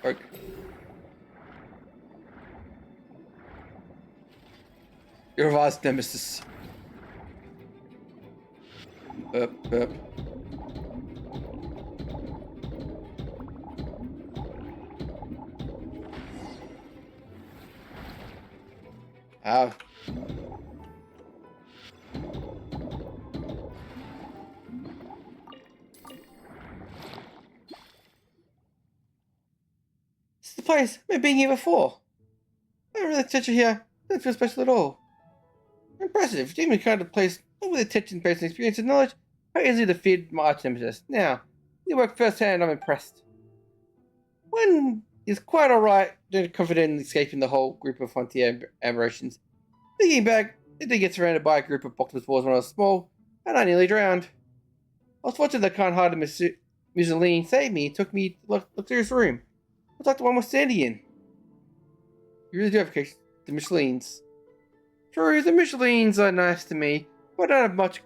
Work. You're a vast nemesis. Up. Ow. This is the place. I've been here before. I don't really touch it here. I don't feel special at all. Impressive. Even kind of place not with attention based on experience and knowledge, how easily to feed my arch nemesis. Now, you work firsthand, I'm impressed. One is quite alright, confident in escaping the whole group of frontier aberrations. Thinking back, I did get surrounded by a group of octopus balls when I was small, and I nearly drowned. I was fortunate that kind-hearted Micheline saved me and took me to luxurious room. It's like the one we're standing in. You really do have the Michelines. True, the Michelines are nice to me, but I don't have much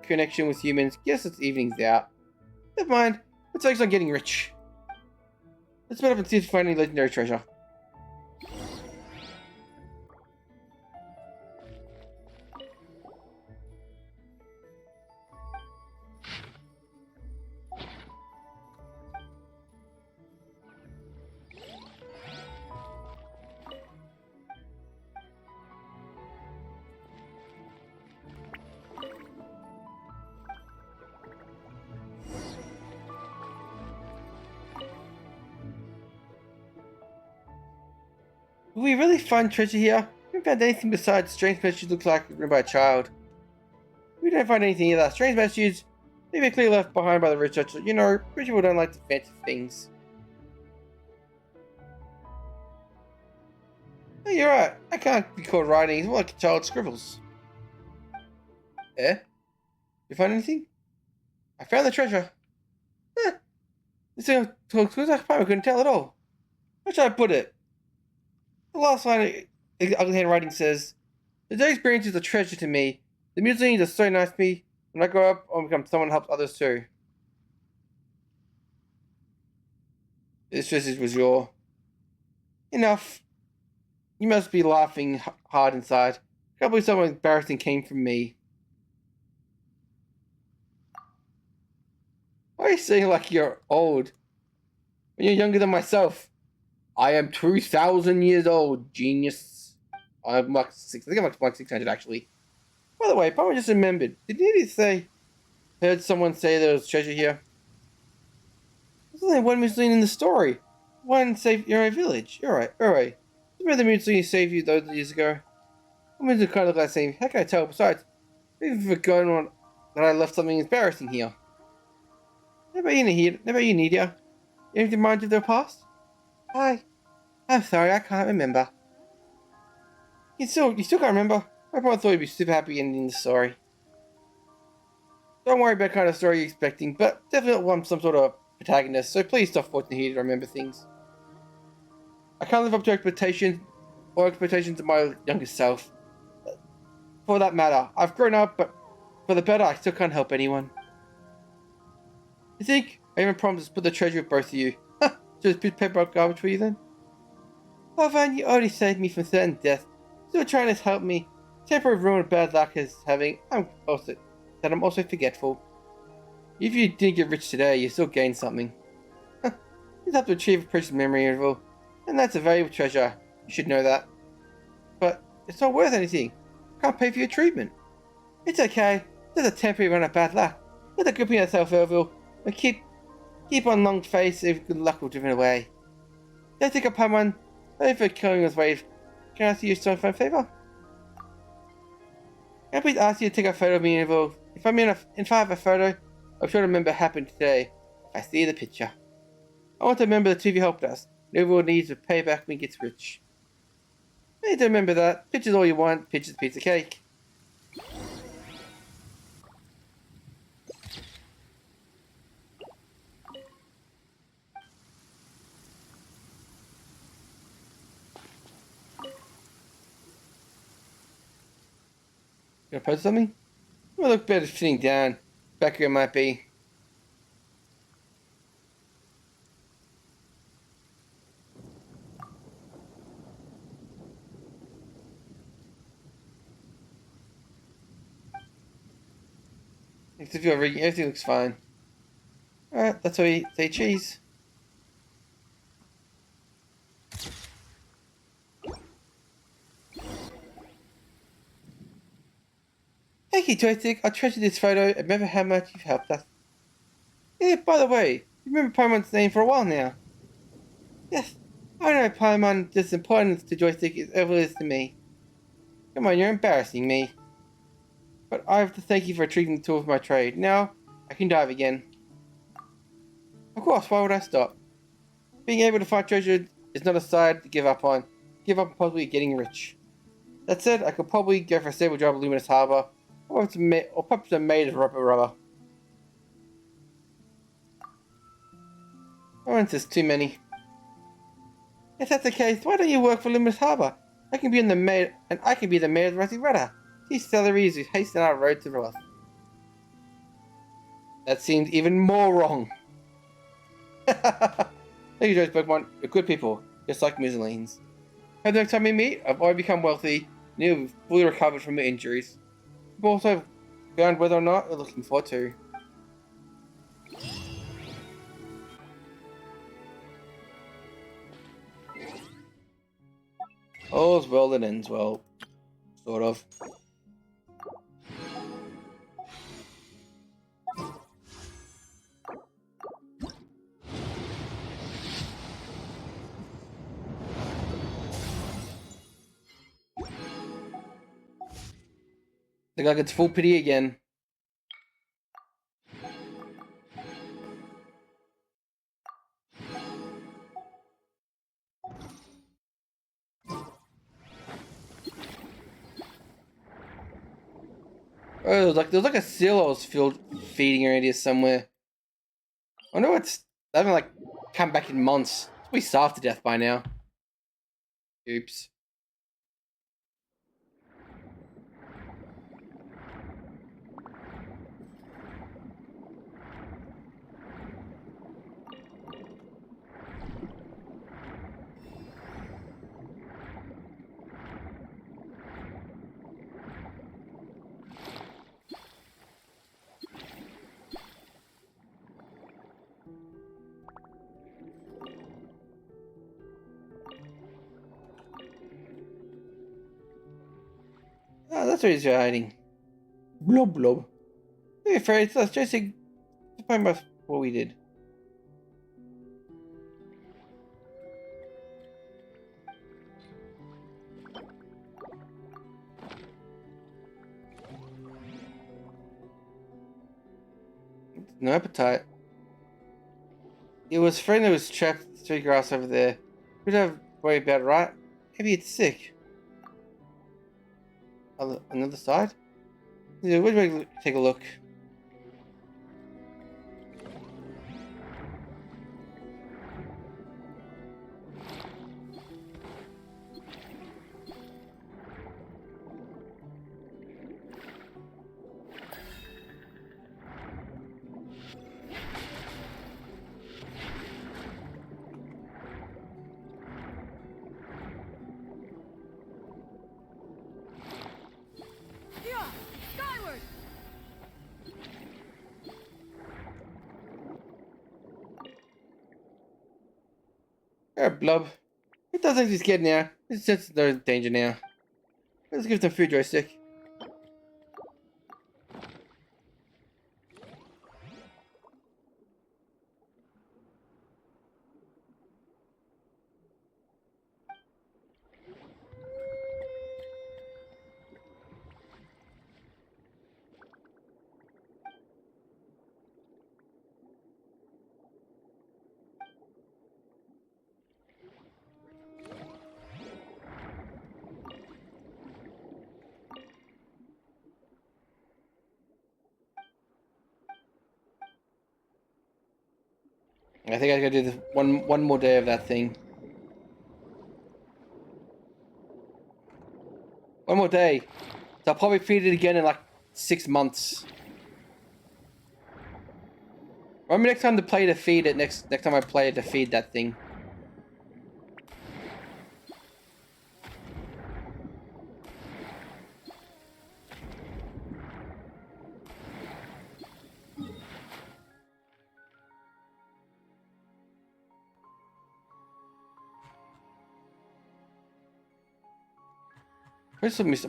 connection with humans. Guess it's evenings out. Never mind, let's focus on getting rich. Let's split up and see if we find any legendary treasure. Will we really find treasure here? We haven't found anything besides strange messages look like written by a child. We don't find anything either. Strange messages, maybe clearly left behind by the researcher. You know, rich people don't like the fancy things. Oh, you're right. I can't be called writing. It's more like child scribbles. Eh? You find anything? I found the treasure. Eh. This thing talks I couldn't tell at all. Where should I put it? The last line of ugly handwriting says, "The day experience is a treasure to me. The musings are so nice to me. When I grow up, I'll become someone who helps others too." This message was your... Enough. You must be laughing hard inside. I can't believe something embarrassing came from me. Why are you saying like you're old? When you're younger than myself. I am 2,000 years old, genius. I'm like 6. I think I'm like 600 actually. By the way, Papa just remembered. Did you say? Heard someone say there was treasure here? There's only one Mussolini in the story. One saved your own village. You're right. Alright. Remember the Mussolini saved you those years ago? I'm going to kind of like saying, how can I tell? Besides, I've forgotten that I left something embarrassing here. Never you need you. Anything reminds you of their past? Hi. I'm sorry, I can't remember. You still can't remember? I probably thought you'd be super happy ending the story. Don't worry about the kind of story you're expecting, but definitely want some sort of protagonist, so please stop forcing me to remember things. I can't live up to expectations of my younger self. For that matter, I've grown up, but for the better, I still can't help anyone. You think I even promised to put the treasure with both of you? Just put paper up garbage for you then? Oh, Van, you already saved me from certain death. Still trying to help me. Temporary ruin of bad luck is having. I'm also forgetful. If you didn't get rich today, you still gain something. You have to achieve a precious memory interval, and that's a valuable treasure. You should know that. But it's not worth anything. I can't pay for your treatment. It's okay. There's a temporary run of bad luck. Let the gripping yourself over and keep on long face if good luck will driven away. Don't think upon one. Only for killing his wave. Can I ask you some favor? Can I please ask you to take a photo of me involved? If I have a photo, I'm sure to remember what happened today. If I see the picture. I want to remember the two of you helped us. Everyone needs to pay back when he gets rich. I need to remember that. Picture's all you want. Picture's a piece of cake. Gonna post something? It would look better sitting down. Back here might be. Everything looks fine. Alright, that's why we say cheese. Thank you, Joystick. I treasure this photo and remember how much you've helped us. Yeah, by the way, you remember Paimon's name for a while now. Yes, I know Paimon just importance to Joystick as ever is to me. Come on, you're embarrassing me. But I have to thank you for treating the tool of my trade. Now, I can dive again. Of course, why would I stop? Being able to find treasure is not a side to give up on. Give up on possibly getting rich. That said, I could probably go for a stable job at Luminous Harbor, or perhaps a maid of rubber. Oh, it's just too many. If that's the case, why don't you work for Luminous Harbor? I can be the maid of Rusty Rudder. These salaries will hasten our road to wealth. That seems even more wrong. Thank you, Joe's Pokemon. You're good people, just like Mussolines. Hope the next time we meet, I've already become wealthy, and you've fully recovered from your injuries. We've also found whether or not we're looking for too. All's well that ends well. Sort of. Look like it's full pity again. Oh, there was like a seal I was feeding around here somewhere. I wonder what's. They haven't like come back in months. It's probably starved to death by now. Oops. Oh, that's where he's hiding. Blob blob. Hey, Freddy, let's just find out what we did. No appetite. It was friend that was trapped through grass over there. We'd have worry about it, right? Maybe it's sick. Another side? Yeah, we'd take a look. Skyward! Blob. It does think he's getting now. It's just no danger now. Let's give them food, joystick. I think I gotta do this one more day of that thing. One more day. So I'll probably feed it again in like 6 months. Remember next time to play to feed it. Next time I play it to feed that thing.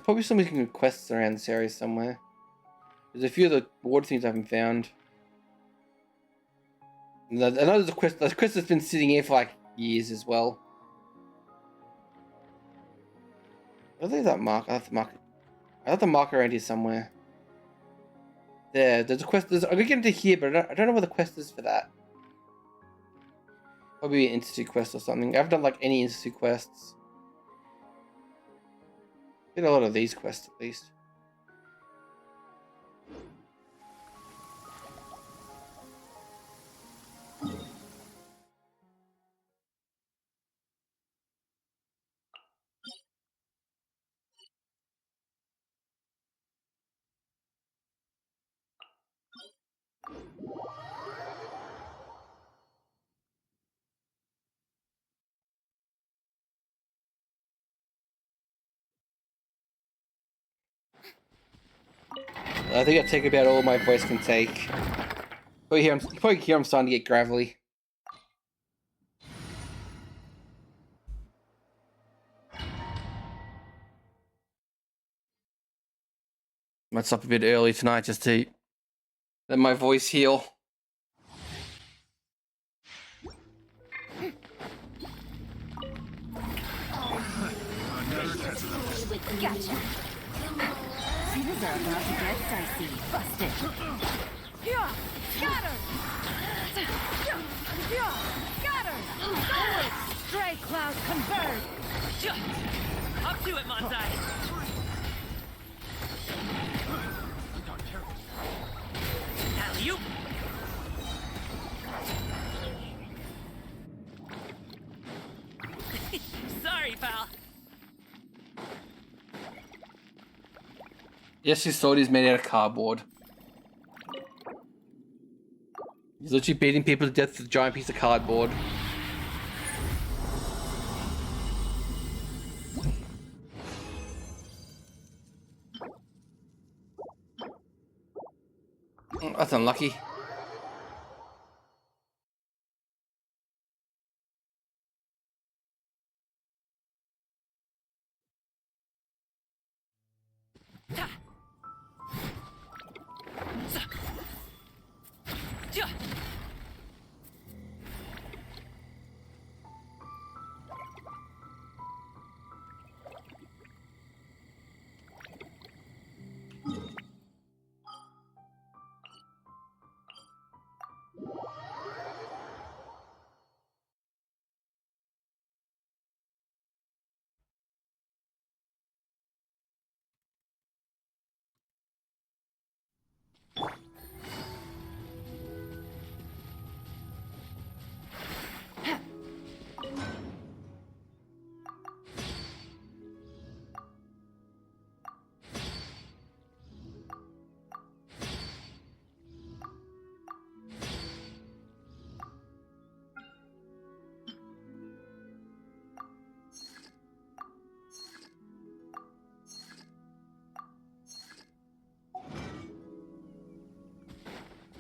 Probably some missing quests around this area somewhere. There's a few of the water things I haven't found. And I know there's a quest. The quest has been sitting here for like years as well. I think that mark. I have the marker around here somewhere. There's a quest. I'm gonna get into here, but I don't know what the quest is for that. Probably an institute quest or something. I haven't done like any institute quests. Did a lot of these quests at least. I think I take about all my voice can take. You probably hear I'm starting to get gravelly. Might stop a bit early tonight just to let my voice heal. Gotcha. Things are about to get dicey. Busted. Yeah! Got her! Yeah! Got her! Forward! Stray cloud converge! Up to it, Manzai! Alley-oop! Sorry, pal. Yes, his sword is made out of cardboard. He's literally beating people to death with a giant piece of cardboard. That's unlucky.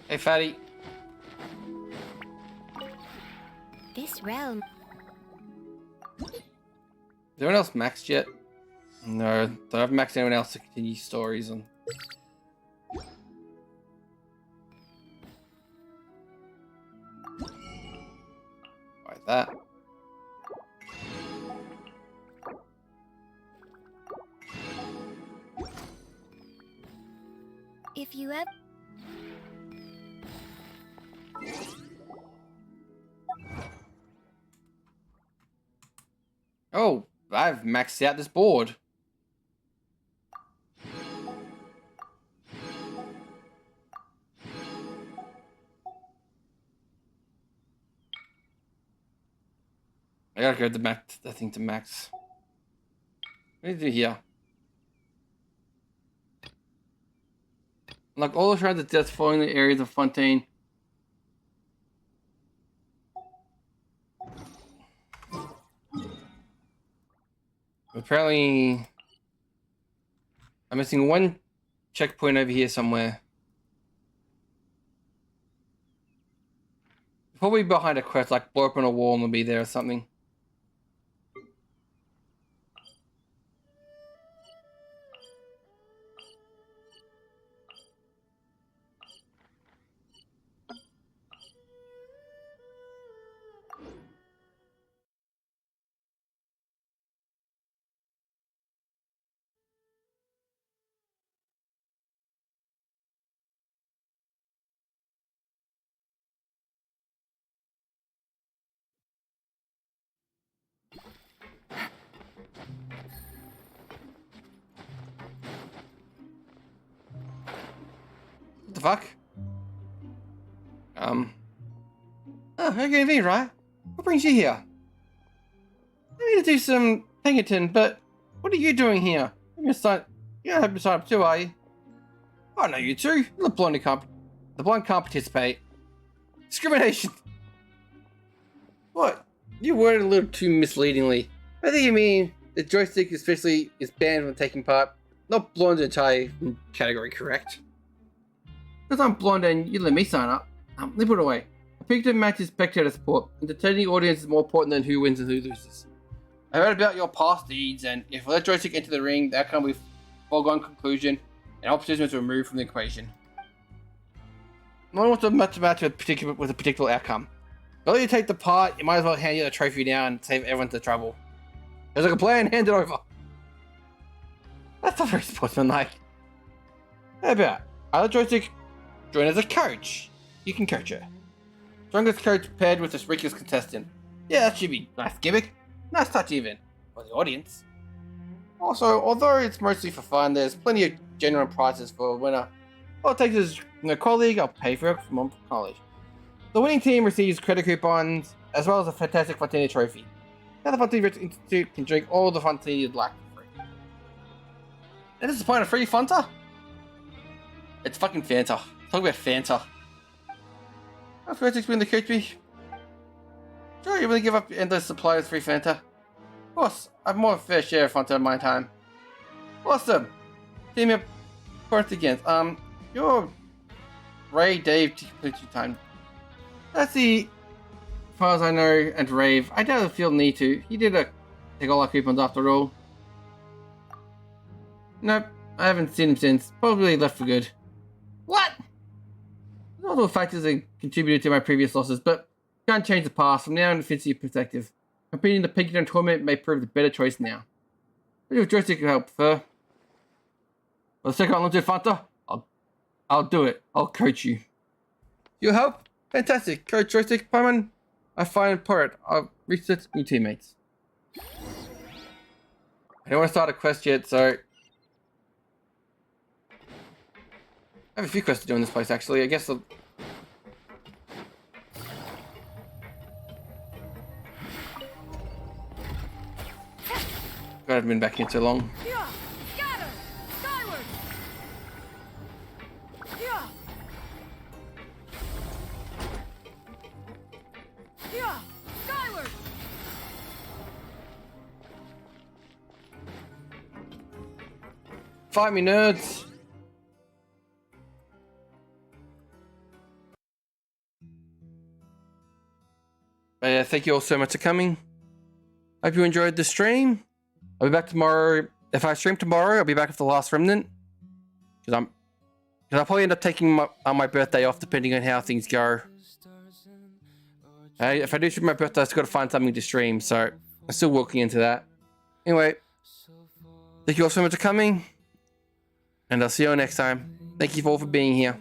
Hey, fatty. This realm. Is anyone else maxed yet? No, don't have maxed anyone else to continue stories on. Like that. If you ever. Oh, I've maxed out this board. I gotta go to max. I think to max. What do you do here? Like all the shrines of death falling in the areas of Fontaine. Apparently, I'm missing one checkpoint over here somewhere. Probably behind a quest, like blow up on a wall and it'll be there or something. What the fuck? Oh, okay, right? What brings you here? I need to do some Pinkerton, but what are you doing here? You're gonna have to sign up too, are you? I know you two. The blind can't participate. Discrimination. What? You worded a little too misleadingly. I think you mean the joystick especially is banned from taking part. Not blonde entire category, correct? Because I'm blonde and you let me sign up. Let me put it away. A Pinkerton match is spectator sport. Entertaining the audience is more important than who wins and who loses. I heard about your past deeds, and if we let joystick enter the ring, that can be a foregone conclusion, and all participants are removed from the equation. No one wants to match with a particular outcome. While you take the part, you might as well hand you the trophy now and save everyone the trouble. There's like a plan, hand it over. That's not very sportsmanlike. How about I'll joystick join as a coach? You can coach her. Strongest coach paired with this weakest contestant. Yeah, that should be nice gimmick. Nice touch even for the audience. Also, although it's mostly for fun, there's plenty of genuine prizes for a winner. All it takes is a colleague, I'll pay for it from college. The winning team receives credit coupons, as well as a fantastic Fontaine trophy. Now the Fontaine Institute can drink all the Fontaine you'd like for free. And this is the point of free Fanta? It's fucking Fanta. Talk about Fanta. How's Vertex win the coach me? Sure, you really give up endless supply of free Fanta? Of course, I have more of a fair share of Fanta in my time. Awesome! Team up first against. You're Ray, Dave, to complete your time. That's the, as far as I know, and Rave. I don't feel the need to. He did take all our coupons after all. Nope, I haven't seen him since. Probably left for good. What? Those all factors that contributed to my previous losses, but can't change the past. From now on, defensive perspective. Competing in the Pinkerton tournament may prove the better choice now. What your joystick could help, For the second unlimited Fanta, I'll do it. I'll coach you. You help? Fantastic. Coach joystick, Paimon. I find pirate. I'll reset new teammates. I don't want to start a quest yet, so I have a few quests to do in this place, actually. I guess I'll... God, I've been back here too long. Scatter! Skyward! Yeah! Yeah! Skyward! Fight me, nerds! But yeah, thank you all so much for coming. Hope you enjoyed the stream. I'll be back tomorrow. If I stream tomorrow, I'll be back with the last remnant. Because I'll probably end up taking my birthday off, depending on how things go. If I do stream my birthday, I've got to find something to stream. So I'm still working into that. Anyway, thank you all so much for coming, and I'll see you all next time. Thank you all for being here.